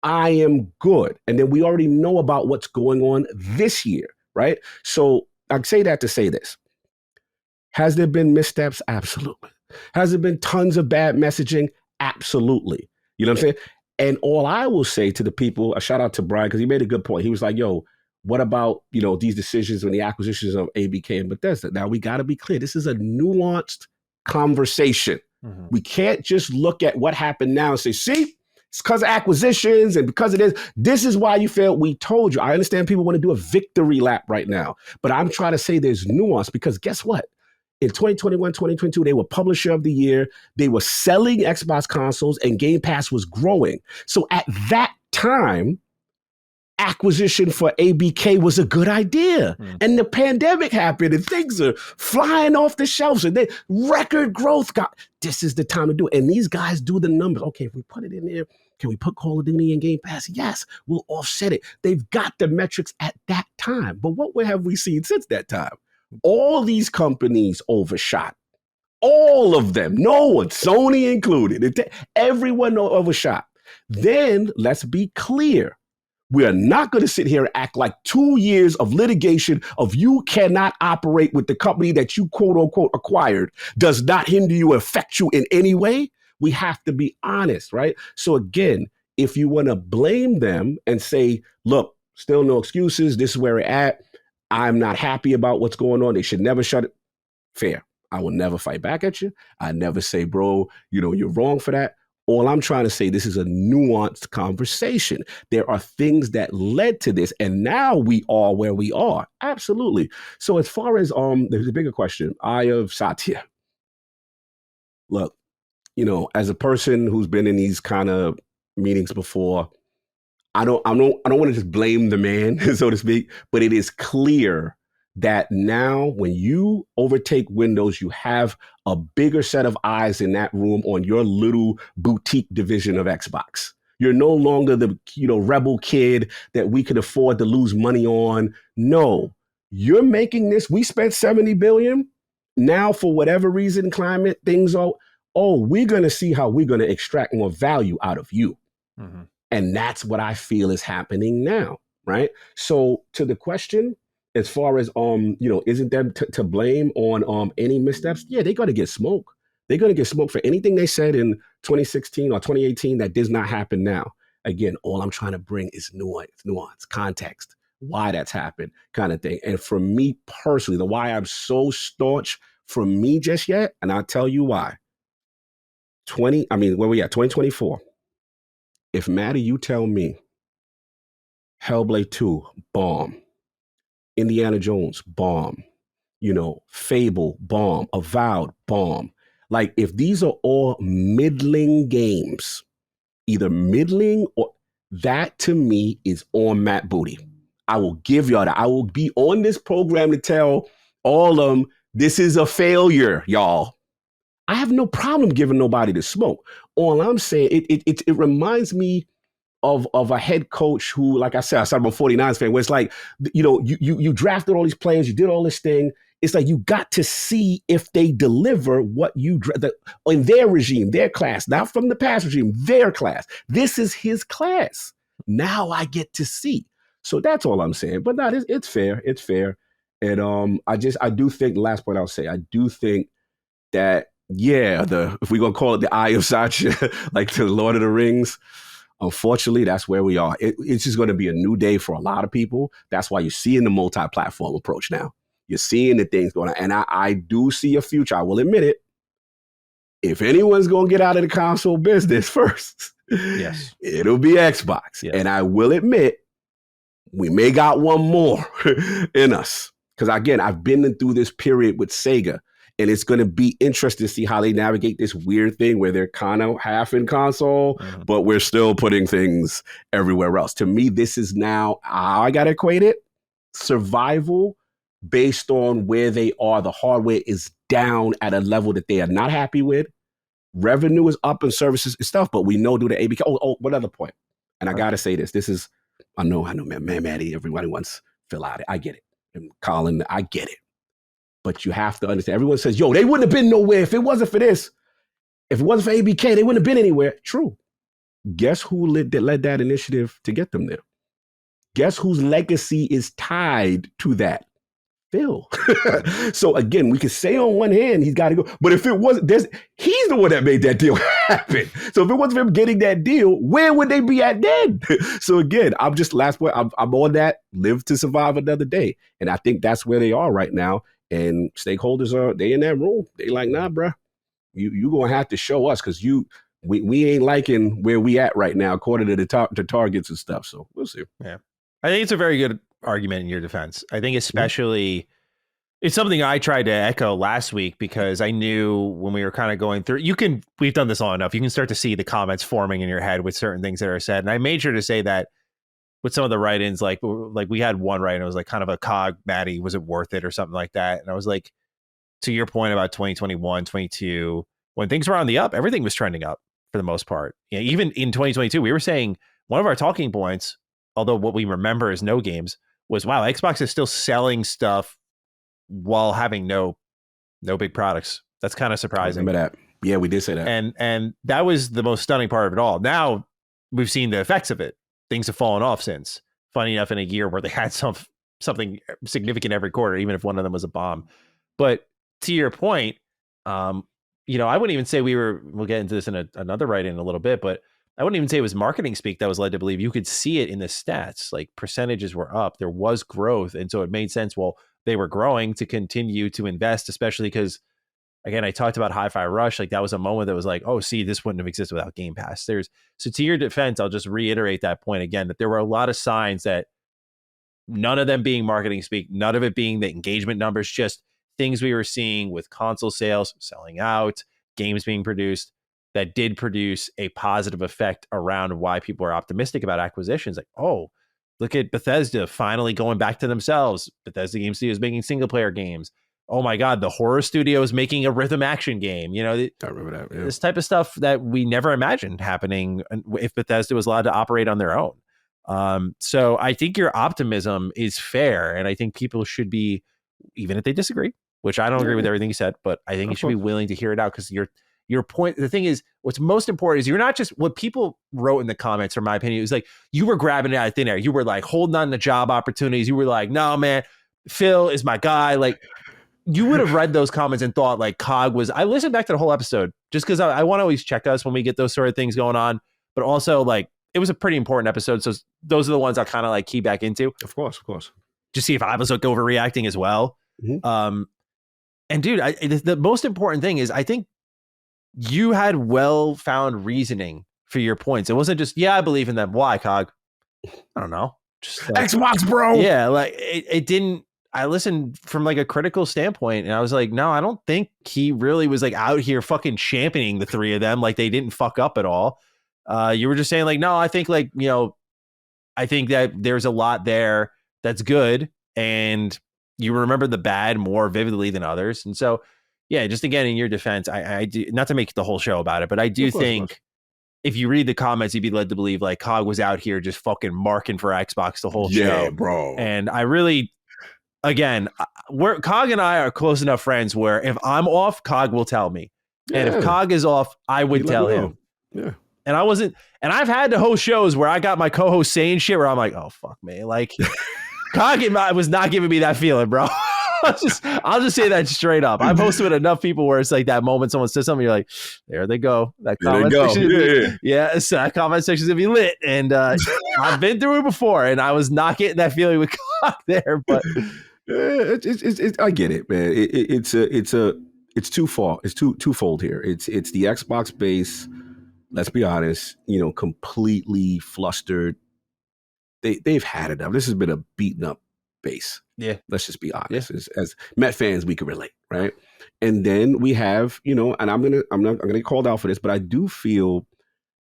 I am good. And then we already know about what's going on this year, right? So I say that to say this. Has there been missteps? Absolutely. Has there been tons of bad messaging? Absolutely. You know what I'm saying? And all I will say to the people, a shout out to Brian, because he made a good point. He was like, yo, what about, these decisions and the acquisitions of ABK and Bethesda? Now, we got to be clear. This is a nuanced conversation. Mm-hmm. We can't just look at what happened now and say, see, it's because of acquisitions and because of this. This is why you failed. We told you. I understand people want to do a victory lap right now, but I'm trying to say there's nuance because guess what? In 2021, 2022, they were Publisher of the Year. They were selling Xbox consoles and Game Pass was growing. So at that time, acquisition for ABK was a good idea. And the pandemic happened and things are flying off the shelves and then record growth. This is the time to do it. And these guys do the numbers. Okay, if we put it in there, can we put Call of Duty in Game Pass? Yes, we'll offset it. They've got the metrics at that time. But what have we seen since that time? All these companies overshot. All of them. No one, Sony included. Everyone overshot. Then let's be clear. We are not going to sit here and act like 2 years of litigation of you cannot operate with the company that you quote unquote acquired does not hinder you or affect you in any way. We have to be honest, right? So again, if you want to blame them and say, look, still no excuses, this is where we're at, I'm not happy about what's going on, they should never shut it. Fair. I will never fight back at you. I never say, bro, you're wrong for that. All I'm trying to say, this is a nuanced conversation. There are things that led to this, and now we are where we are. Absolutely. So as far as there's a bigger question, Eye of Satya. Look, as a person who's been in these kind of meetings before, I don't want to just blame the man, so to speak, but it is clear that now when you overtake Windows, you have a bigger set of eyes in that room on your little boutique division of Xbox. You're no longer the rebel kid that we could afford to lose money on. No, you're making this. We spent $70 billion. Now, for whatever reason, climate, things are, we're going to see how we're going to extract more value out of you. Mm-hmm. And that's what I feel is happening now, right? So to the question, as far as, isn't them to blame on any missteps? Yeah, they're going to get smoked. They're going to get smoked for anything they said in 2016 or 2018 that does not happen now. Again, all I'm trying to bring is nuance, context, why that's happened kind of thing. And for me personally, the why I'm so staunch for me just yet, and I'll tell you why. Where we at? 2024. If Maddie, you tell me Hellblade 2, bomb. Indiana Jones, bomb. Fable, bomb. Avowed, bomb. Like, if these are all middling games, either middling or that to me is on Matt Booty. I will give y'all that. I will be on this program to tell all of them, this is a failure, y'all. I have no problem giving nobody the smoke. All I'm saying, it reminds me of a head coach who, like I said, I'm a 49ers fan, where it's like, you drafted all these players, you did all this thing. It's like you got to see if they deliver what you in their regime, their class, not from the past regime, their class. This is his class. Now I get to see. So that's all I'm saying. But no, it's fair. It's fair. And I do think, the last point I'll say, I do think that, if we're going to call it the Eye of Sacha, like the Lord of the Rings, unfortunately, that's where we are. It's just going to be a new day for a lot of people. That's why you're seeing the multi-platform approach now. You're seeing the things going on. And I do see a future. I will admit it. If anyone's going to get out of the console business first, yes, it'll be Xbox. Yes. And I will admit, we may got one more in us. Because again, I've been through this period with SEGA. And it's going to be interesting to see how they navigate this weird thing where they're kind of half in console, but we're still putting things everywhere else. To me, this is now how I got to equate it. Survival based on where they are. The hardware is down at a level that they are not happy with. Revenue is up in services and stuff, but we know due to ABK. Oh, one other point. And I got to say this. This is, I know, man, Maddie, everybody wants Phil out. I get it. And Colin, I get it. But you have to understand, everyone says, yo, they wouldn't have been nowhere if it wasn't for this. If it wasn't for ABK, they wouldn't have been anywhere. True. Guess who led that initiative to get them there? Guess whose legacy is tied to that? Phil. So again, we could say on one hand, he's got to go. But if it wasn't, he's the one that made that deal happen. So if it wasn't for him getting that deal, where would they be at then? So again, I'm just, last point, I'm on that, live to survive another day. And I think that's where they are right now. And stakeholders they in that room. They like, nah, bro, you gonna have to show us, because we ain't liking where we at right now, according to the targets and stuff. So we'll see. Yeah, I think it's a very good argument in your defense. I think especially it's something I tried to echo last week, because I knew when we were kind of going through, we've done this long enough. You can start to see the comments forming in your head with certain things that are said. And I made sure to say that with some of the write-ins, like we had one write-in, it was like kind of a cog, Maddie, was it worth it or something like that? And I was like, to your point about 2021, 22, when things were on the up, everything was trending up for the most part. Even in 2022, we were saying one of our talking points, although what we remember as no games, was, wow, Xbox is still selling stuff while having no big products. That's kind of surprising. I remember that. Yeah, we did say that. And that was the most stunning part of it all. Now we've seen the effects of it. Things have fallen off since. Funny enough, in a year where they had something significant every quarter, even if one of them was a bomb. But to your point, I wouldn't even say we'll get into this in another write-in a little bit, but I wouldn't even say it was marketing speak that was led to believe. You could see it in the stats, like percentages were up, there was growth. And so it made sense. Well, they were growing to continue to invest, especially because, again, I talked about Hi-Fi Rush. Like that was a moment that was like, oh, see, this wouldn't have existed without Game Pass. So to your defense, I'll just reiterate that point again, that there were a lot of signs that none of them being marketing speak, none of it being the engagement numbers, just things we were seeing with console sales selling out, games being produced that did produce a positive effect around why people are optimistic about acquisitions. Like, oh, look at Bethesda finally going back to themselves. Bethesda Game Studios making single player games. Oh my God, the horror studio is making a rhythm action game. I remember that. Yeah. This type of stuff that we never imagined happening if Bethesda was allowed to operate on their own. So I think your optimism is fair. And I think people should be, even if they disagree, which I don't agree with everything you said, but I think you should be willing to hear it out, because your point, the thing is, what's most important is you're not just, what people wrote in the comments, from my opinion, it was like, you were grabbing it out of thin air. You were like holding on to job opportunities. You were like, no, man, Phil is my guy. Like, you would have read those comments and thought like COG was, I listened back to the whole episode just because I want to always check us when we get those sort of things going on, but also like, it was a pretty important episode. So those are the ones I'll kind of like key back into. Of course. Just see if I was like overreacting as well. Mm-hmm. And dude, the most important thing is, I think you had well-found reasoning for your points. It wasn't just, yeah, I believe in them. Why, COG? I don't know. Just like, Xbox, bro. Yeah, like it didn't. I listened from like a critical standpoint, and I was like, no, I don't think he really was like out here fucking championing the three of them. Like they didn't fuck up at all. You were just saying like, no, I think like, I think that there's a lot there that's good, and you remember the bad more vividly than others. And so, yeah, just again, in your defense, I do, not to make the whole show about it, but I do think if you read the comments, you'd be led to believe like COG was out here just fucking marking for Xbox the whole show. Yeah, bro. And I really, again, COG and I are close enough friends where if I'm off, COG will tell me. And if COG is off, I would tell him. Yeah. And I've had to host shows where I got my co-host saying shit where I'm like, oh, fuck, man. Like, COG was not giving me that feeling, bro. I'll just say that straight up. I've hosted with enough people where it's like that moment someone says something, you're like, there they go. That comment section. Yeah, so that comment section's gonna be lit. And I've been through it before, and I was not getting that feeling with COG there. But I get it, man. It's twofold. It's twofold here. It's the Xbox base. Let's be honest. Completely flustered. They've had enough. This has been a beaten up base. Yeah. Let's just be honest. As Met fans, we can relate, right? And then we have, and I'm not gonna get called out for this, but I do feel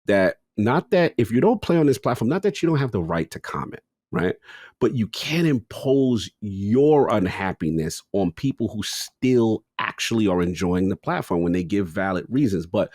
that not that if you don't play on this platform, not that you don't have the right to comment, right? But you can't impose your unhappiness on people who still actually are enjoying the platform when they give valid reasons. But,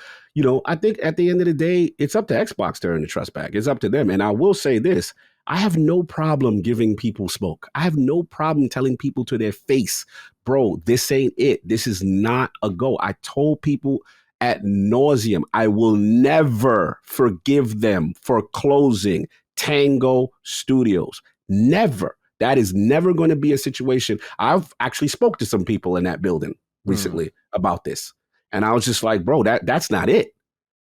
I think at the end of the day, it's up to Xbox to earn the trust back. It's up to them. And I will say this. I have no problem giving people smoke. I have no problem telling people to their face, bro, this ain't it. This is not a go. I told people ad nauseum, I will never forgive them for closing Tango Studios. Never. That is never going to be a situation. I've actually spoke to some people in that building recently about this. And I was just like, bro, that's not it.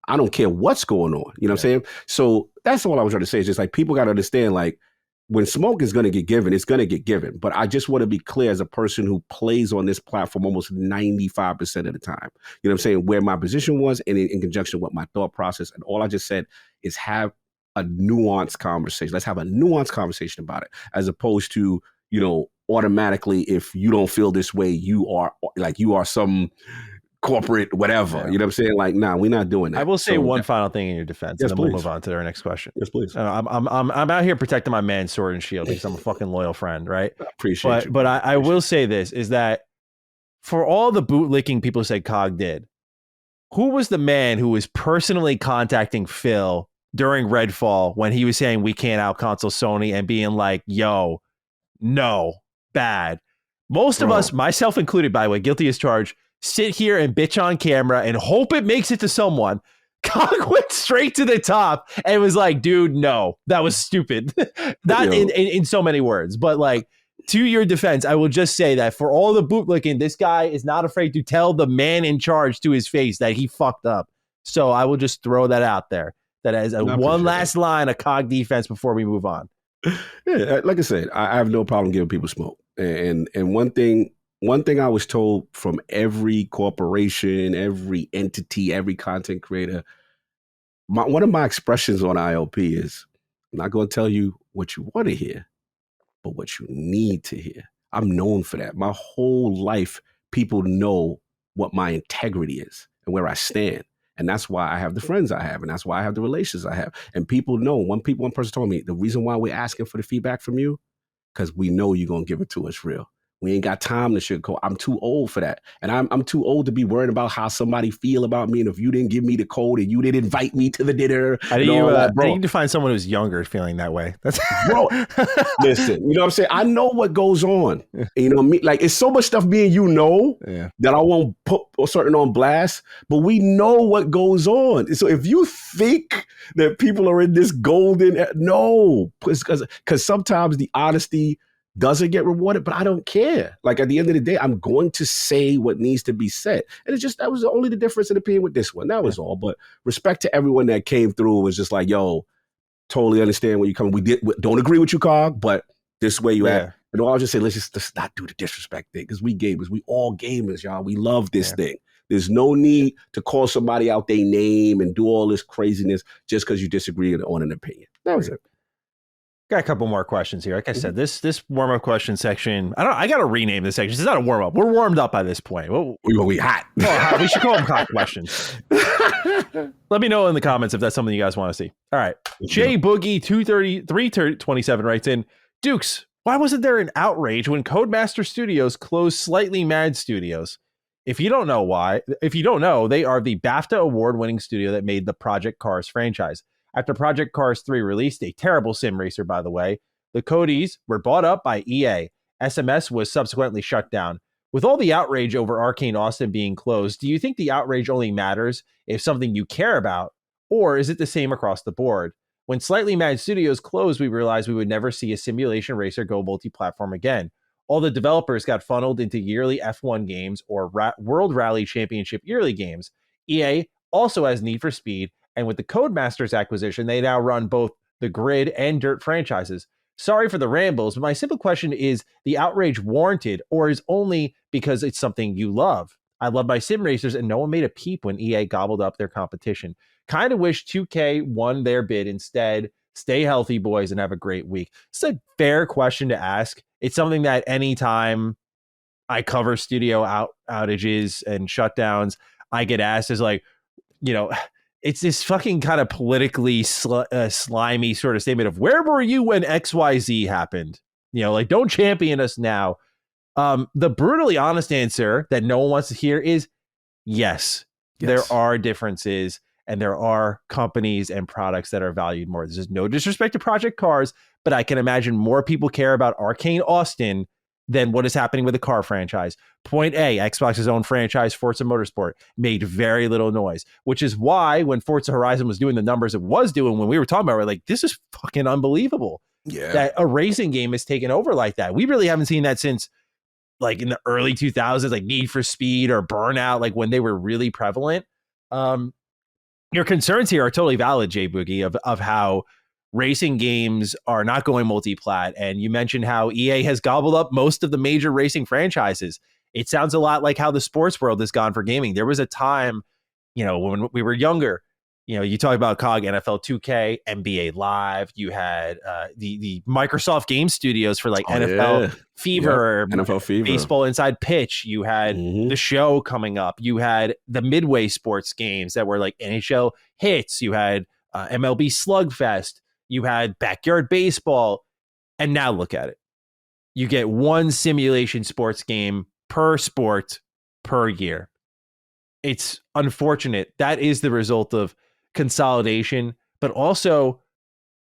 I don't care what's going on. You know what I'm saying? So that's all I was trying to say. It's just like people got to understand, like, when smoke is going to get given, it's going to get given. But I just want to be clear as a person who plays on this platform almost 95% of the time. You know what I'm saying? Where my position was and in conjunction with my thought process. And all I just said is have a nuanced conversation. Let's have a nuanced conversation about it, as opposed to, automatically, if you don't feel this way, you are some corporate whatever. You know what I'm saying? Like, nah, we're not doing that. I will say one final thing in your defense, and then we'll move on to our next question. Yes, please. I'm out here protecting my man's sword and shield because I'm a fucking loyal friend, right? I appreciate you. But I will say this, is that for all the bootlicking people said COG did, who was the man who was personally contacting Phil during Redfall when he was saying we can't out console Sony and being like, yo, no, bad. Most of us, myself included, by the way, guilty as charged, sit here and bitch on camera and hope it makes it to someone. COG went straight to the top and was like, dude, no, that was stupid. Not in so many words, but like, to your defense, I will just say that for all the bootlicking, this guy is not afraid to tell the man in charge to his face that he fucked up. So I will just throw that out there. That as one last line of COG defense before we move on. Yeah, like I said, I have no problem giving people smoke. And one thing I was told from every corporation, every entity, every content creator, one of my expressions on ILP is, I'm not going to tell you what you want to hear, but what you need to hear. I'm known for that. My whole life, people know what my integrity is and where I stand. And that's why I have the friends I have. And that's why I have the relations I have. And people know, one person told me, the reason why we're asking for the feedback from you, because we know you're going to give it to us real. We ain't got time to sugarcoat. I'm too old for that. And I'm too old to be worried about how somebody feel about me. And if you didn't give me the code and you didn't invite me to the dinner. How do you define someone who's younger feeling that way? That's bro. Listen, you know what I'm saying? I know what goes on. You know, like it's so much stuff me and that I won't put certain on blast, but we know what goes on. So if you think that people are in this golden, no, because sometimes the honesty doesn't get rewarded, but I don't care. Like at the end of the day, I'm going to say what needs to be said. And that was only the difference in opinion with this one. That was all. But respect to everyone that came through was just like, yo, totally understand where you come. We don't agree with you, COG, but this way you act. And I'll just say, let's not do the disrespect thing, because we gamers, we all gamers, y'all. We love this thing. There's no need to call somebody out their name and do all this craziness just because you disagree on an opinion. That was it. Got a couple more questions here. Like I said, this warm-up question section, I got to rename this section. It's not a warm-up. We're warmed up by this point. We hot. We should call them COG questions. Let me know in the comments if that's something you guys want to see. All right. Jay Boogie 23327 writes in, Dukes, why wasn't there an outrage when Codemaster Studios closed Slightly Mad Studios? If you don't know, they are the BAFTA award-winning studio that made the Project Cars franchise. After Project Cars 3 released, a terrible sim racer, by the way, the Codys were bought up by EA. SMS was subsequently shut down. With all the outrage over Arcane Austin being closed, do you think the outrage only matters if something you care about, or is it the same across the board? When Slightly Mad Studios closed, we realized we would never see a simulation racer go multi-platform again. All the developers got funneled into yearly F1 games or World Rally Championship yearly games. EA also has Need for Speed, and with the Codemasters acquisition, they now run both the Grid and Dirt franchises. Sorry for the rambles, but my simple question is the outrage warranted, or is only because it's something you love? I love my sim racers, and no one made a peep when EA gobbled up their competition. Kind of wish 2K won their bid instead. Stay healthy, boys, and have a great week. It's a fair question to ask. It's something that anytime I cover studio outages and shutdowns, I get asked is like, it's this fucking kind of politically slimy sort of statement of where were you when XYZ happened? Don't champion us now. The brutally honest answer that no one wants to hear is yes. There are differences. And there are companies and products that are valued more. This is no disrespect to Project Cars, but I can imagine more people care about Arcane Austin than what is happening with the car franchise. Point A, Xbox's own franchise, Forza Motorsport, made very little noise, which is why when Forza Horizon was doing the numbers it was doing, when we were talking about it, we're like, this is fucking unbelievable. Yeah. That a racing game is taken over like that. We really haven't seen that since like in the early 2000s, like Need for Speed or Burnout, like when they were really prevalent. Your concerns here are totally valid, Jay Boogie, of how racing games are not going multi-plat. And you mentioned how EA has gobbled up most of the major racing franchises. It sounds a lot like how the sports world has gone for gaming. There was a time, when we were younger, you talk about COG, NFL 2K, NBA Live. You had the Microsoft game studios for like NFL Fever, NFL Fever, Baseball Inside Pitch. You had the show coming up. You had the Midway sports games that were like NHL Hits. You had MLB Slugfest. You had Backyard Baseball. And now look at it. You get one simulation sports game per sport per year. It's unfortunate. That is the result of consolidation, but also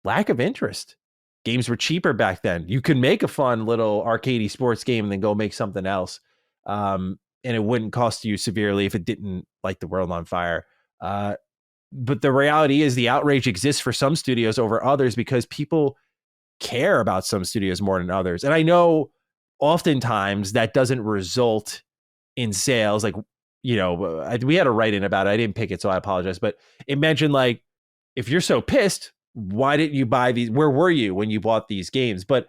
lack of interest. Games were cheaper back then. You could make a fun little arcadey sports game and then go make something else. And it wouldn't cost you severely if it didn't light the world on fire. But the reality is the outrage exists for some studios over others because people care about some studios more than others. And I know oftentimes that doesn't result in sales. Like, we had a write-in about it. I didn't pick it, so I apologize. But it mentioned, like, if you're so pissed, why didn't you buy these? Where were you when you bought these games? But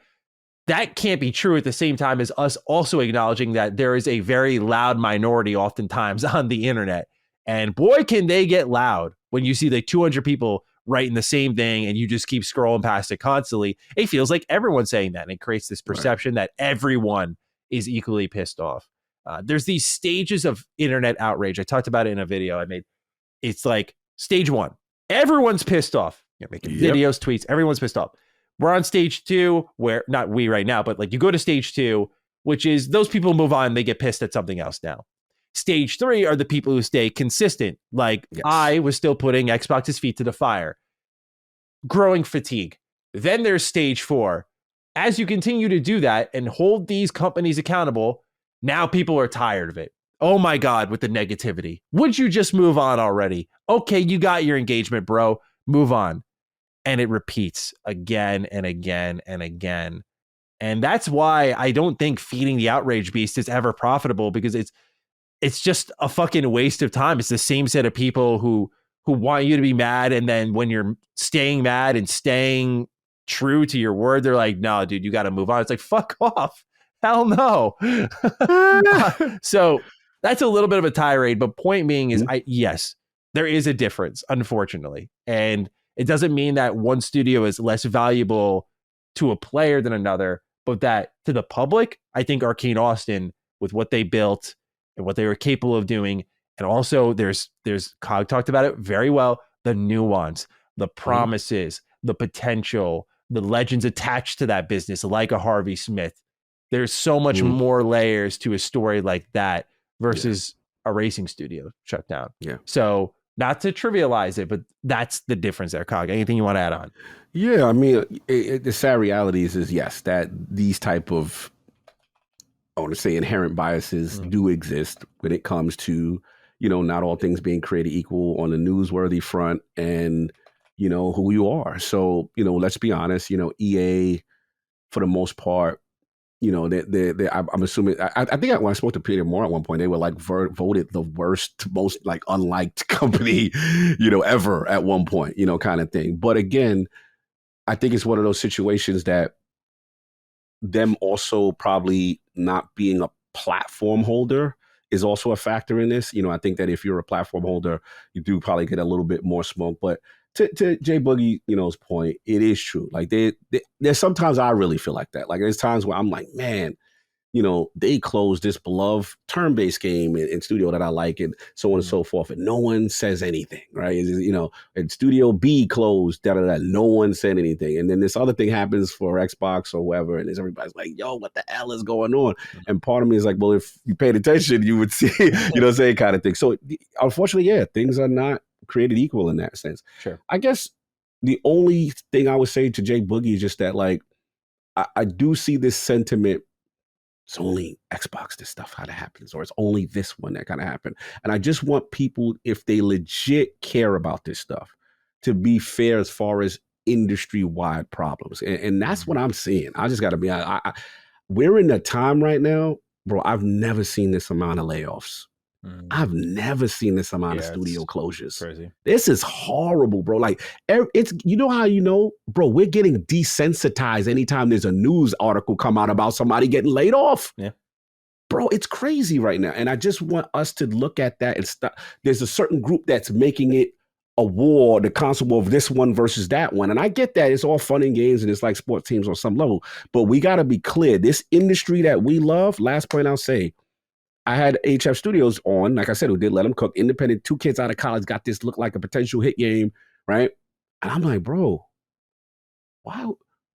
that can't be true at the same time as us also acknowledging that there is a very loud minority oftentimes on the internet. And boy, can they get loud when you see like 200 people writing the same thing and you just keep scrolling past it constantly. It feels like everyone's saying that, and it creates this perception that everyone is equally pissed off. There's these stages of internet outrage. I talked about it in a video I made. It's like stage one. Everyone's pissed off. You're making videos, tweets. Everyone's pissed off. We're on stage two, where not we right now, but like you go to stage two, which is those people move on. They get pissed at something else now. Stage three are the people who stay consistent. Like I was still putting Xbox's feet to the fire. Growing fatigue. Then there's stage four. As you continue to do that and hold these companies accountable, now people are tired of it. Oh my God, with the negativity. Would you just move on already? Okay, you got your engagement, bro. Move on. And it repeats again and again and again. And that's why I don't think feeding the outrage beast is ever profitable, because it's just a fucking waste of time. It's the same set of people who want you to be mad, and then when you're staying mad and staying true to your word, they're like, no, dude, you got to move on. It's like, fuck off. Hell no. So that's a little bit of a tirade, but point being is, yes, there is a difference, unfortunately. And it doesn't mean that one studio is less valuable to a player than another, but that to the public, I think Arcane Austin, with what they built and what they were capable of doing, and also there's Cog talked about it very well, the nuance, the promises, the potential, the legends attached to that business, like a Harvey Smith. There's so much more layers to a story like that versus a racing studio shut down. Yeah. So not to trivialize it, but that's the difference there, Cog. Anything you want to add on? Yeah, I mean, the sad reality is yes, that these type of, I want to say, inherent biases do exist when it comes to, not all things being created equal on the newsworthy front and, who you are. So, let's be honest, EA, for the most part, I'm assuming, I think when I spoke to Peter Moore at one point, they were like voted the worst, most like unliked company, ever at one point, kind of thing. But again, I think it's one of those situations that them also probably not being a platform holder is also a factor in this. I think that if you're a platform holder, you do probably get a little bit more smoke. But to Jay Boogie's point, it is true. Like there's sometimes I really feel like that. Like there's times where I'm like, man, they closed this beloved turn-based game in studio that I like and so on and so forth. And no one says anything, right? And Studio B closed, no one said anything. And then this other thing happens for Xbox or whoever. And everybody's like, yo, what the hell is going on? And part of me is like, well, if you paid attention, you would see, saying kind of thing. So unfortunately, yeah, things are not created equal in that sense. Sure. I guess the only thing I would say to Jay Boogie is just that, like, I do see this sentiment. It's only Xbox this stuff kind of happens, or it's only this one that kind of happened. And I just want people, if they legit care about this stuff, to be fair as far as industry-wide problems. And that's what I'm seeing. I just got to be honest. We're in a time right now, bro, I've never seen this amount of layoffs. I've never seen this amount of studio closures. Crazy. This is horrible, bro. Like, it's, how bro, we're getting desensitized anytime there's a news article come out about somebody getting laid off. Yeah. Bro, it's crazy right now. And I just want us to look at that and stop. There's a certain group that's making it a war, the concept of this one versus that one. And I get that it's all fun and games and it's like sports teams on some level, but we got to be clear. This industry that we love, last point I'll say, I had HF Studios on, like I said, who did Let Them Cook, independent, 2 kids out of college, got this look like a potential hit game, right? And I'm like, bro,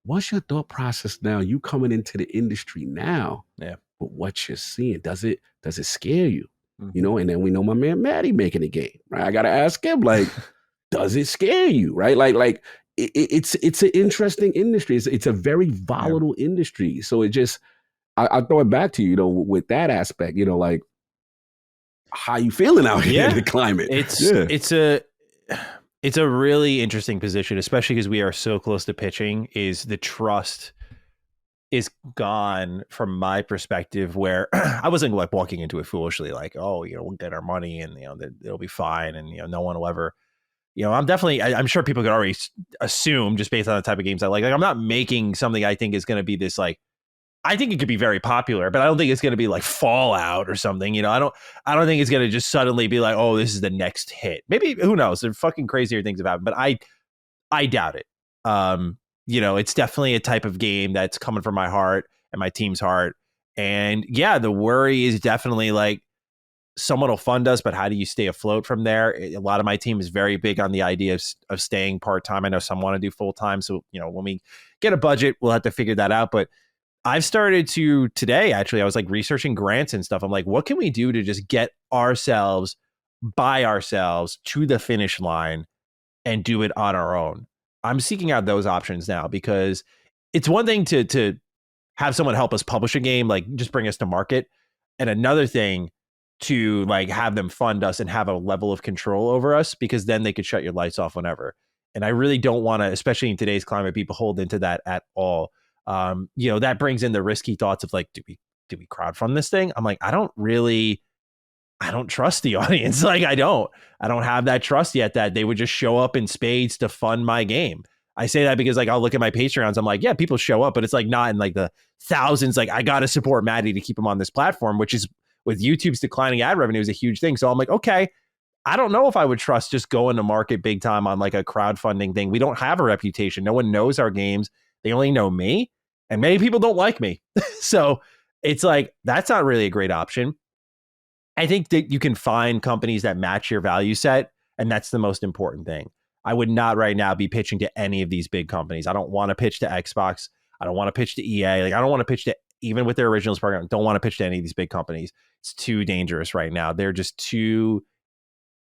what's your thought process now? You coming into the industry now, but what you're seeing, does it scare you? And then we know my man Maddie making a game, right? I got to ask him, like, does it scare you, right? Like it's an interesting industry. It's a very volatile industry. So it just, I throw it back to you, with that aspect, like, how you feeling out here in the climate? It's a really interesting position, especially because we are so close to pitching. Is the trust is gone from my perspective, where I wasn't like walking into it foolishly, like, oh, we'll get our money and it'll be fine, and no one will ever. I'm sure people could already assume just based on the type of games I like. Like, I'm not making something I think is going to be this like. I think it could be very popular, but I don't think it's going to be like Fallout or something. I don't think it's going to just suddenly be like, oh, this is the next hit. Maybe, who knows? There fucking crazier things have happened, but I doubt it. It's definitely a type of game that's coming from my heart and my team's heart. And yeah, the worry is definitely like someone will fund us, but how do you stay afloat from there? A lot of my team is very big on the idea of staying part-time. I know some want to do full-time. So, when we get a budget, we'll have to figure that out. But I've started to today, actually, I was like researching grants and stuff. I'm like, what can we do to just get ourselves by ourselves to the finish line and do it on our own? I'm seeking out those options now, because it's one thing to have someone help us publish a game, like just bring us to market. And another thing to like have them fund us and have a level of control over us, because then they could shut your lights off whenever. And I really don't want to, especially in today's climate, be beholden to that at all. That brings in the risky thoughts of like, do we crowdfund this thing? I'm like, I don't trust the audience. Like, I don't have that trust yet that they would just show up in spades to fund my game. I say that because like, I'll look at my Patreons. I'm like, yeah, people show up, but it's like not in like the thousands. Like, I got to support Maddie to keep him on this platform, which is with YouTube's declining ad revenue is a huge thing. So I'm like, okay, I don't know if I would trust just going to market big time on like a crowdfunding thing. We don't have a reputation. No one knows our games. They only know me. And many people don't like me. So it's like, that's not really a great option. I think that you can find companies that match your value set. And that's the most important thing. I would not right now be pitching to any of these big companies. I don't want to pitch to Xbox. I don't want to pitch to EA. Like, I don't want to pitch to even with their originals program, don't want to pitch to any of these big companies. It's too dangerous right now. They're just too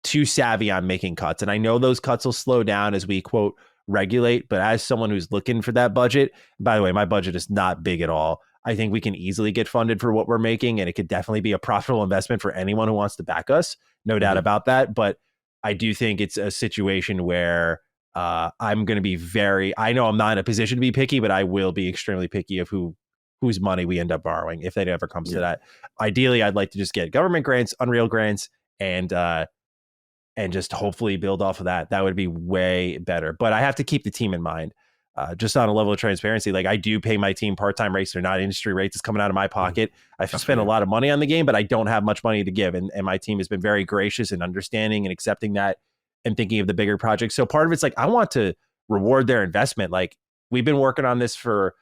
savvy on making cuts. And I know those cuts will slow down as we, quote, regulate. But as someone who's looking for that budget, by the way, my budget is not big at all. I think we can easily get funded for what we're making, and it could definitely be a profitable investment for anyone who wants to back us. No doubt about that. But I do think it's a situation where I'm going to be I know I'm not in a position to be picky, but I will be extremely picky of whose money we end up borrowing if it ever comes to that. Ideally, I'd like to just get government grants, Unreal grants, and just hopefully build off of that. That would be way better. But I have to keep the team in mind. Just on a level of transparency, like I do pay my team part-time rates. They're not industry rates. It's coming out of my pocket. I've spent a lot of money on the game, but I don't have much money to give. And my team has been very gracious and understanding and accepting that and thinking of the bigger projects. So part of it's like, I want to reward their investment. Like we've been working on this for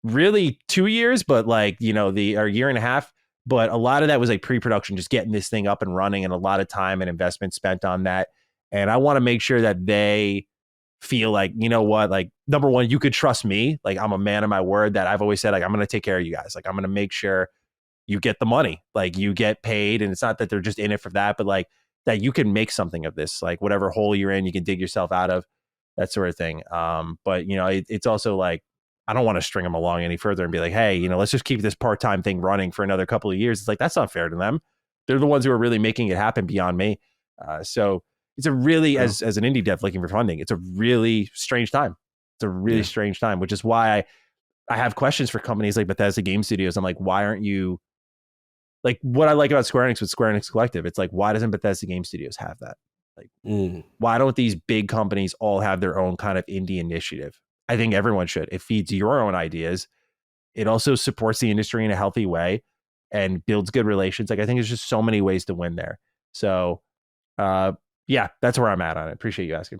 really 2 years, but like, or year and a half. But a lot of that was like pre-production, just getting this thing up and running, and a lot of time and investment spent on that. And I want to make sure that they feel like, you know what, like number one, you could trust me. Like I'm a man of my word, that I've always said, like, I'm going to take care of you guys. Like I'm going to make sure you get the money, like you get paid. And it's not that they're just in it for that, but like that you can make something of this, like whatever hole you're in, you can dig yourself out of, that sort of thing. But it's also like, I don't want to string them along any further and be like, hey, let's just keep this part-time thing running for another couple of years. It's like, that's not fair to them. They're the ones who are really making it happen beyond me. So it's a really, as an indie dev looking for funding, it's a really strange time. It's a really strange time, which is why I have questions for companies like Bethesda Game Studios. I'm like, why aren't you, like what I like about Square Enix with Square Enix Collective, it's like, why doesn't Bethesda Game Studios have that? Like, why don't these big companies all have their own kind of indie initiative? I think everyone should. It feeds your own ideas. It also supports the industry in a healthy way and builds good relations. Like I think there's just so many ways to win there. So that's where I'm at on it. Appreciate you asking.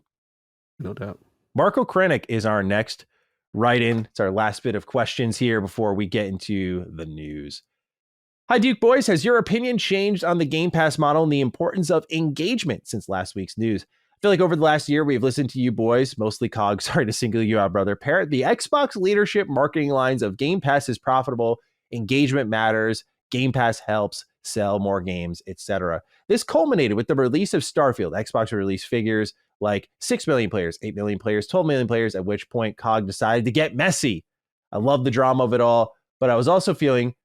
No doubt. Marco Krennic is our next write-in. It's our last bit of questions here before we get into the news. Hi, Duke boys. Has your opinion changed on the Game Pass model and the importance of engagement since last week's news? I feel like over the last year, we've listened to you boys, mostly COG, sorry to single you out, brother, parrot the Xbox leadership marketing lines of Game Pass is profitable, engagement matters, Game Pass helps sell more games, etc. This culminated with the release of Starfield. Xbox released figures like 6 million players, 8 million players, 12 million players, at which point COG decided to get messy. I love the drama of it all, but I was also feeling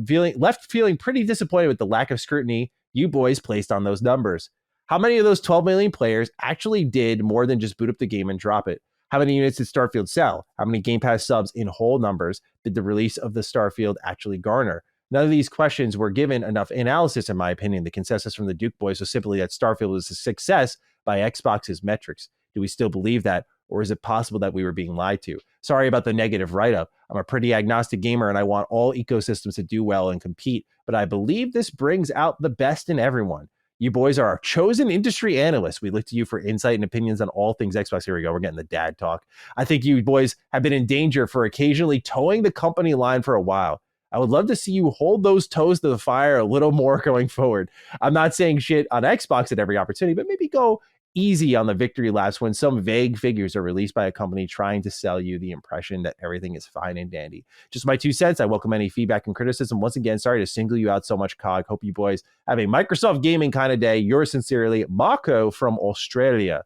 pretty disappointed with the lack of scrutiny you boys placed on those numbers. How many of those 12 million players actually did more than just boot up the game and drop it? How many units did Starfield sell? How many Game Pass subs in whole numbers did the release of the Starfield actually garner? None of these questions were given enough analysis, in my opinion. The consensus from the Duke boys was simply that Starfield was a success by Xbox's metrics. Do we still believe that? Or is it possible that we were being lied to? Sorry about the negative write-up. I'm a pretty agnostic gamer and I want all ecosystems to do well and compete, but I believe this brings out the best in everyone. You boys are our chosen industry analysts. We look to you for insight and opinions on all things Xbox. Here we go. We're getting the dad talk. I think you boys have been in danger for occasionally towing the company line for a while. I would love to see you hold those toes to the fire a little more going forward. I'm not saying shit on Xbox at every opportunity, but maybe go easy on the victory laps when some vague figures are released by a company trying to sell you the impression that everything is fine and dandy. Just my 2 cents. I welcome any feedback and criticism. Once again, sorry to single you out so much, COG. Hope you boys have a Microsoft gaming kind of day. Yours sincerely, Marco from Australia.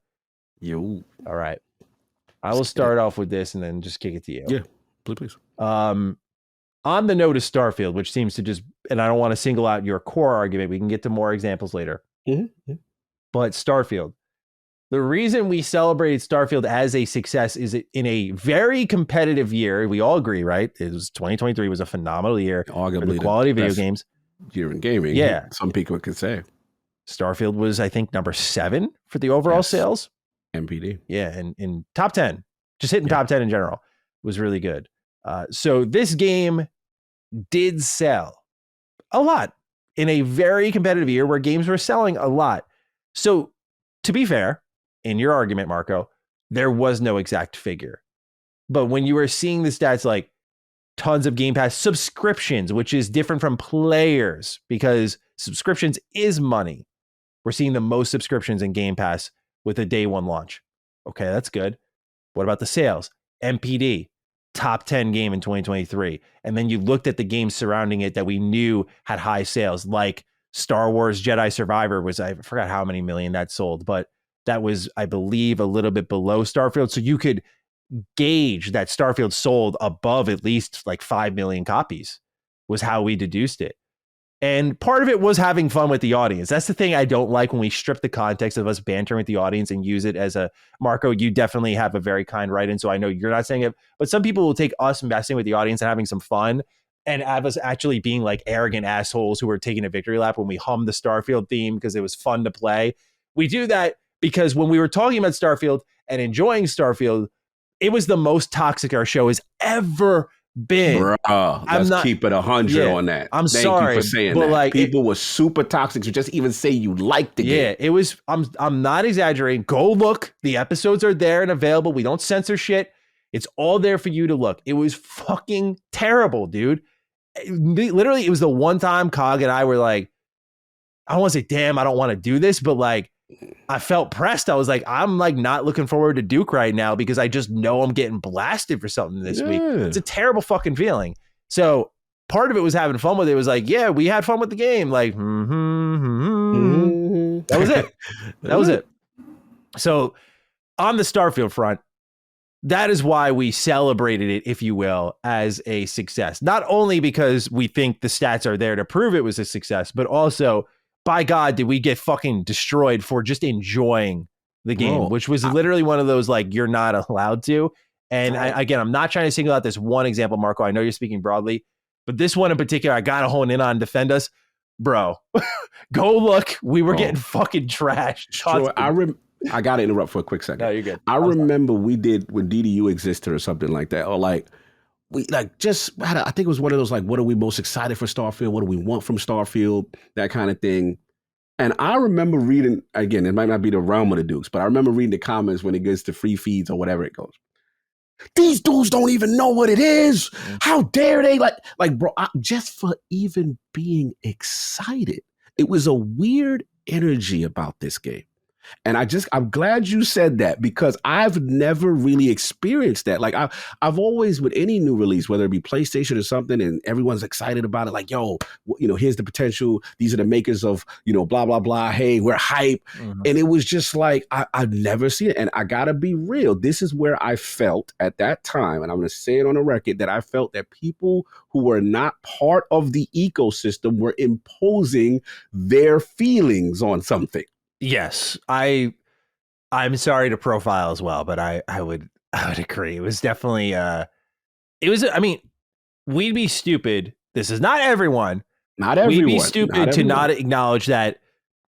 Yo. All right. I will start off with this and then just kick it to you. Yeah, please. On the note of Starfield, which seems to just, and I don't want to single out your core argument. We can get to more examples later. Mm-hmm. But Starfield. The reason we celebrated Starfield as a success is in a very competitive year. We all agree, right? It was 2023 was a phenomenal year Arguably for the quality of video games. Year in gaming. Yeah. Some people could say. Starfield was, I think, number 7 for the overall sales. MPD. Yeah, and in top 10. Just hitting top 10 in general was really good. So this game did sell a lot in a very competitive year where games were selling a lot. So to be fair, in your argument, Marco, there was no exact figure. But when you were seeing the stats like tons of Game Pass subscriptions, which is different from players because subscriptions is money. We're seeing the most subscriptions in Game Pass with a day one launch. Okay, that's good. What about the sales? MPD. top 10 game in 2023. And then you looked at the games surrounding it that we knew had high sales, like Star Wars Jedi Survivor was, I forgot how many million that sold, but that was, I believe, a little bit below Starfield. So you could gauge that Starfield sold above at least like 5 million copies was how we deduced it. And part of it was having fun with the audience. That's the thing I don't like when we strip the context of us bantering with the audience and use it as a Marco. You definitely have a very kind write in. So I know you're not saying it, but some people will take us messing with the audience and having some fun and have us actually being like arrogant assholes who are taking a victory lap when we hum the Starfield theme because it was fun to play. We do that because when we were talking about Starfield and enjoying Starfield, it was the most toxic our show has ever been. Bro, let's keep it 100 on that. I'm Thank sorry, you for saying but that. like people were super toxic to just even say you liked the game. Yeah, it was. I'm not exaggerating. Go look. The episodes are there and available. We don't censor shit. It's all there for you to look. It was fucking terrible, dude. Literally, it was the one time Cog and I were like, I don't want to say, damn, I don't want to do this, but like, I felt pressed. I was like, I'm like not looking forward to Duke right now because I just know I'm getting blasted for something this week. It's a terrible fucking feeling. So part of it was having fun with it. It was like, yeah, we had fun with the game. Like, that was it. That was it. So on the Starfield front, that is why we celebrated it, if you will, as a success. Not only because we think the stats are there to prove it was a success, but also, by God, did we get fucking destroyed for just enjoying the game, which was literally one of those, like, you're not allowed to. And again, I'm not trying to single out this one example, Marco. I know you're speaking broadly, but this one in particular, I got to hone in on, defend us. Bro, go look. We were getting fucking trashed. Sure, I got to interrupt for a quick second. No, you're good. I remember we did when DDU existed or something like that, or like, we like just had I think it was one of those like, what are we most excited for Starfield? What do we want from Starfield? That kind of thing. And I remember reading, again, it might not be the realm of the Dukes, but I remember reading the comments when it gets to free feeds or whatever it goes. These dudes don't even know what it is. How dare they? Like, bro, just for even being excited. It was a weird energy about this game. And I'm glad you said that because I've never really experienced that. Like I've always, with any new release, whether it be PlayStation or something, and everyone's excited about it, like, yo, here's the potential. These are the makers of, blah, blah, blah. Hey, we're hype. Mm-hmm. And it was just like, I've never seen it. And I gotta be real. This is where I felt at that time, and I'm gonna say it on the record, that I felt that people who were not part of the ecosystem were imposing their feelings on something. Yes, I'm sorry to profile as well, but I would agree. It was definitely we'd be stupid. This is not everyone. Not everyone. We'd be stupid to not acknowledge that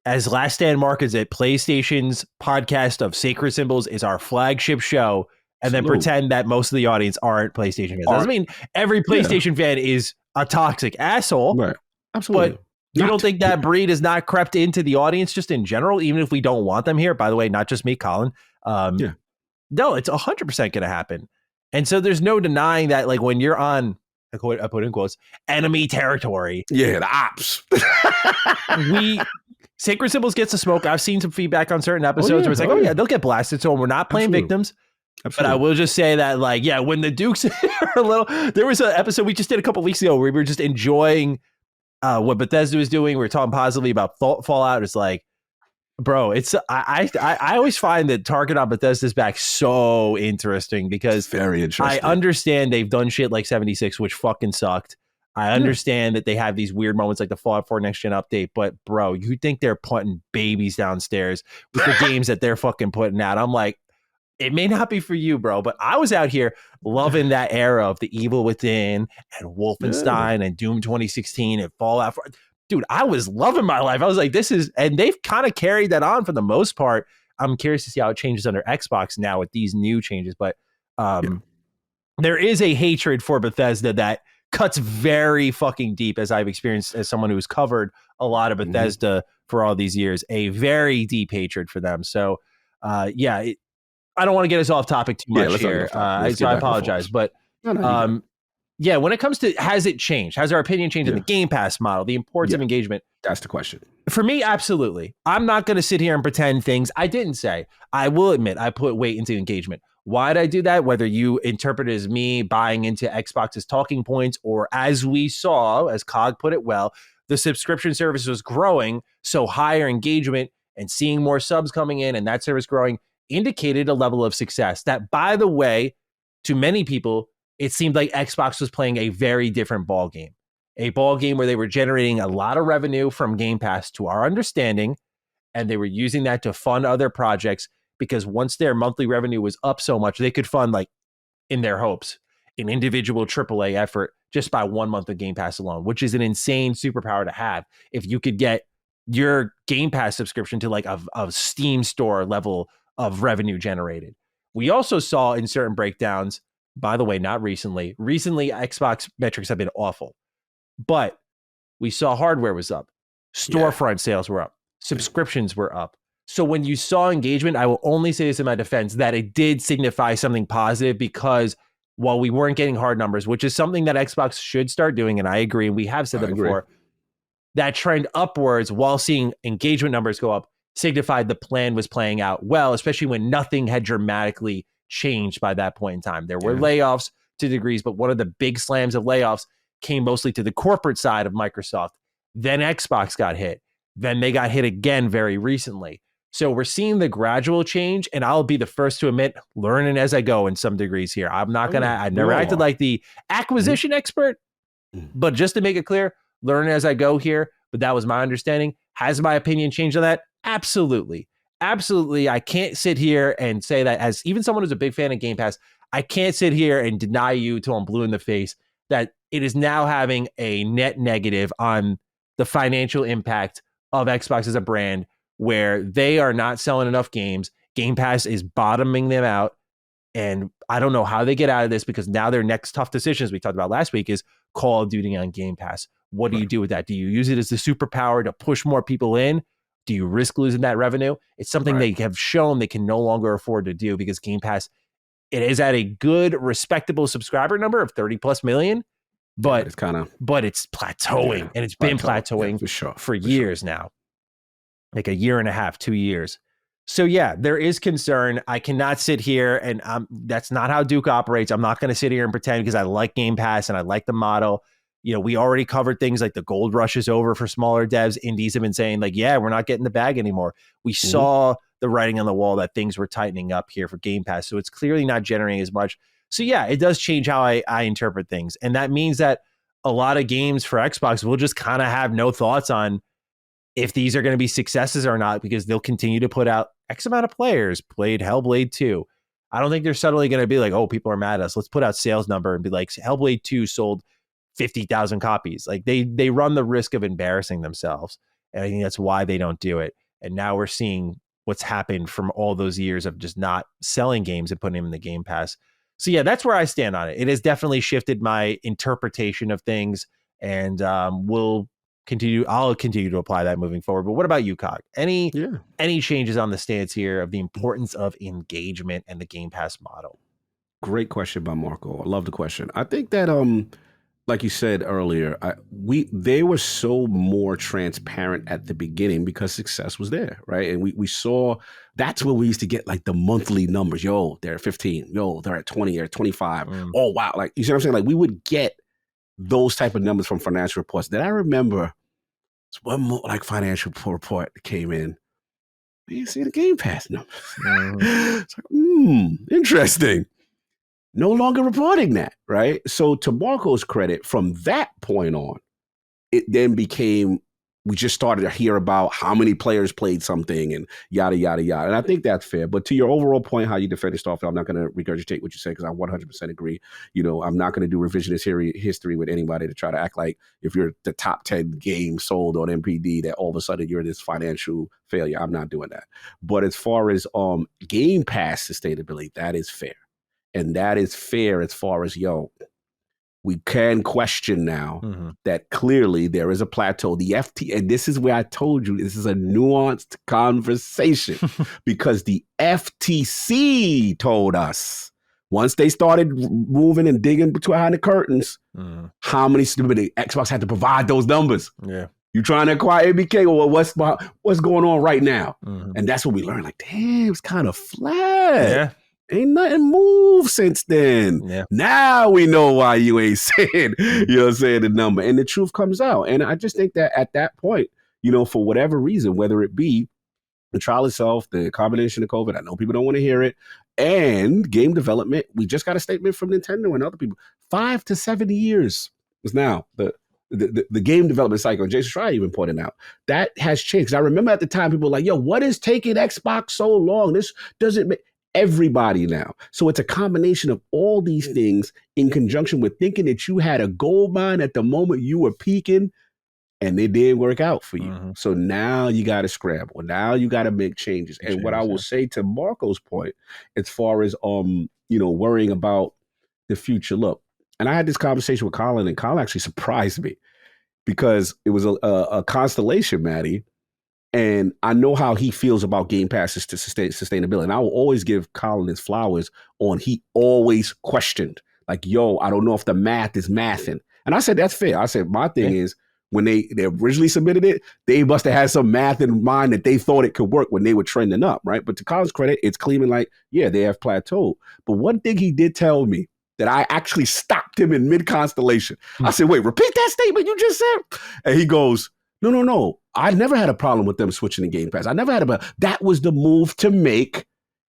as Last Stand markets it, PlayStation's podcast of Sacred Symbols is our flagship show, and then pretend that most of the audience aren't PlayStation fans. Doesn't mean every PlayStation fan is a toxic asshole. Right. Absolutely. But you don't think that breed has not crept into the audience just in general, even if we don't want them here? By the way, not just me, Colin. No, it's 100% going to happen. And so there's no denying that, like, when you're on, I put in quotes, enemy territory. Yeah, the ops. Sacred Symbols gets the smoke. I've seen some feedback on certain episodes where it's like, they'll get blasted. So we're not playing victims. Absolutely. But I will just say that, like, when the Dukes are a little, there was an episode we just did a couple weeks ago where we were just enjoying what Bethesda was doing. We were talking positively about Fallout. It's like, bro, it's I always find that Target on Bethesda's back so interesting because it's very interesting. I understand they've done shit like 76, which fucking sucked. I understand that they have these weird moments like the Fallout 4 Next Gen update, but bro, you think they're putting babies downstairs with the games that they're fucking putting out? I'm like, it may not be for you, bro, but I was out here loving that era of The Evil Within and Wolfenstein and Doom 2016 and Fallout 4. Dude, I was loving my life. I was like, and they've kind of carried that on for the most part. I'm curious to see how it changes under Xbox now with these new changes, but there is a hatred for Bethesda that cuts very fucking deep, as I've experienced as someone who's covered a lot of Bethesda for all these years, a very deep hatred for them. So, I don't want to get us off topic too much here. I apologize. But when it comes to, has it changed? Has our opinion changed in the Game Pass model, the importance of engagement? That's the question. For me, absolutely. I'm not going to sit here and pretend things I didn't say. I will admit I put weight into engagement. Why did I do that? Whether you interpret it as me buying into Xbox's talking points, or as we saw, as Cog put it well, the subscription service was growing, so higher engagement and seeing more subs coming in and that service growing indicated a level of success that, by the way, to many people, it seemed like Xbox was playing a very different ball game, a ball game where they were generating a lot of revenue from Game Pass, to our understanding, and they were using that to fund other projects, because once their monthly revenue was up so much, they could fund, like, in their hopes, an individual AAA effort just by 1 month of Game Pass alone, which is an insane superpower to have. If you could get your Game Pass subscription to like a Steam store level of revenue generated. We also saw in certain breakdowns, by the way, not recently. Recently, Xbox metrics have been awful, but we saw hardware was up, storefront sales were up, subscriptions were up. So when you saw engagement, I will only say this in my defense, that it did signify something positive, because while we weren't getting hard numbers, which is something that Xbox should start doing, and I agree, and we have said that before, that trend upwards while seeing engagement numbers go up signified the plan was playing out well, especially when nothing had dramatically changed by that point in time. There were layoffs to degrees, but one of the big slams of layoffs came mostly to the corporate side of Microsoft. Then Xbox got hit. Then they got hit again very recently. So we're seeing the gradual change, and I'll be the first to admit, learning as I go in some degrees here. I'm not going to, I never acted like the acquisition expert, but just to make it clear, learn as I go here. But that was my understanding. Has my opinion changed on that? Absolutely. Absolutely. I can't sit here and say that, as even someone who's a big fan of Game Pass, I can't sit here and deny you till I'm blue in the face that it is now having a net negative on the financial impact of Xbox as a brand, where they are not selling enough games. Game Pass is bottoming them out. And I don't know how they get out of this, because now their next tough decisions we talked about last week is Call of Duty on Game Pass. What do you do with that? Do you use it as the superpower to push more people in? Do you risk losing that revenue? It's something they have shown they can no longer afford to do, because Game Pass, it is at a good, respectable subscriber number of 30 plus million, but it's plateauing, and it's been plateauing for years now, like a year and a half, 2 years. So yeah, there is concern. I cannot sit here and that's not how Duke operates. I'm not going to sit here and pretend, because I like Game Pass and I like the model. You know, we already covered things like the gold rush is over for smaller devs. Indies have been saying like, yeah, we're not getting the bag anymore. We saw the writing on the wall that things were tightening up here for Game Pass. So it's clearly not generating as much. So yeah, it does change how I interpret things. And that means that a lot of games for Xbox will just kind of have no thoughts on if these are going to be successes or not, because they'll continue to put out X amount of players played Hellblade 2. I don't think they're suddenly going to be like, oh, people are mad at us, let's put out sales number and be like, Hellblade 2 sold 50,000 copies. Like they run the risk of embarrassing themselves. And I think that's why they don't do it. And now we're seeing what's happened from all those years of just not selling games and putting them in the Game Pass. So yeah, that's where I stand on it. It has definitely shifted my interpretation of things, and I'll continue to apply that moving forward. But what about you, Cog? Any changes on the stance here of the importance of engagement and the Game Pass model? Great question by Marco. I love the question. I think that like you said earlier, they were so more transparent at the beginning because success was there, right? And we saw that's where we used to get like the monthly numbers. Yo, they're at 15. Yo, they're at 20 or 25. Oh wow, like you see what I'm saying? Like we would get those type of numbers from financial reports. Then I remember one more like financial report that came in. You see the Game Pass numbers. It's like, interesting. No longer reporting that, right? So to Marco's credit, from that point on, it then became, we just started to hear about how many players played something and yada, yada, yada. And I think that's fair. But to your overall point, how you defend Starfield, I'm not going to regurgitate what you said, because I 100% agree. You know, I'm not going to do revisionist history with anybody to try to act like if you're the top 10 games sold on MPD, that all of a sudden you're this financial failure. I'm not doing that. But as far as Game Pass sustainability, that is fair. And that is fair as far as, we can question now that clearly there is a plateau. The and this is where I told you this is a nuanced conversation because the FTC told us once they started moving and digging behind the curtains, how many Xbox had to provide those numbers. Yeah. You trying to acquire ABK or what's going on right now? And that's what we learned. Like, damn, it's kind of flat. Yeah. Ain't nothing moved since then. Yeah. Now we know why you ain't saying, the number. And the truth comes out. And I just think that at that point, for whatever reason, whether it be the trial itself, the combination of COVID, I know people don't want to hear it, and game development, we just got a statement from Nintendo and other people. 5 to 7 years is now the game development cycle. And Jason Schreier even pointed out that has changed. 'Cause I remember at the time people were like, yo, what is taking Xbox so long? This doesn't make everybody now. So it's a combination of all these things in conjunction with thinking that you had a gold mine at the moment you were peaking, and it didn't work out for you. Mm-hmm. So now you got to scramble. Now you got to make changes. And what I will say to Marco's point, as far as worrying about the future, look, and I had this conversation with Colin, and Colin actually surprised me because it was a constellation, Maddie. And I know how he feels about Game Passes to sustainability. And I will always give Colin his flowers on he always questioned, like, yo, I don't know if the math is mathing. And I said, that's fair. I said, my thing is, when they originally submitted it, they must have had some math in mind that they thought it could work when they were trending up, right? But to Colin's credit, it's claiming like, yeah, they have plateaued. But one thing he did tell me that I actually stopped him in mid-constellation. I said, wait, repeat that statement you just said? And he goes, no. I never had a problem with them switching to Game Pass. I never had that was the move to make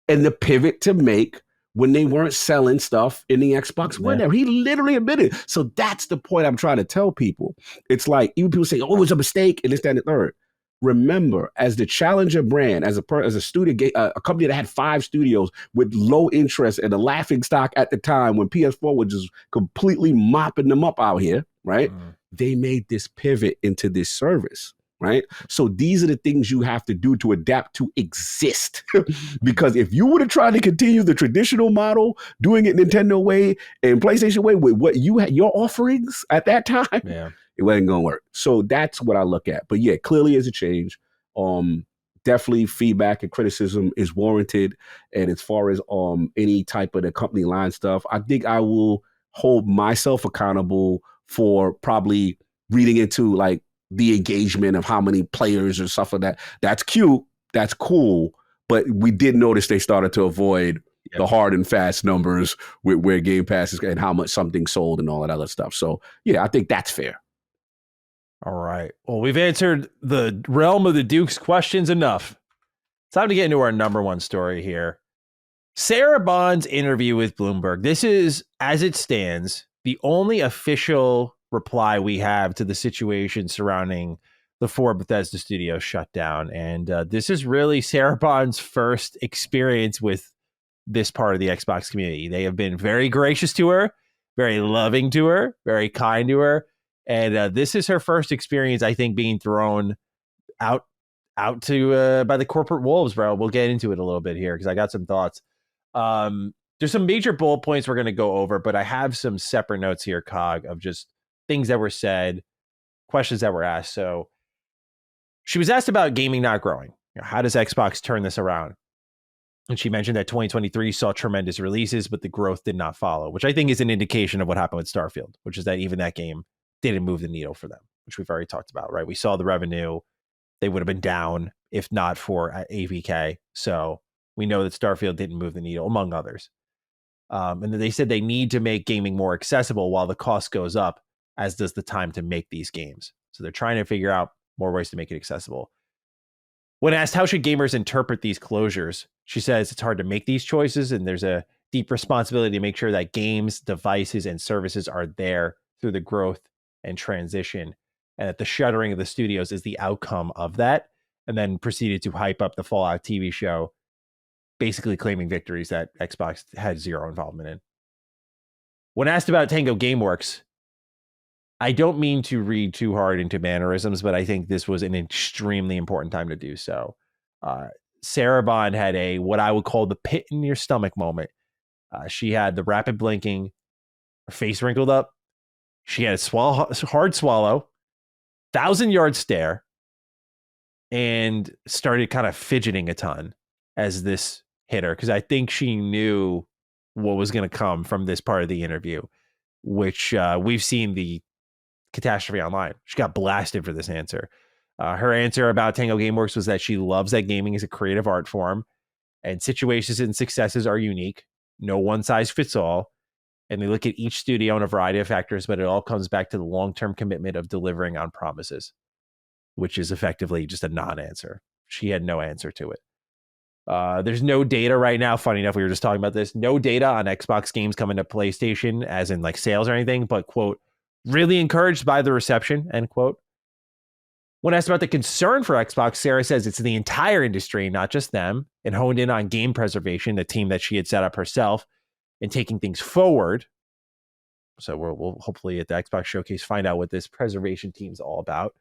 and the pivot to make when they weren't selling stuff in the Xbox One. Yeah. He literally admitted. So that's the point I'm trying to tell people. It's like, even people say, oh, it was a mistake, and this, that, and the third. Remember, as the challenger brand, as a studio, a company that had 5 studios with low interest and a laughing stock at the time when PS4 was just completely mopping them up out here, right? They made this pivot into this service. Right. So these are the things you have to do to adapt to exist. Because if you would have tried to continue the traditional model, doing it Nintendo way and PlayStation way with what you had, your offerings at that time, it wasn't going to work. So that's what I look at. But yeah, clearly is a change. Definitely feedback and criticism is warranted. And as far as any type of the company line stuff, I think I will hold myself accountable for probably reading into like the engagement of how many players or stuff like that. That's cute. That's cool. But we did notice they started to avoid the hard and fast numbers with where Game Pass is and how much something sold and all that other stuff. So yeah, I think that's fair. All right. Well, we've answered the realm of the Duke's questions enough. It's time to get into our number one story here. Sarah Bond's interview with Bloomberg. This is, as it stands, the only official reply we have to the situation surrounding the 4 Bethesda studios shutdown. And this is really Sarah Bond's first experience with this part of the Xbox community. They have been very gracious to her, very loving to her, very kind to her. And this is her first experience, I think, being thrown out to by the corporate wolves, bro. We'll get into it a little bit here because I got some thoughts. There's some major bullet points we're going to go over, but I have some separate notes here, Cog, of just things that were said, questions that were asked. So she was asked about gaming not growing. How does Xbox turn this around? And she mentioned that 2023 saw tremendous releases, but the growth did not follow, which I think is an indication of what happened with Starfield, which is that even that game didn't move the needle for them, which we've already talked about, right? We saw the revenue. They would have been down if not for AVK. So we know that Starfield didn't move the needle, among others. And then they said they need to make gaming more accessible while the cost goes up, as does the time to make these games. So they're trying to figure out more ways to make it accessible. When asked how should gamers interpret these closures, she says it's hard to make these choices, and there's a deep responsibility to make sure that games, devices, and services are there through the growth and transition, and that the shuttering of the studios is the outcome of that, and then proceeded to hype up the Fallout TV show, basically claiming victories that Xbox had zero involvement in. When asked about Tango Gameworks, I don't mean to read too hard into mannerisms, but I think this was an extremely important time to do so. Sarah Bond had what I would call the pit in your stomach moment. She had the rapid blinking, her face wrinkled up. She had a hard swallow, 1,000-yard stare, and started kind of fidgeting a ton as this hit her, because I think she knew what was going to come from this part of the interview, which we've seen the catastrophe online. She got blasted for this answer. Her answer about Tango Gameworks was that she loves that gaming is a creative art form, and situations and successes are unique. No one size fits all. And they look at each studio on a variety of factors, but it all comes back to the long-term commitment of delivering on promises, which is effectively just a non-answer. She had no answer to it. There's no data right now. Funny enough, we were just talking about this. No data on Xbox games coming to PlayStation, as in like sales or anything, but quote, really encouraged by the reception, end quote. When asked about the concern for Xbox, Sarah says it's the entire industry, not just them, and honed in on game preservation, the team that she had set up herself, and taking things forward. So we'll hopefully at the Xbox Showcase find out what this preservation team's all about.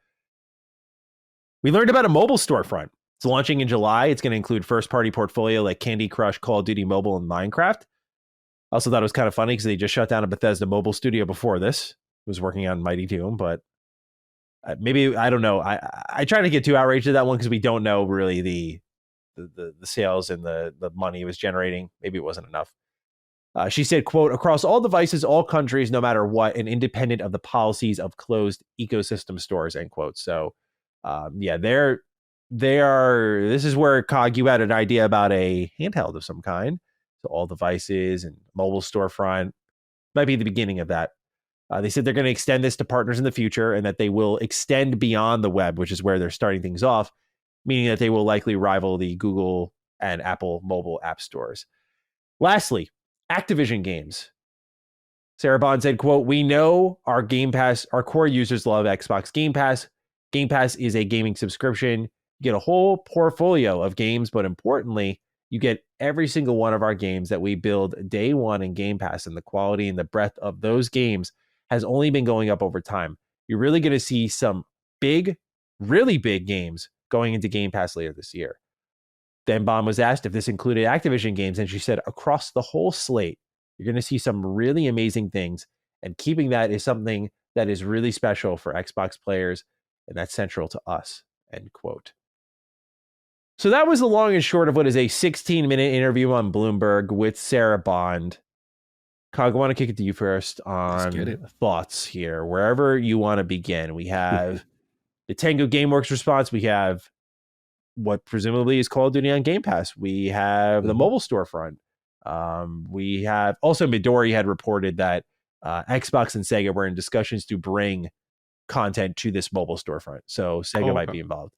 We learned about a mobile storefront. It's launching in July. It's going to include first-party portfolio like Candy Crush, Call of Duty Mobile, and Minecraft. I also thought it was kind of funny because they just shut down a Bethesda mobile studio before this. It was working on Mighty Doom, but maybe, I don't know. I try to get too outraged at that one because we don't know really the sales and the money it was generating. Maybe it wasn't enough. She said, quote, across all devices, all countries, no matter what, and independent of the policies of closed ecosystem stores, end quote. So, yeah, they are, this is where, Cog, you had an idea about a handheld of some kind. So all devices and mobile storefront might be the beginning of that. They said they're going to extend this to partners in the future and that they will extend beyond the web, which is where they're starting things off, meaning that they will likely rival the Google and Apple mobile app stores. Lastly, Activision games. Sarah Bond said, quote, we know our Game Pass, our core users love Xbox Game Pass. Game Pass is a gaming subscription. You get a whole portfolio of games, but importantly, you get every single one of our games that we build day one in Game Pass, and the quality and the breadth of those games has only been going up over time. You're really going to see some big, really big games going into Game Pass later this year. Then Bond was asked if this included Activision games, and she said, across the whole slate, you're going to see some really amazing things, and keeping that is something that is really special for Xbox players, and that's central to us, end quote. So that was the long and short of what is a 16-minute interview on Bloomberg with Sarah Bond. Cog, I want to kick it to you first on thoughts here, wherever you want to begin. We have the Tango Gameworks response. We have what presumably is Call of Duty on Game Pass. We have the mobile storefront. We have also Midori had reported that Xbox and Sega were in discussions to bring content to this mobile storefront. So Sega might be involved,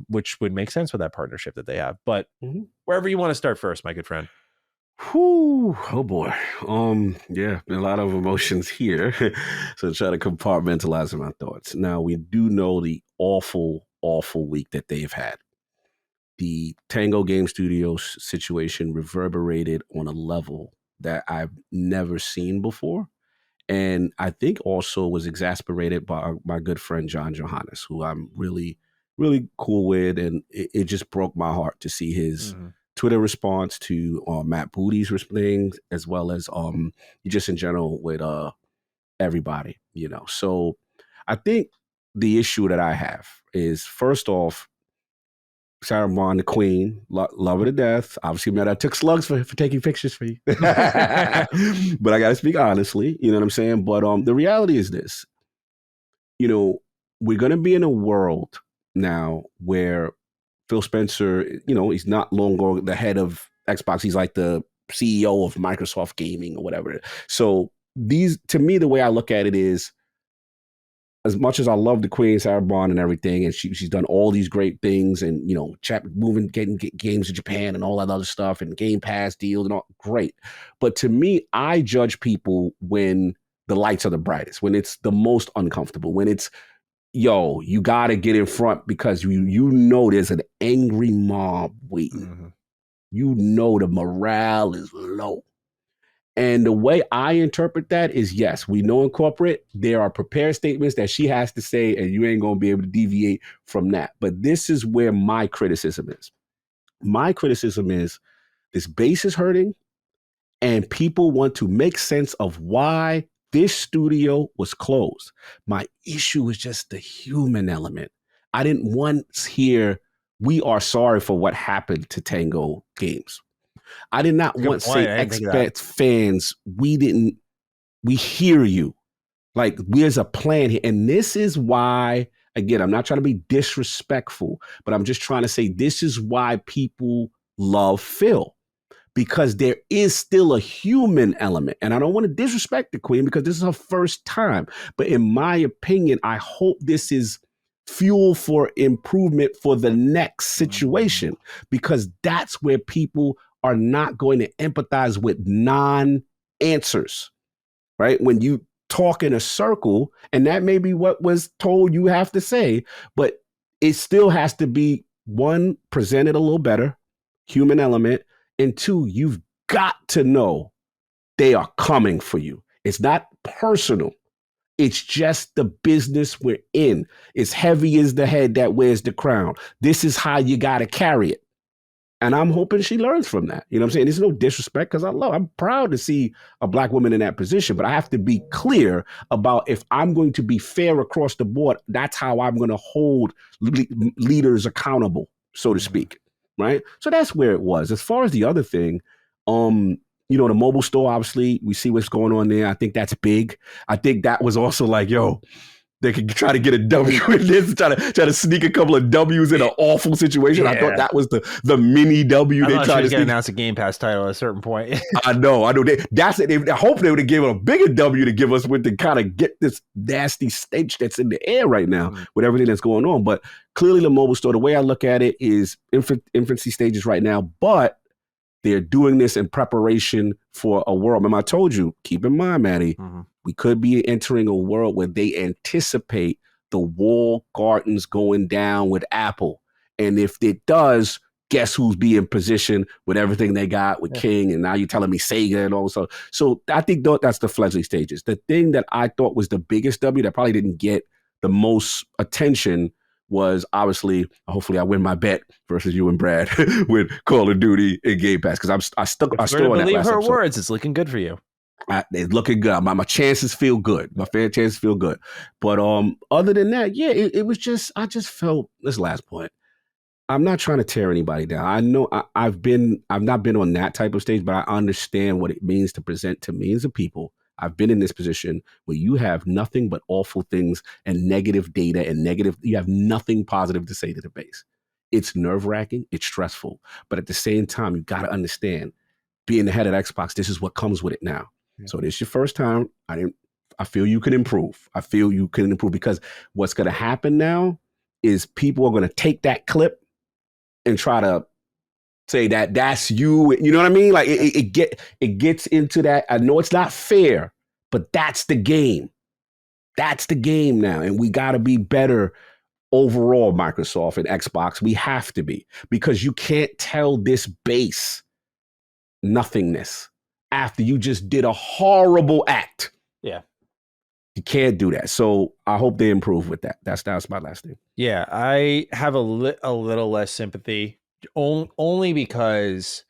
which would make sense with that partnership that they have. But wherever you want to start first, my good friend. Whew, oh boy. Yeah, a lot of emotions here. So try to compartmentalize my thoughts. Now, we do know the awful week that they've had. The Tango Game Studios situation reverberated on a level that I've never seen before. And I think also was exasperated by my good friend, John Johannes, who I'm really, really cool with. And it just broke my heart to see his Twitter response to Matt Booty's things, as well as just in general with everybody, you know. So I think the issue that I have is, first off, Sarah Bond, the queen, love her to death. Obviously, man, I took slugs for taking pictures for you. But I got to speak honestly, you know what I'm saying? But the reality is this, you know, we're going to be in a world now where Phil Spencer, you know, he's not longer the head of Xbox. He's like the CEO of Microsoft Gaming or whatever. So to me, the way I look at it is, as much as I love the Queen, Sarah Bond and everything, and she's done all these great things, and, you know, getting games to Japan and all that other stuff, and Game Pass deals and all, great. But to me, I judge people when the lights are the brightest, when it's the most uncomfortable, when it's, yo, you got to get in front because you know there's an angry mob waiting. You know the morale is low. And the way I interpret that is, yes, we know in corporate, there are prepared statements that she has to say, and you ain't going to be able to deviate from that. But this is where my criticism is. My criticism is this base is hurting, and people want to make sense of why this studio was closed. My issue is just the human element. I didn't once hear, we are sorry for what happened to Tango Games. I did not once say, expect fans, we hear you. Like, there's a plan here. And this is why, again, I'm not trying to be disrespectful, but I'm just trying to say this is why people love Phil, because there is still a human element. And I don't want to disrespect the queen because this is her first time. But in my opinion, I hope this is fuel for improvement for the next situation, because that's where people are not going to empathize with non-answers, right? When you talk in a circle, and that may be what was told you have to say, but it still has to be, one, presented a little better, human element, and two, you've got to know they are coming for you. It's not personal. It's just the business we're in. It's heavy as the head that wears the crown. This is how you got to carry it. And I'm hoping she learns from that. You know what I'm saying? There's no disrespect, because I'm proud to see a Black woman in that position, but I have to be clear about, if I'm going to be fair across the board, that's how I'm going to hold leaders accountable, so to speak. Right? So that's where it was. As far as the other thing, the mobile store, obviously, we see what's going on there. I think that's big. I think that was also like, they could try to get a W in this, try to sneak a couple of W's in an awful situation. Yeah. I thought that was the mini W they tried to announce a Game Pass title at a certain point. I know. That's it. I hope they would have given a bigger W to give us with, to kind of get this nasty stage that's in the air right now with everything that's going on. But clearly the mobile store, the way I look at it, is infancy stages right now, but they're doing this in preparation for a world. Remember, I told you, keep in mind, Maddie, we could be entering a world where they anticipate the walled gardens going down with Apple. And if it does, guess who's be in position with everything they got with King, and now you're telling me Sega and all. So I think that's the fledgling stages. The thing that I thought was the biggest W that probably didn't get the most attention was, obviously, hopefully I win my bet versus you and Brad with Call of Duty and Game Pass, because I still on that last episode. Believe her words, it's looking good for you. It's looking good. My chances feel good. My fair chances feel good. But other than that, it was just, I just felt, this last point, I'm not trying to tear anybody down. I know I've not been on that type of stage, but I understand what it means to present to millions of people. I've been in this position where you have nothing but awful things and negative data and you have nothing positive to say to the base. It's nerve-wracking. It's stressful. But at the same time, you got to understand, being the head of Xbox, this is what comes with it now. Yeah. So this is your first time. I feel you can improve. Because what's going to happen now is people are going to take that clip and try to say that that's you. You know what I mean? Like it gets into that. I know it's not fair, but that's the game. That's the game now. And we got to be better overall, Microsoft and Xbox. We have to be, because you can't tell this base nothingness after you just did a horrible act. Yeah. You can't do that. So I hope they improve with that. That's my last thing. Yeah, I have a little less sympathy, only because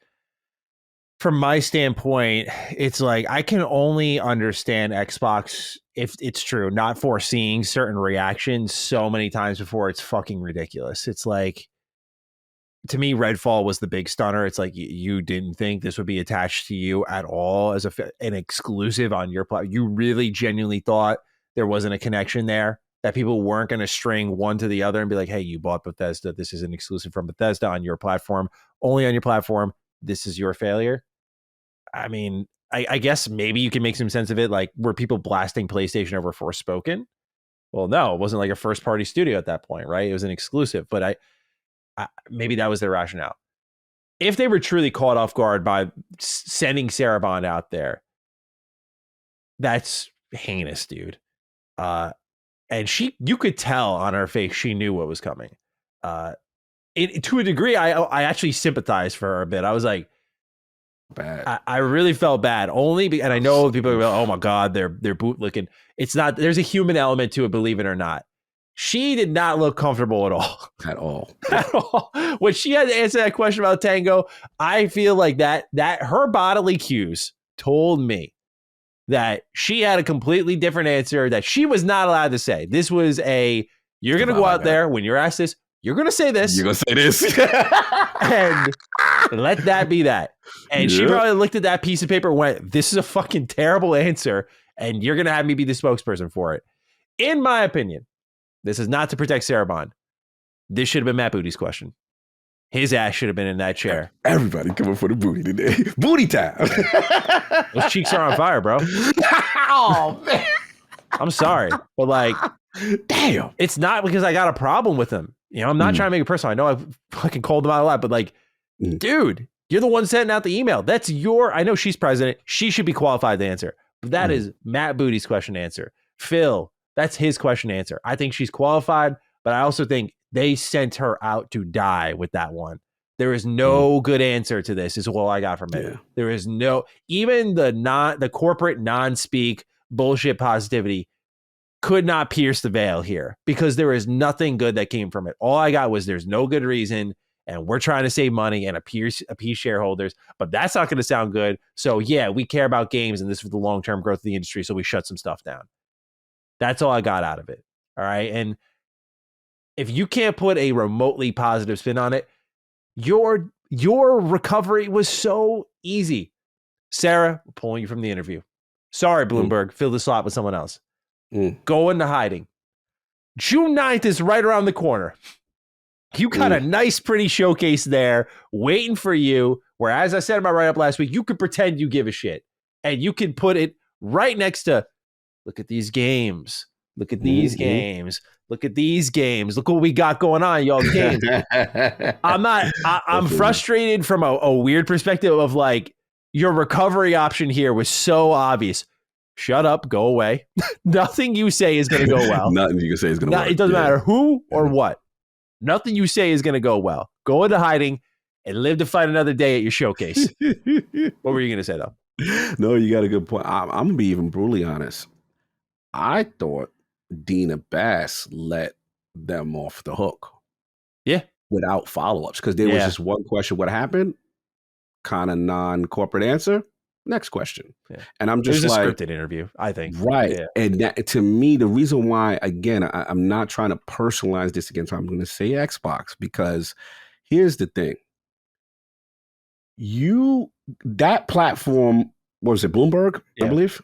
from my standpoint, it's like, I can only understand Xbox, if it's true, not foreseeing certain reactions so many times before. It's fucking ridiculous. It's like, to me, Redfall was the big stunner. It's like, you didn't think this would be attached to you at all as an exclusive on your platform. You really genuinely thought there wasn't a connection there, that people weren't going to string one to the other and be like, hey, you bought Bethesda. This is an exclusive from Bethesda on your platform, only on your platform. This is your failure. I mean, I guess maybe you can make some sense of it. Like, were people blasting PlayStation over Forspoken? Well, no, it wasn't like a first party studio at that point, right? It was an exclusive, but I maybe that was their rationale. If they were truly caught off guard by sending Sarah Bond out there, that's heinous, dude. And you could tell on her face she knew what was coming. To a degree, I actually sympathized for her a bit. I was like, bad. I really felt bad, and I know people are like, oh my God, they're bootlicking. It's not. There's a human element to it, believe it or not. She did not look comfortable at all. At all. At all. When she had to answer that question about Tango, I feel like that her bodily cues told me that she had a completely different answer that she was not allowed to say. This was you're going to go out there, when you're asked this, you're going to say this. You're going to say this. And let that be that. And she probably looked at that piece of paper and went, this is a fucking terrible answer, and you're going to have me be the spokesperson for it. In my opinion, this is not to protect Sarah Bond. This should have been Matt Booty's question. His ass should have been in that chair. Everybody coming for the booty today. Booty time. Those cheeks are on fire, bro. Oh, man. I'm sorry, but like, damn. It's not because I got a problem with him. You know, I'm not trying to make it personal. I know I've fucking called him out a lot, but like, dude, you're the one sending out the email. That's I know she's president. She should be qualified to answer. But that is Matt Booty's question to answer. Phil, that's his question to answer. I think she's qualified, but I also think they sent her out to die with that one. There is no good answer to this, is all I got from it. Yeah. There is no, even the corporate non-speak bullshit positivity could not pierce the veil here, because there is nothing good that came from it. All I got was there's no good reason, and we're trying to save money and appease shareholders, but that's not going to sound good. So yeah, we care about games, and this is the long-term growth of the industry, so we shut some stuff down. That's all I got out of it. All right. And if you can't put a remotely positive spin on it, your recovery was so easy. Sarah, we're pulling you from the interview. Sorry, Bloomberg, fill the slot with someone else. Go into hiding. June 9th is right around the corner. You got a nice, pretty showcase there waiting for you, where, as I said in my write-up last week, you could pretend you give a shit. And you can put it right next to, look at these games. Look at these games. Look at these games. Look what we got going on, y'all. Games. I'm frustrated from a weird perspective of like, your recovery option here was so obvious. Shut up, go away. Nothing you say is going to go well. Nothing you can say is going to work. It doesn't matter who or what. Nothing you say is going to go well. Go into hiding and live to fight another day at your showcase. What were you going to say, though? No, you got a good point. I'm going to be even brutally honest. I thought Dina Bass let them off the hook. Yeah. Without follow-ups, because there was just one question, what happened? Kind of non-corporate answer. Next question. Yeah. And I'm just like, a scripted interview, I think. Right. Yeah. And that, to me, the reason why, again, I'm not trying to personalize this again, so I'm going to say Xbox, because here's the thing. That platform, what was it, Bloomberg, I believe?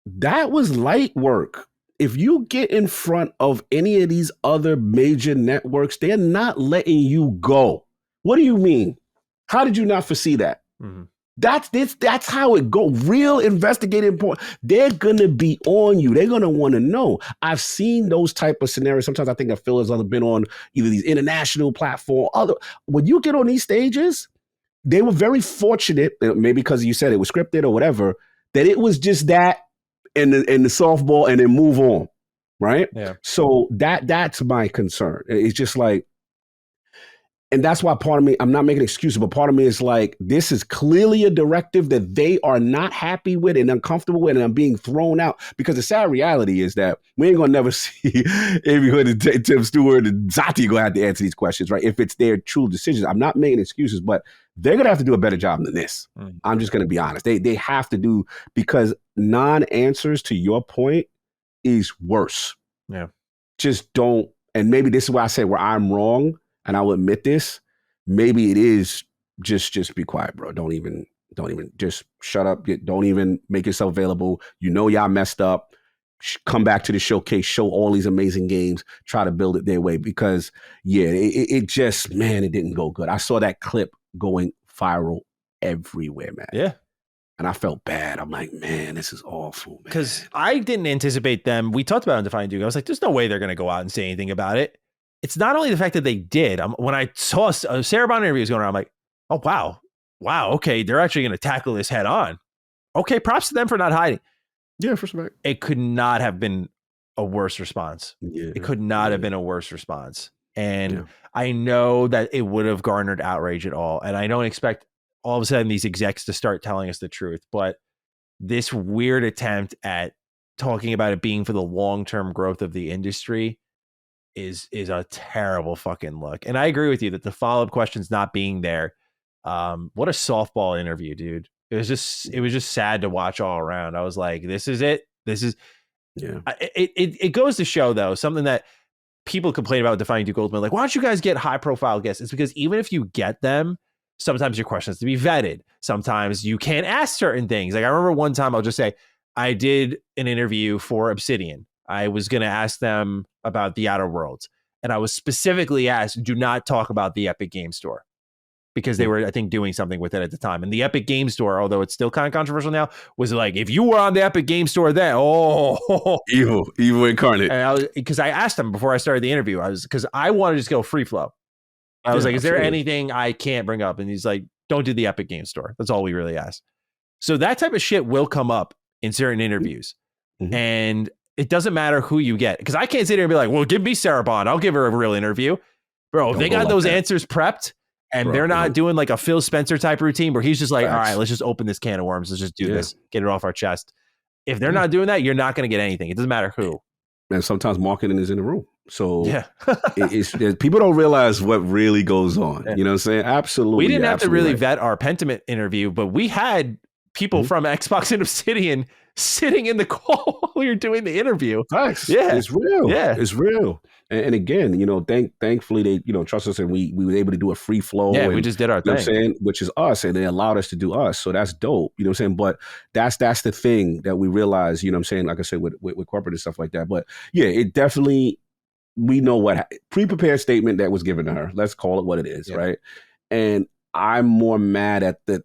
That was light work. If you get in front of any of these other major networks, they're not letting you go. What do you mean? How did you not foresee that? Mm-hmm. That's how it go. Real investigative point. They're gonna be on you. They're gonna want to know. I've seen those type of scenarios. Sometimes I think Phil has been on either these international platform. When you get on these stages, they were very fortunate, maybe because you said it was scripted or whatever, that it was just that and the softball and then move on, right? Yeah. So that's my concern. It's just like. And that's why part of me, I'm not making excuses, but part of me is like, this is clearly a directive that they are not happy with and uncomfortable with, and I'm being thrown out. Because the sad reality is that we ain't gonna never see Amy Hood and Tim Stewart and Zati go have to answer these questions, right? If it's their true decisions. I'm not making excuses, but they're gonna have to do a better job than this. I'm just gonna be honest. They have to do, because non-answers, to your point, is worse. Yeah. Just don't, and maybe this is why I say where I'm wrong. And I'll admit this, maybe it is just be quiet, bro. Don't even just shut up. Don't even make yourself available. You know, y'all messed up. Come back to the showcase, show all these amazing games, try to build it their way, because it just, man, it didn't go good. I saw that clip going viral everywhere, man. Yeah. And I felt bad. I'm like, man, this is awful, man. Because I didn't anticipate them. We talked about it on Define Duke. I was like, there's no way they're going to go out and say anything about it. It's not only the fact that they did. When I saw Sarah Bond interviews going around, I'm like, oh, wow, okay, they're actually going to tackle this head on. Okay, props to them for not hiding. Yeah, for sure. It could not have been a worse response. Yeah, it could not have been a worse response. And I know that it would have garnered outrage at all. And I don't expect all of a sudden these execs to start telling us the truth. But this weird attempt at talking about it being for the long-term growth of the industry is a terrible fucking look. And I agree with you that the follow-up questions not being there, what a softball interview, dude. It was just sad to watch all around. I was like, this is it. It goes to show, though, something that people complain about Defining Duke Goldman, like, why don't you guys get high profile guests? It's because even if you get them, sometimes your question has to be vetted. Sometimes you can't ask certain things. Like, I remember one time, I'll just say, I did an interview for Obsidian. I was going to ask them about the Outer Worlds. And I was specifically asked, do not talk about the Epic Game Store. because they were, I think, doing something with it at the time. And the Epic Game Store, although it's still kind of controversial now, was like, if you were on the Epic Game Store then, evil incarnate. And because I asked him before I started the interview, because I wanted to just go free flow. I was like, is there anything I can't bring up? And he's like, don't do the Epic Game Store. That's all we really asked. So that type of shit will come up in certain interviews. Mm-hmm. And it doesn't matter who you get. Because I can't sit here and be like, well, give me Sarah Bond. I'll give her a real interview. Bro, if they got those answers prepped and they're not doing like a Phil Spencer type routine where he's just like, all right, let's just open this can of worms. Let's just do this. Get it off our chest. If they're not doing that, you're not going to get anything. It doesn't matter who. And sometimes marketing is in the room. So it's people don't realize what really goes on. You know what I'm saying? Absolutely. We didn't have to really vet our Pentiment interview, but we had people from Xbox and Obsidian sitting in the call while we were doing the interview. Nice. Yeah. It's real. Yeah. It's real. And again, thankfully they, trust us, and we were able to do a free flow. Yeah, and, we just did our thing. You know what I'm saying? Which is us, and they allowed us to do us. So that's dope. You know what I'm saying? But that's the thing that we realize, you know what I'm saying? Like I said, with corporate and stuff like that. But yeah, it definitely, we know what pre-prepared statement that was given to her. Let's call it what it is, right? And I'm more mad at the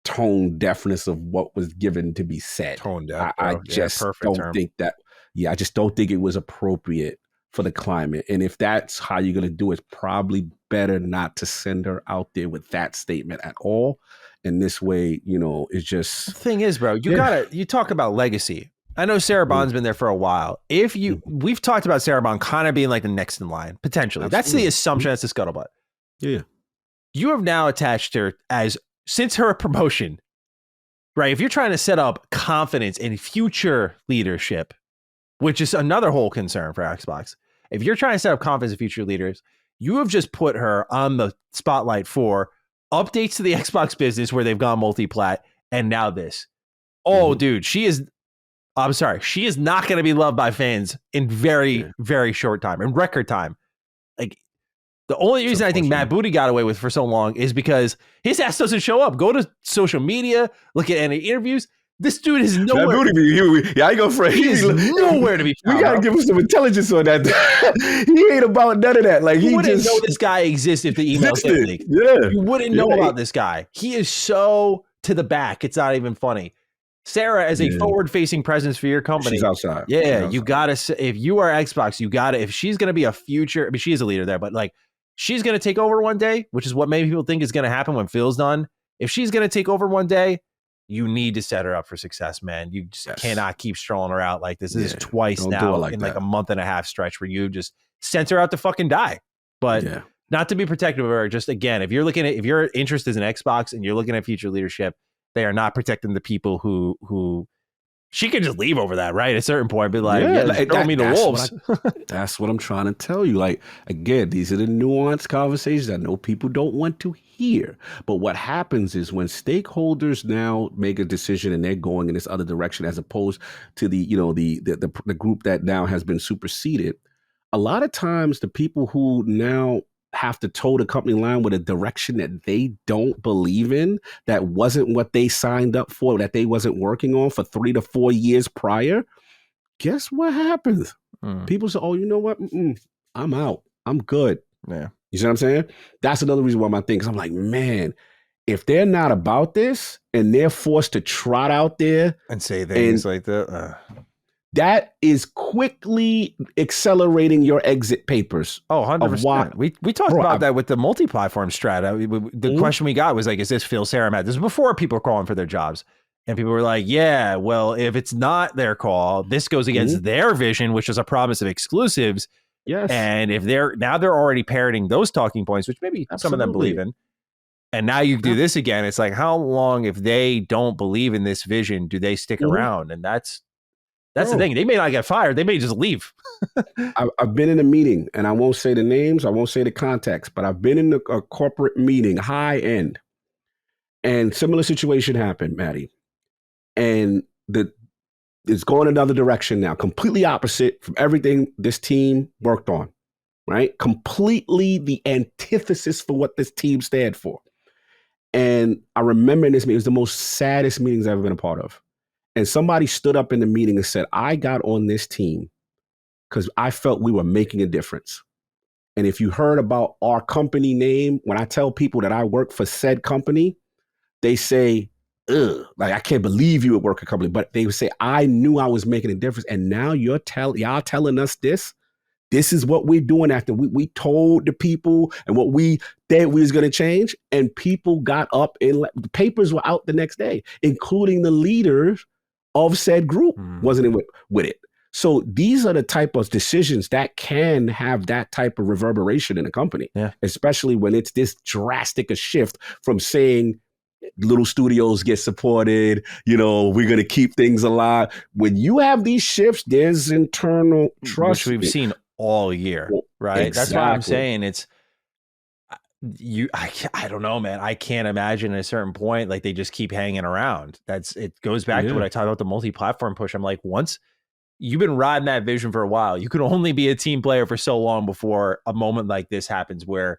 tone deafness of what was given to be said. Tone deaf. I just don't think that. Yeah, I just don't think it was appropriate for the climate. And if that's how you're going to do it, it's probably better not to send her out there with that statement at all. And this way, it's just... The thing is, bro, you talk about legacy. I know Sarah Bond's been there for a while. We've talked about Sarah Bond kind of being like the next in line, potentially. Absolutely. That's the assumption. That's the scuttlebutt. Yeah. You have now attached her since her promotion, right? If you're trying to set up confidence in future leadership, which is another whole concern for Xbox. If you're trying to set up confidence in future leaders, you have just put her on the spotlight for updates to the Xbox business where they've gone multi-plat, and now this. Dude, she is not going to be loved by fans in very, very short time, in record time. Like, the only reason I think Matt Booty got away with for so long is because his ass doesn't show up. Go to social media, look at any interviews. This dude is nowhere. I ain't gonna fret. He is nowhere to be found. We gotta give him some intelligence on that. He ain't about none of that. Like, you wouldn't know this guy exists if the emails get leaked. Yeah, you wouldn't know about this guy. He is so to the back. It's not even funny. Sarah, as a forward-facing presence for your company, she's outside. Yeah, you gotta. If you are Xbox, you gotta. If she's gonna be a future, I mean, she is a leader there, but like, she's gonna take over one day, which is what many people think is gonna happen when Phil's done. If she's gonna take over one day, you need to set her up for success, man. You just cannot keep strolling her out like this. This is twice now in like a month and a half stretch where you just sent her out to fucking die. But not to be protective of her. Just again, if your interest is in Xbox and you're looking at future leadership, they are not protecting the people who she can just leave over that, right? At a certain point, be like, throw me to wolves. That's what I'm trying to tell you. Like, again, these are the nuanced conversations I know people don't want to hear. But what happens is when stakeholders now make a decision and they're going in this other direction, as opposed to the group that now has been superseded, a lot of times the people who now have to toe the company line with a direction that they don't believe in, that wasn't what they signed up for, that they wasn't working on for 3 to 4 years prior, guess what happens? People say, oh, you know what? I'm out. I'm good. Yeah. You see what I'm saying? That's another reason why my thing is I'm like, man, if they're not about this and they're forced to trot out there and say things like that, that is quickly accelerating your exit papers. Oh, 100%. We talked about that with the multi-platform strat. The question we got was like, is this Phil, Sarah, Matt? This is before people were calling for their jobs. And people were like, yeah, well, if it's not their call, this goes against their vision, which is a promise of exclusives. Yes. And if they're already parroting those talking points, which maybe some of them believe in, and now you do this again, it's like, how long, if they don't believe in this vision, do they stick around? And that's the thing. They may not get fired. They may just leave. I've been in a meeting, and I won't say the names. I won't say the context, but I've been in a corporate meeting, high end, and similar situation happened, Maddie. And it's going another direction now, completely opposite from everything this team worked on, right? Completely the antithesis for what this team stood for. And I remember in this meeting, it was the most saddest meetings I've ever been a part of. And somebody stood up in the meeting and said, I got on this team because I felt we were making a difference. And if you heard about our company name, when I tell people that I work for said company, they say, ugh, like, I can't believe you would work a company. But they would say, I knew I was making a difference. And now y'all telling us this. This is what we're doing after we told the people and what we said we was going to change. And people got up and the papers were out the next day, including the leaders of said group wasn't with it. So these are the type of decisions that can have that type of reverberation in a company, especially when it's this drastic a shift from saying little studios get supported, we're going to keep things alive. When you have these shifts, there's internal trust. Which we've seen all year, right? Exactly. That's why I'm saying it's I don't know, man. I can't imagine at a certain point, like, they just keep hanging around. It goes back to what I talked about, the multi-platform push. I'm like, once you've been riding that vision for a while, you can only be a team player for so long before a moment like this happens where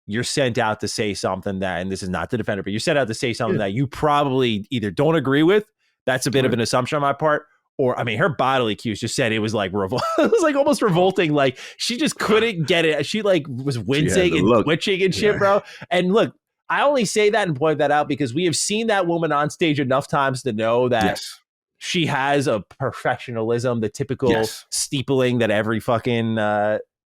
you're sent out to say something that, and this is not the defender, but you're sent out to say something that you probably either don't agree with. That's a bit of an assumption on my part. Or, I mean, her bodily cues just said it was like it was like almost revolting. Like, she just couldn't get it. She like was wincing and twitching and shit, bro. And look, I only say that and point that out because we have seen that woman on stage enough times to know that she has a professionalism, the typical steepling that every fucking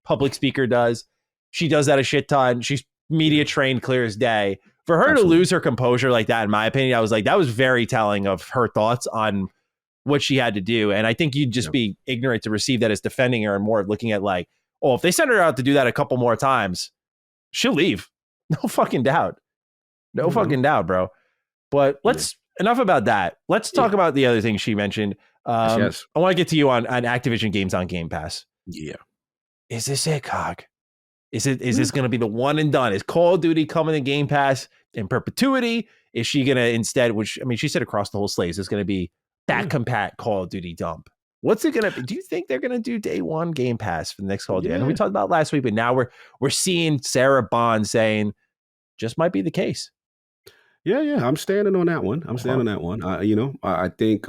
public speaker does. She does that a shit ton. She's media trained clear as day. For her to lose her composure like that, in my opinion, I was like, that was very telling of her thoughts on what she had to do. And I think you'd just be ignorant to receive that as defending her and more looking at like, oh, if they send her out to do that a couple more times, she'll leave. No fucking doubt. No fucking doubt, bro. But enough about that. Let's talk about the other things she mentioned. I want to get to you on Activision games on Game Pass. Yeah. Is this it, Cog? Is this going to be the one and done? Is Call of Duty coming to Game Pass in perpetuity? Is she going to instead, which, I mean, she said across the whole slate, is going to be that compat Call of Duty dump? What's it going to be? Do you think they're going to do day one Game Pass for the next Call of Duty? I know we talked about last week, but now we're seeing Sarah Bond saying just might be the case. Yeah. I'm standing on that one. I think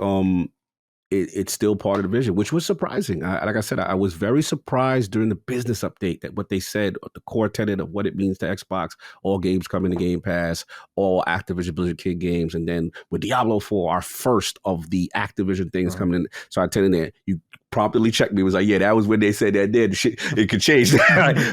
it's still part of the vision, which was surprising. Like I said, I was very surprised during the business update that what they said, the core tenet of what it means to Xbox, all games coming to Game Pass, all Activision Blizzard King games, and then with Diablo 4, our first of the Activision things coming in. So I tell you that you promptly checked me. It was like, that was when they said that it could change.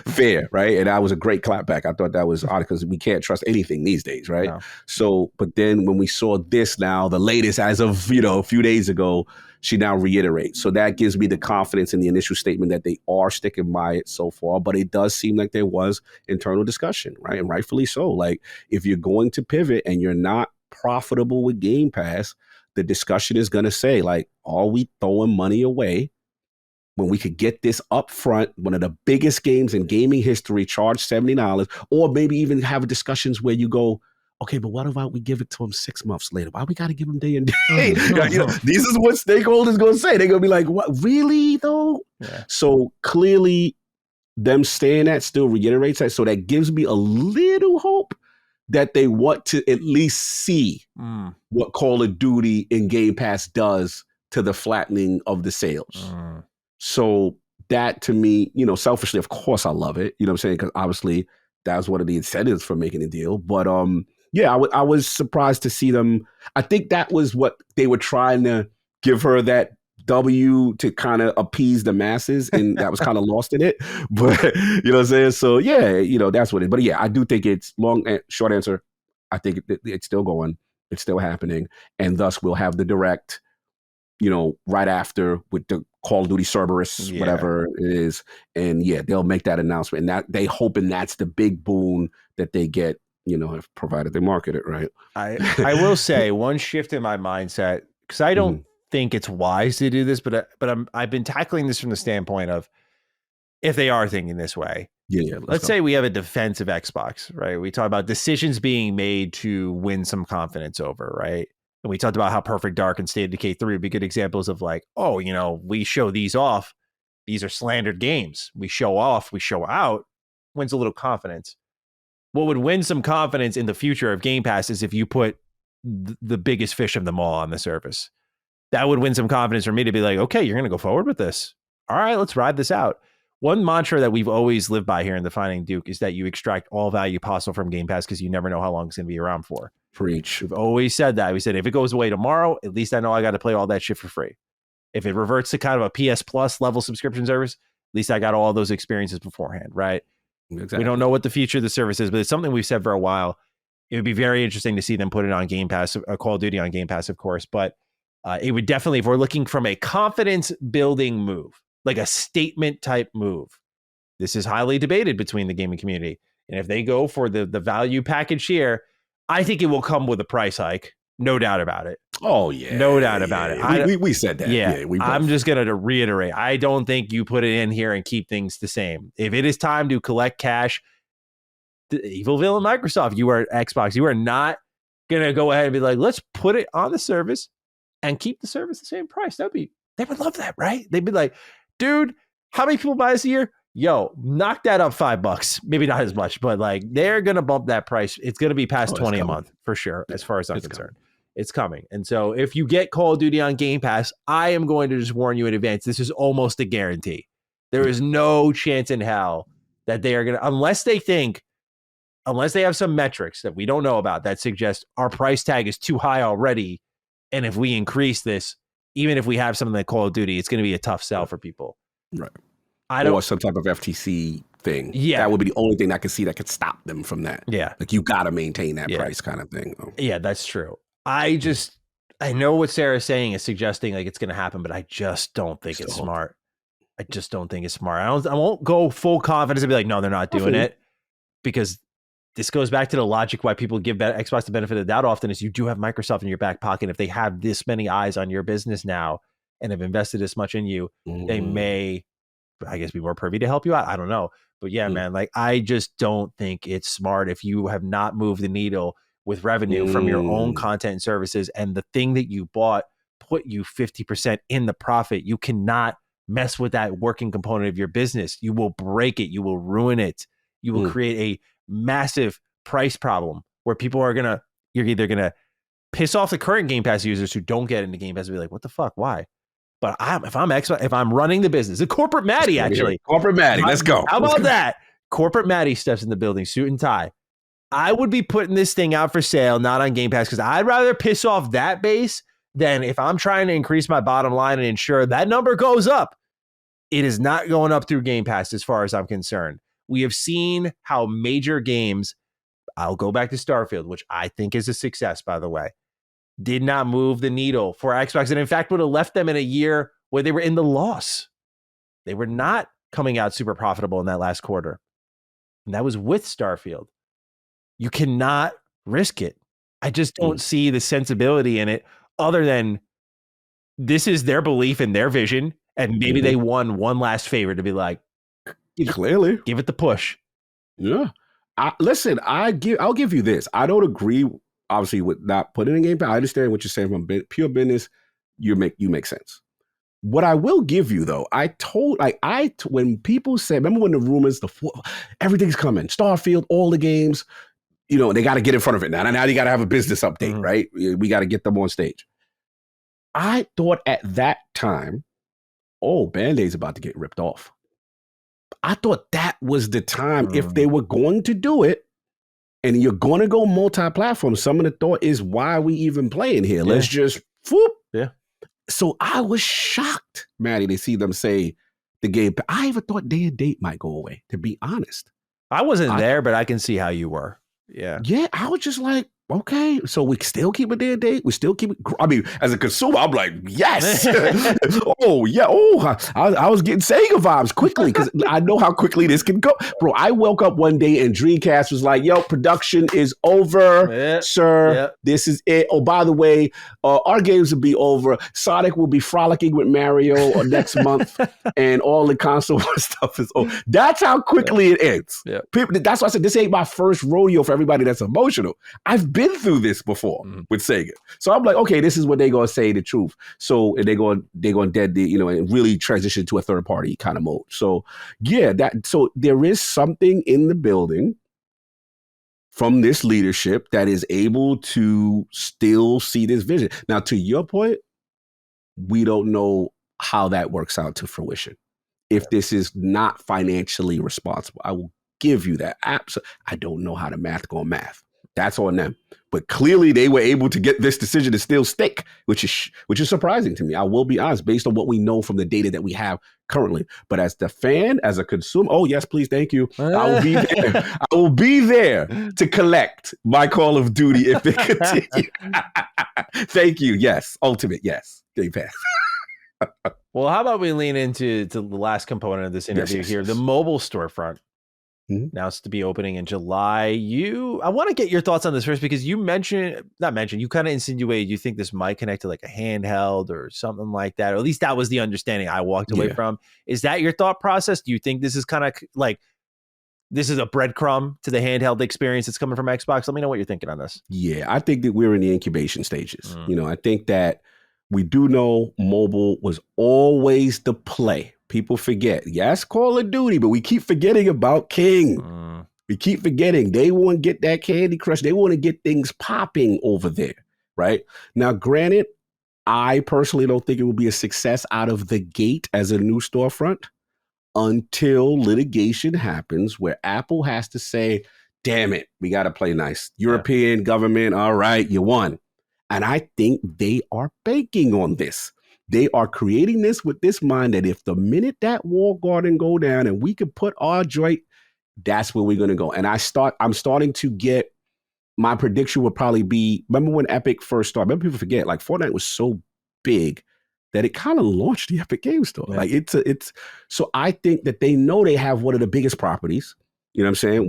Fair, right? And that was a great clapback. I thought that was odd because we can't trust anything these days, right? No. So, but then when we saw this now, the latest as of, a few days ago, she now reiterates. So that gives me the confidence in the initial statement that they are sticking by it so far. But it does seem like there was internal discussion, right? And rightfully so. Like, if you're going to pivot and you're not profitable with Game Pass, the discussion is going to say, like, are we throwing money away when we could get this up front, one of the biggest games in gaming history, charge $70, or maybe even have discussions where you go, okay, but what about we give it to them 6 months later? Why we got to give them day and day? This is what stakeholders going to say. They're going to be like, what, really though? Yeah. So clearly them saying that still reiterates that. So that gives me a little hope that they want to at least see what Call of Duty in Game Pass does to the flattening of the sales. So that, to me, selfishly, of course I love it. You know what I'm saying? Because obviously that was one of the incentives for making a deal. But I was surprised to see them. I think that was what they were trying to give her, that W, to kind of appease the masses, and that was kind of lost in it. But you know what I'm saying? So that's what it is. But I do think it's short answer. I think it's still going. It's still happening. And thus we'll have the direct, right after with the Call of Duty Cerberus, whatever it is. And they'll make that announcement. And that they hoping that's the big boon that they get, provided they market it right. I will say one shift in my mindset, because I don't think it's wise to do this, but I've been tackling this from the standpoint of, if they are thinking this way, let's say we have a defensive Xbox, right? We talk about decisions being made to win some confidence over, right? And we talked about how Perfect Dark and State of Decay 3 would be good examples of like, we show these off. These are slandered games. We show off, we show out, wins a little confidence. What would win some confidence in the future of Game Pass is if you put the biggest fish of them all on the service. That would win some confidence for me to be like, okay, you're going to go forward with this. All right, let's ride this out. one mantra that we've always lived by here in the Finding Duke is that you extract all value possible from Game Pass because you never know how long it's going to be around for. Preach. We've always said that. We said, if it goes away tomorrow, at least I know I got to play all that shit for free. If it reverts to kind of a PS Plus level subscription service, at least I got all those experiences beforehand, right? Exactly. We don't know what the future of the service is, but it's something we've said for a while. It would be very interesting to see them put it on Game Pass, Call of Duty on Game Pass, of course, but it would definitely, if we're looking from a confidence building move, like a statement type move, this is highly debated between the gaming community. And if they go for the value package here, I think it will come with a price hike. No doubt about it. Oh, yeah. No doubt about it. We said that. Yeah. I'm just going to reiterate. I don't think you put it in here and keep things the same. If it is time to collect cash, the evil villain Microsoft, you are Xbox. You are not going to go ahead and be like, let's put it on the service and keep the service the same price. They would love that, right? They'd be like, dude, how many people buy this a year? Yo, knock that up $5. Maybe not as much, but like they're going to bump that price. It's going to be past 20 a month for sure, as far as I'm concerned. It's coming. And so if you get Call of Duty on Game Pass, I am going to just warn you in advance. This is almost a guarantee. There is no chance in hell that they are going to, unless they have some metrics that we don't know about that suggest our price tag is too high already. And if we increase this, even if we have something like Call of Duty, it's going to be a tough sell for people. Right. Or some type of FTC thing. Yeah. That would be the only thing I could see that could stop them from that. Yeah. Like you got to maintain that price kind of thing. Yeah, that's true. I know what Sarah's saying is suggesting like it's going to happen, but I just don't think it's smart. I just don't think it's smart. I won't go full confidence and be like, no, they're not doing it, because this goes back to the logic why people give Xbox the benefit of the doubt often is you do have Microsoft in your back pocket. If they have this many eyes on your business now and have invested this much in you, they may, I guess, be more privy to help you out. I don't know. But yeah, man, like I just don't think it's smart if you have not moved the needle with revenue from your own content and services, and the thing that you bought put you 50% in the profit. You cannot mess with that working component of your business. You will break it. You will ruin it. You will create a massive price problem where people are you're either going to piss off the current Game Pass users who don't get into Game Pass and be like, what the fuck? Why? But if I'm running the business, a corporate Maddie, actually. Corporate Maddie, let's go. How about that? Corporate Maddie steps in the building, suit and tie. I would be putting this thing out for sale, not on Game Pass, because I'd rather piss off that base than if I'm trying to increase my bottom line and ensure that number goes up. It is not going up through Game Pass as far as I'm concerned. We have seen how major games, I'll go back to Starfield, which I think is a success, by the way, did not move the needle for Xbox, and in fact would have left them in a year where they were in the loss. They were not coming out super profitable in that last quarter. And that was with Starfield. You cannot risk it. I just don't see the sensibility in it, other than this is their belief and their vision. And maybe they won one last favor to be like, clearly give it the push. Yeah. Listen, I'll give you this. I don't agree, obviously, with not putting it in Game Pass. I understand what you're saying from pure business. You make sense. What I will give you, though, when people say, remember when the rumors, everything's coming, Starfield, all the games, they got to get in front of it now. Now you got to have a business update, right? We got to get them on stage. I thought at that time, Band-Aid's about to get ripped off. I thought that was the time if they were going to do it, and you're going to go multi-platform. Some of the thought is, why are we even playing here? Let's just whoop. Yeah. So I was shocked, Maddie, to see them say the game. I even thought day and date might go away, to be honest. I wasn't there, but I can see how you were. Yeah. Yeah. I was just like, okay, so we still keep a day and date. We still keep it. I mean, as a consumer, I'm like, yes. Oh, yeah. Oh, I was getting Sega vibes quickly because I know how quickly this can go. Bro, I woke up one day and Dreamcast was like, yo, production is over, sir. Yep. This is it. Oh, by the way, our games will be over. Sonic will be frolicking with Mario next month, and all the console stuff is over. That's how quickly it ends. Yep. That's why I said this ain't my first rodeo for everybody that's emotional. I've been through this before with Sega. So I'm like, okay, this is what they're going to say the truth. So they're going dead the, and really transition to a third party kind of mode. So yeah, so there is something in the building from this leadership that is able to still see this vision. Now, to your point, we don't know how that works out to fruition. if this is not financially responsible. I will give you that. I don't know how to math go on math. That's on them. But clearly they were able to get this decision to still stick, which is surprising to me. I will be honest, based on what we know from the data that we have currently. But as the fan, as a consumer, oh yes, please, thank you. I will be there. I will be there to collect my Call of Duty if they continue. Thank you. Yes. Ultimate. Yes. Game Pass. Well, how about we lean into the last component of this interview here, the mobile storefront. Now it's to be opening in July. I want to get your thoughts on this first, because you you kind of insinuated you think this might connect to like a handheld or something like that, or at least that was the understanding I walked away from. Is that your thought process? Do you think this is kind of like, this is a breadcrumb to the handheld experience that's coming from Xbox? Let me know what you're thinking on this. Yeah, I think that we're in the incubation stages. I think that we do know mobile was always the play. People forget. Yes, Call of Duty, but we keep forgetting about King. We keep forgetting. They want to get that Candy Crush. They want to get things popping over there, right? Now, granted, I personally don't think it will be a success out of the gate as a new storefront until litigation happens where Apple has to say, damn it, we got to play nice. European government, all right, you won. And I think they are banking on this. They are creating this with this mind that if the minute that wall garden go down and we could put our joint, that's where we're going to go. And I'm starting to get, my prediction would probably be, remember when Epic first started? Remember, people forget, like Fortnite was so big that it kind of launched the Epic Game Store. Yeah. Like so I think that they know they have one of the biggest properties, you know what I'm saying,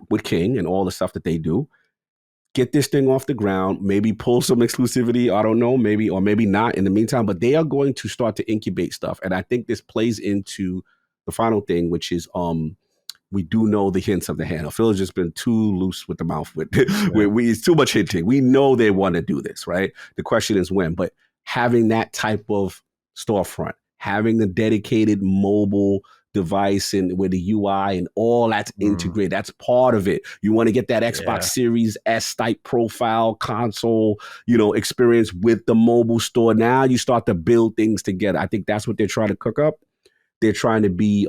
with King and all the stuff that they do. Get this thing off the ground, maybe pull some exclusivity, I don't know, maybe, or maybe not in the meantime, but they are going to start to incubate stuff. And I think this plays into the final thing, which is we do know the hints of the handle. Phil has just been too loose with the mouth. It's too much hinting. We know they want to do this, right? The question is when. But having that type of storefront, having the dedicated mobile device and with the UI and all that's integrated, that's part of it. You want to get that Xbox Series S type profile console, experience with the mobile store. Now you start to build things together. I think that's what they're trying to cook up. They're trying to be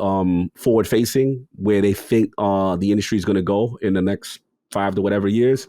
forward facing, where they think the industry is going to go in the next 5 to whatever years.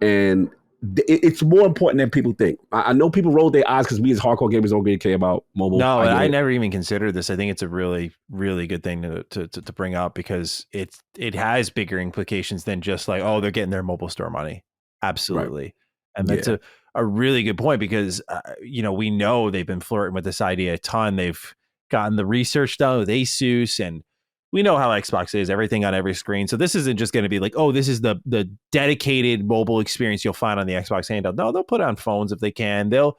And it's more important than people think. I know people roll their eyes because we as hardcore gamers don't really care about mobile. No, I never even considered this. I think it's a really, really good thing to bring up, because it has bigger implications than just like, oh, they're getting their mobile store money. Absolutely. Right. And that's a really good point, because, we know they've been flirting with this idea a ton. They've gotten the research done with Asus, and we know how Xbox is, everything on every screen. So this isn't just going to be like, oh, this is the dedicated mobile experience you'll find on the Xbox handheld. No, they'll put it on phones if they can. They'll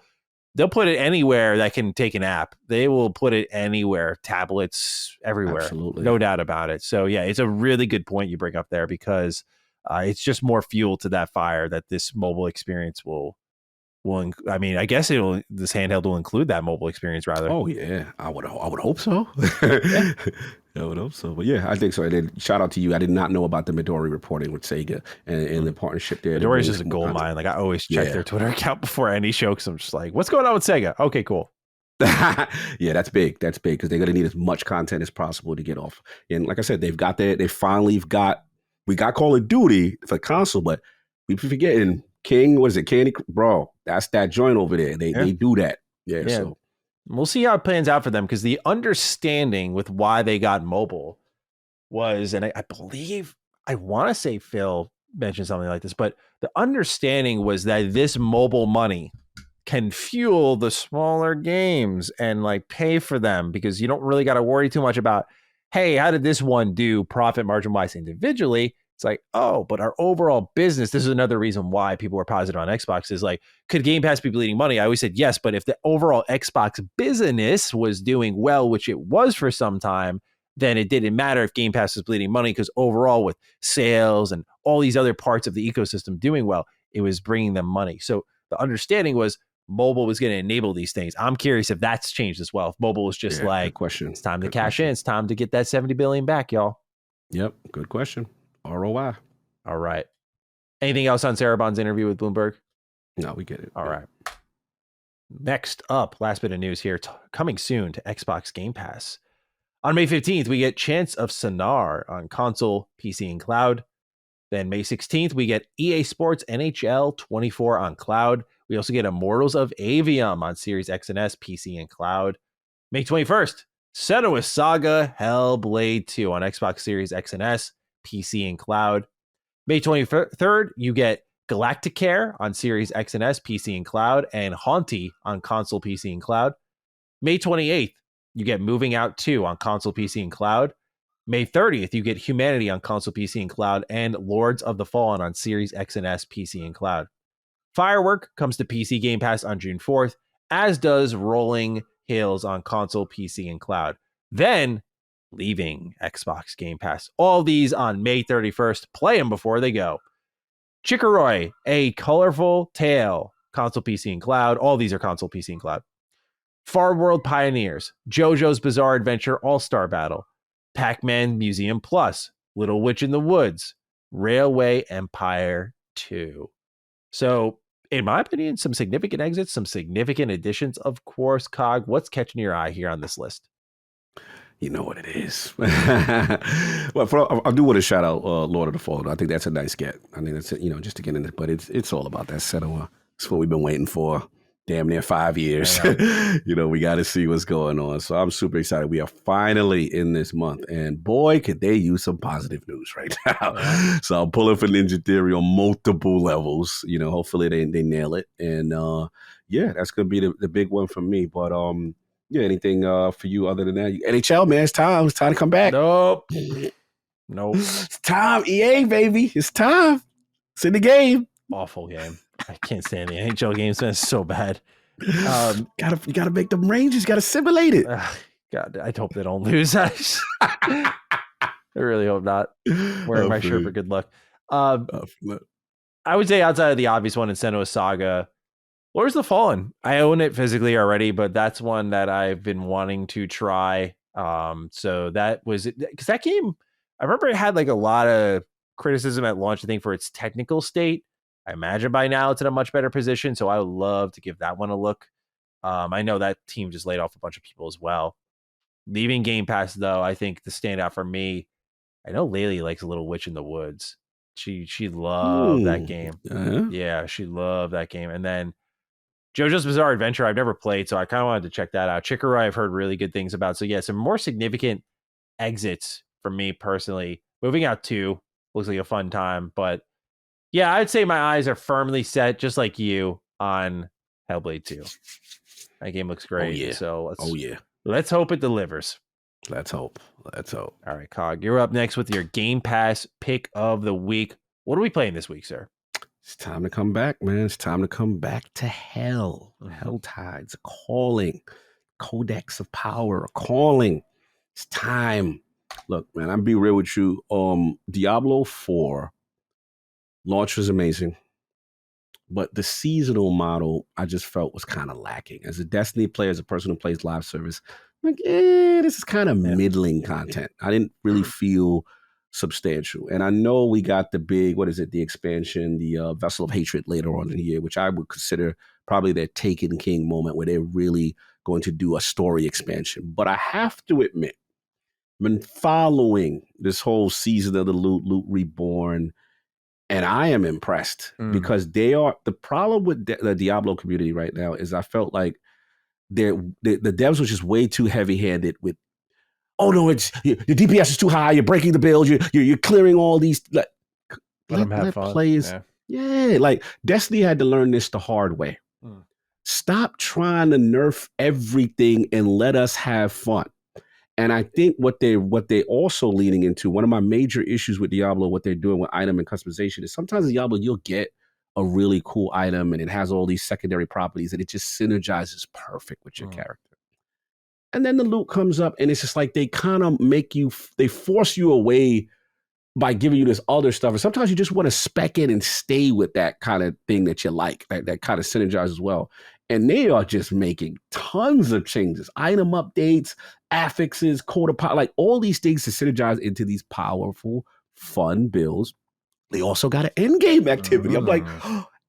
put it anywhere that can take an app. They will put it anywhere, tablets, everywhere. Absolutely. No doubt about it. So yeah, it's a really good point you bring up there, because it's just more fuel to that fire that this mobile experience will. I guess this handheld will include that mobile experience rather. Oh yeah, I would hope so. I would hope so. But yeah, I think so. And then shout out to you. I did not know about the Midori reporting with Sega and the partnership there. Midori's just a gold mine. Like I always check their Twitter account before any show, because I'm just like, what's going on with Sega? Okay, cool. Yeah, that's big. That's big, because they're going to need as much content as possible to get off. And like I said, we got Call of Duty for console, but we forgetting King, what is it? Candy, bro, that's that joint over there. They do that. Yeah. So we'll see how it plans out for them, because the understanding with why they got mobile was, and I believe, I want to say Phil mentioned something like this, but the understanding was that this mobile money can fuel the smaller games and like pay for them, because you don't really got to worry too much about, hey, how did this one do profit margin wise individually? It's like, oh, but our overall business, this is another reason why people were positive on Xbox, is like, could Game Pass be bleeding money? I always said yes, but if the overall Xbox business was doing well, which it was for some time, then it didn't matter if Game Pass was bleeding money, because overall with sales and all these other parts of the ecosystem doing well, it was bringing them money. So the understanding was mobile was going to enable these things. I'm curious if that's changed as well. If mobile was just like, it's time to cash in. It's time to get that $70 billion back, y'all. Yep. Good question. ROI. All right. Anything else on Sarabon's interview with Bloomberg? No, we get it. All right. Next up, last bit of news here, coming soon to Xbox Game Pass. On May 15th, we get Chants of Sonar on console, PC, and cloud. Then May 16th, we get EA Sports NHL 24 on cloud. We also get Immortals of Avium on Series X and S, PC, and cloud. May 21st, Senua's Saga Hellblade 2 on Xbox Series X and S, PC, and cloud. May 23rd, you get Galacticare on Series X and S, PC, and cloud, and Haunty on console, PC, and cloud. May 28th, you get Moving Out 2 on console, PC, and cloud. May 30th, you get Humanity on console, PC, and cloud, and Lords of the Fallen on Series X and S, PC, and cloud. Firework comes to PC Game Pass on June 4th, as does Rolling Hills on console, PC, and cloud. Then, leaving Xbox Game Pass. All these on May 31st. Play them before they go. Chikoroi, A Colorful Tale, console, PC, and cloud. All these are console, PC, and cloud. Far World Pioneers, JoJo's Bizarre Adventure All-Star Battle, Pac-Man Museum Plus, Little Witch in the Woods, Railway Empire 2. So, in my opinion, some significant exits, some significant additions. Of course, Cog, what's catching your eye here on this list? You know what it is. Well, I do want to shout out Lord of the Fallen. I think that's a nice get. I think that's, just to get in it, but it's all about that Senua. It's what we've been waiting for. Damn near 5 years. We got to see what's going on. So I'm super excited. We are finally in this month. And boy, could they use some positive news right now. Yeah. So I'm pulling for Ninja Theory on multiple levels. Hopefully they nail it. And that's going to be the big one for me. But anything for you other than that? NHL, man, it's time. It's time to come back. Nope. It's time. EA, baby. It's time. It's in the game. Awful game. I can't stand the NHL games, man. It's so bad. You gotta make them ranges. Gotta simulate it. God, I hope they don't lose. I really hope not. Wearing my shirt for good luck. I would say outside of the obvious one in Senua's Saga, Lords of the Fallen. I own it physically already, but that's one that I've been wanting to try. So that was it, because that game, I remember it had like a lot of criticism at launch, I think, for its technical state. I imagine by now it's in a much better position, so I would love to give that one a look. I know that team just laid off a bunch of people as well. Leaving Game Pass, though, I think the standout for me, I know Laylee likes Little Witch in the Woods. She loved that game. Yeah, she loved that game. And then JoJo's Bizarre Adventure, I've never played, so I kind of wanted to check that out. Chikoroi, I've heard really good things about. So yeah, some more significant exits for me personally. Moving Out 2 looks like a fun time, but yeah, I'd say my eyes are firmly set, just like you, on Hellblade 2. That game looks great. Oh, yeah. So let's hope it delivers. Let's hope. All right, Cog, you're up next with your Game Pass pick of the week. What are we playing this week, sir? It's time to come back, man. It's time to come back to hell. Hell tides are calling. Codex of power are calling. It's time. Look, man, I'll be real with you. Diablo 4 launch was amazing, but the seasonal model I just felt was kind of lacking. As a Destiny player, as a person who plays live service, I'm like, this is kind of middling content. I didn't really feel substantial. And I know we got the big, the expansion, the Vessel of Hatred later on in the year, which I would consider probably their Taken King moment where they're really going to do a story expansion. But I have to admit, I've been following this whole season of the Loot Reborn, and I am impressed because they are, the problem with the Diablo community right now is I felt like the devs were just way too heavy-handed with, oh no, it's your DPS is too high, you're breaking the build, you're clearing all these. Let them have fun. Players, like Destiny had to learn this the hard way. Stop trying to nerf everything and let us have fun. And I think what they also leaning into, one of my major issues with Diablo, what they're doing with item and customization is sometimes in Diablo you'll get a really cool item and it has all these secondary properties and it just synergizes perfect with your character. And then the loot comes up and it's just like they kind of they force you away by giving you this other stuff. And sometimes you just want to spec in and stay with that kind of thing that you like, that kind of synergizes well. And they are just making tons of changes, item updates, affixes, like all these things to synergize into these powerful, fun builds. They also got an end game activity. I'm like,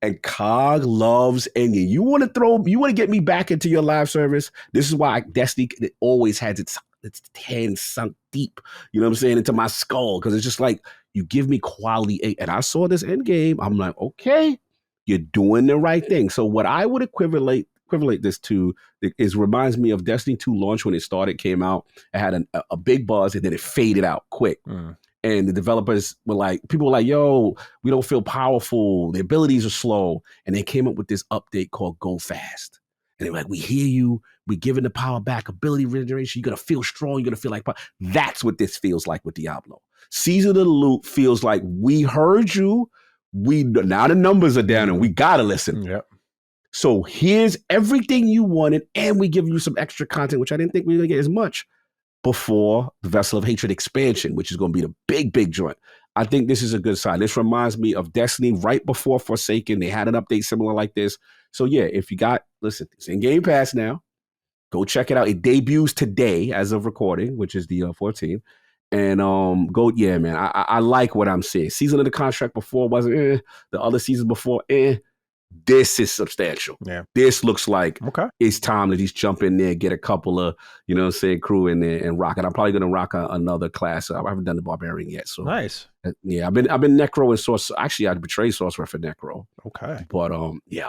and Cog loves endgame. You want to get me back into your live service? This is why Destiny always has its its hands sunk deep, you know what I'm saying, into my skull, because it's just like, you give me quality. And I saw this end game. I'm like, okay, you're doing the right thing. So what I would equivalent this to is reminds me of Destiny 2 launch when it started, came out. It had a big buzz, and then it faded out quick. And the developers were like, people were like, yo, we don't feel powerful. The abilities are slow. And they came up with this update called Go Fast. And they were like, we hear you. We're giving the power back, ability regeneration. You're going to feel strong. You're going to feel like power. That's what this feels like with Diablo. Season of the Loop feels like we heard you. Now the numbers are down and we got to listen. Yep. So here's everything you wanted. And we give you some extra content, which I didn't think we were going to get as much before the Vessel of Hatred expansion, which is going to be the big joint. I think this is a good sign. This reminds me of Destiny right before Forsaken. They had an update similar like this. So yeah, if you listen, it's in Game Pass now. Go check it out. It debuts today as of recording, which is the 14th. And man, I like what I'm seeing. Season of the Contract before wasn't the other seasons before, This is substantial. Yeah. This looks like it's time to just jump in there, get a couple of, crew in there and rock it. I'm probably going to rock another class. I haven't done the Barbarian yet. So nice. Yeah, I've been Necro and Sorcerer. Actually, I betrayed Sorcerer for Necro. Okay. But I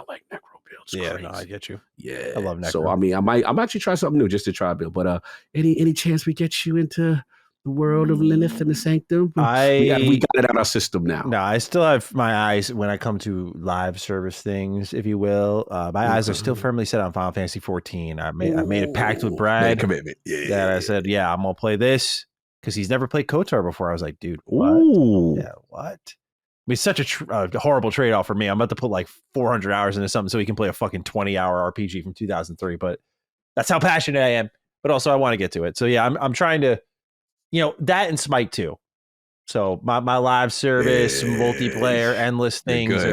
like Necro builds. Yeah, crazy. No, I get you. Yeah. I love Necro. So I mean, I'm actually trying something new just to try a build. But any chance we get you into the world of Lilith and the Sanctum? We got it out of our system now. No, I still have my eyes when I come to live service things, if you will. My eyes are still firmly set on Final Fantasy 14. I made a pact with Brad. Commitment. I said, I'm gonna play this because he's never played KOTOR before. I was like, dude, what? Yeah, what? I mean, it's such a horrible trade-off for me. I'm about to put like 400 hours into something so he can play a fucking 20-hour RPG from 2003. But that's how passionate I am. But also, I want to get to it. So yeah, I'm trying to. That and Smite 2. So my live service, multiplayer, endless things,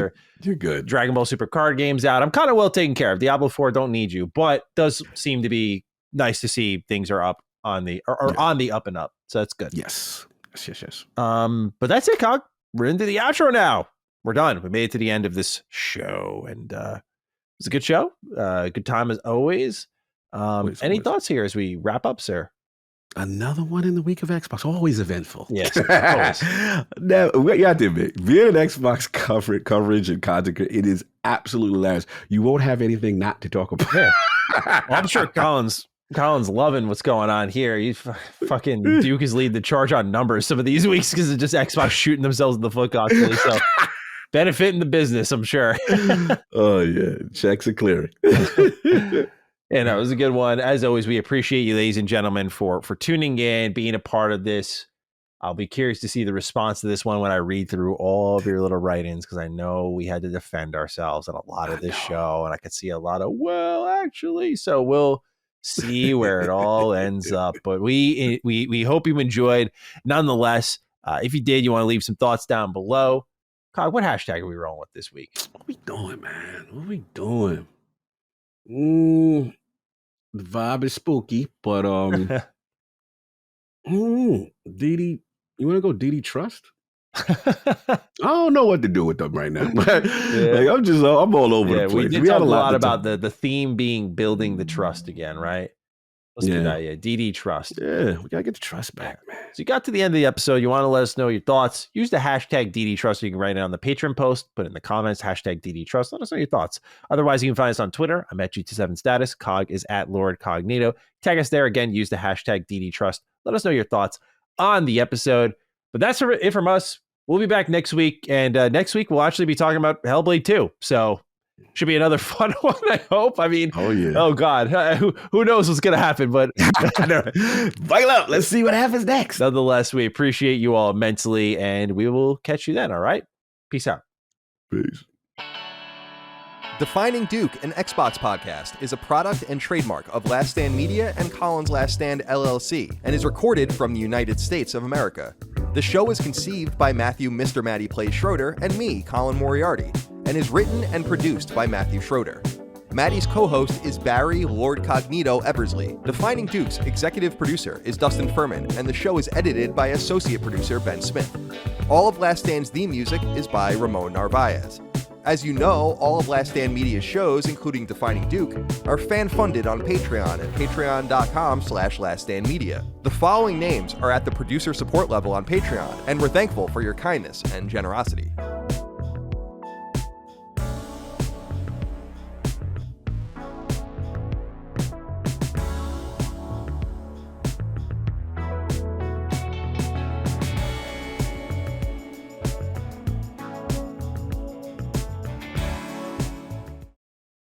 you're good. Dragon Ball Super card games out. I'm kind of well taken care of. Diablo 4 don't need you, but does seem to be nice to see things are up on the on the up and up. So that's good. Yes. But that's it, Cog. We're into the outro now. We're done. We made it to the end of this show, and it was a good show. Good time as always. Any thoughts here as we wrap up, sir? Another one in the week of Xbox. Always eventful. Yes, always. Now, being an Xbox coverage and content, it is absolutely hilarious. You won't have anything not to talk about. Yeah. Well, I'm sure Colin's loving what's going on here. You fucking Duke is leading the charge on numbers some of these weeks because it's just Xbox shooting themselves in the foot constantly. So benefiting the business, I'm sure. Oh yeah, checks are clearing. And it was a good one. As always, we appreciate you, ladies and gentlemen, for tuning in, being a part of this. I'll be curious to see the response to this one when I read through all of your little write-ins, because I know we had to defend ourselves on a lot of this show, and I could see a lot of, well, actually. So we'll see where it all ends up. But we hope you enjoyed. Nonetheless, if you did, you want to leave some thoughts down below. Cog, what hashtag are we rolling with this week? What we doing, man? What we doing? The vibe is spooky, but DD, you want to go DD Trust? I don't know what to do with them right now. I'm all over the place. We talked a lot about the theme being building the trust again, right? Let's do that. Yeah, DD Trust. Yeah, we gotta get the trust back, man. So you got to the end of the episode. You want to let us know your thoughts. Use the hashtag DD Trust. You can write it on the Patreon post. Put it in the comments. Hashtag DD Trust. Let us know your thoughts. Otherwise, you can find us on Twitter. I'm at G27 Status. Cog is at Lord Cognito. Tag us there again. Use the hashtag DD Trust. Let us know your thoughts on the episode. But that's it from us. We'll be back next week, and next week we'll actually be talking about Hellblade 2. So should be another fun one, I hope. I mean, oh God, who knows what's going to happen, but buckle up. Let's see what happens next. Nonetheless, we appreciate you all immensely, and we will catch you then, all right? Peace out. Peace. Defining Duke, an Xbox podcast, is a product and trademark of Last Stand Media and Collins Last Stand LLC, and is recorded from the United States of America. The show is conceived by Matthew Mr. Matty Plays Schroeder and me, Colin Moriarty, and is written and produced by Matthew Schroeder. Matty's co-host is Barry Lord Cognito Eversley. Defining Duke's executive producer is Dustin Furman, and the show is edited by associate producer Ben Smith. All of Last Stand's theme music is by Ramon Narvaez. As you know, all of Last Stand Media's shows, including Defining Duke, are fan-funded on Patreon at patreon.com/laststandmedia. The following names are at the producer support level on Patreon, and we're thankful for your kindness and generosity.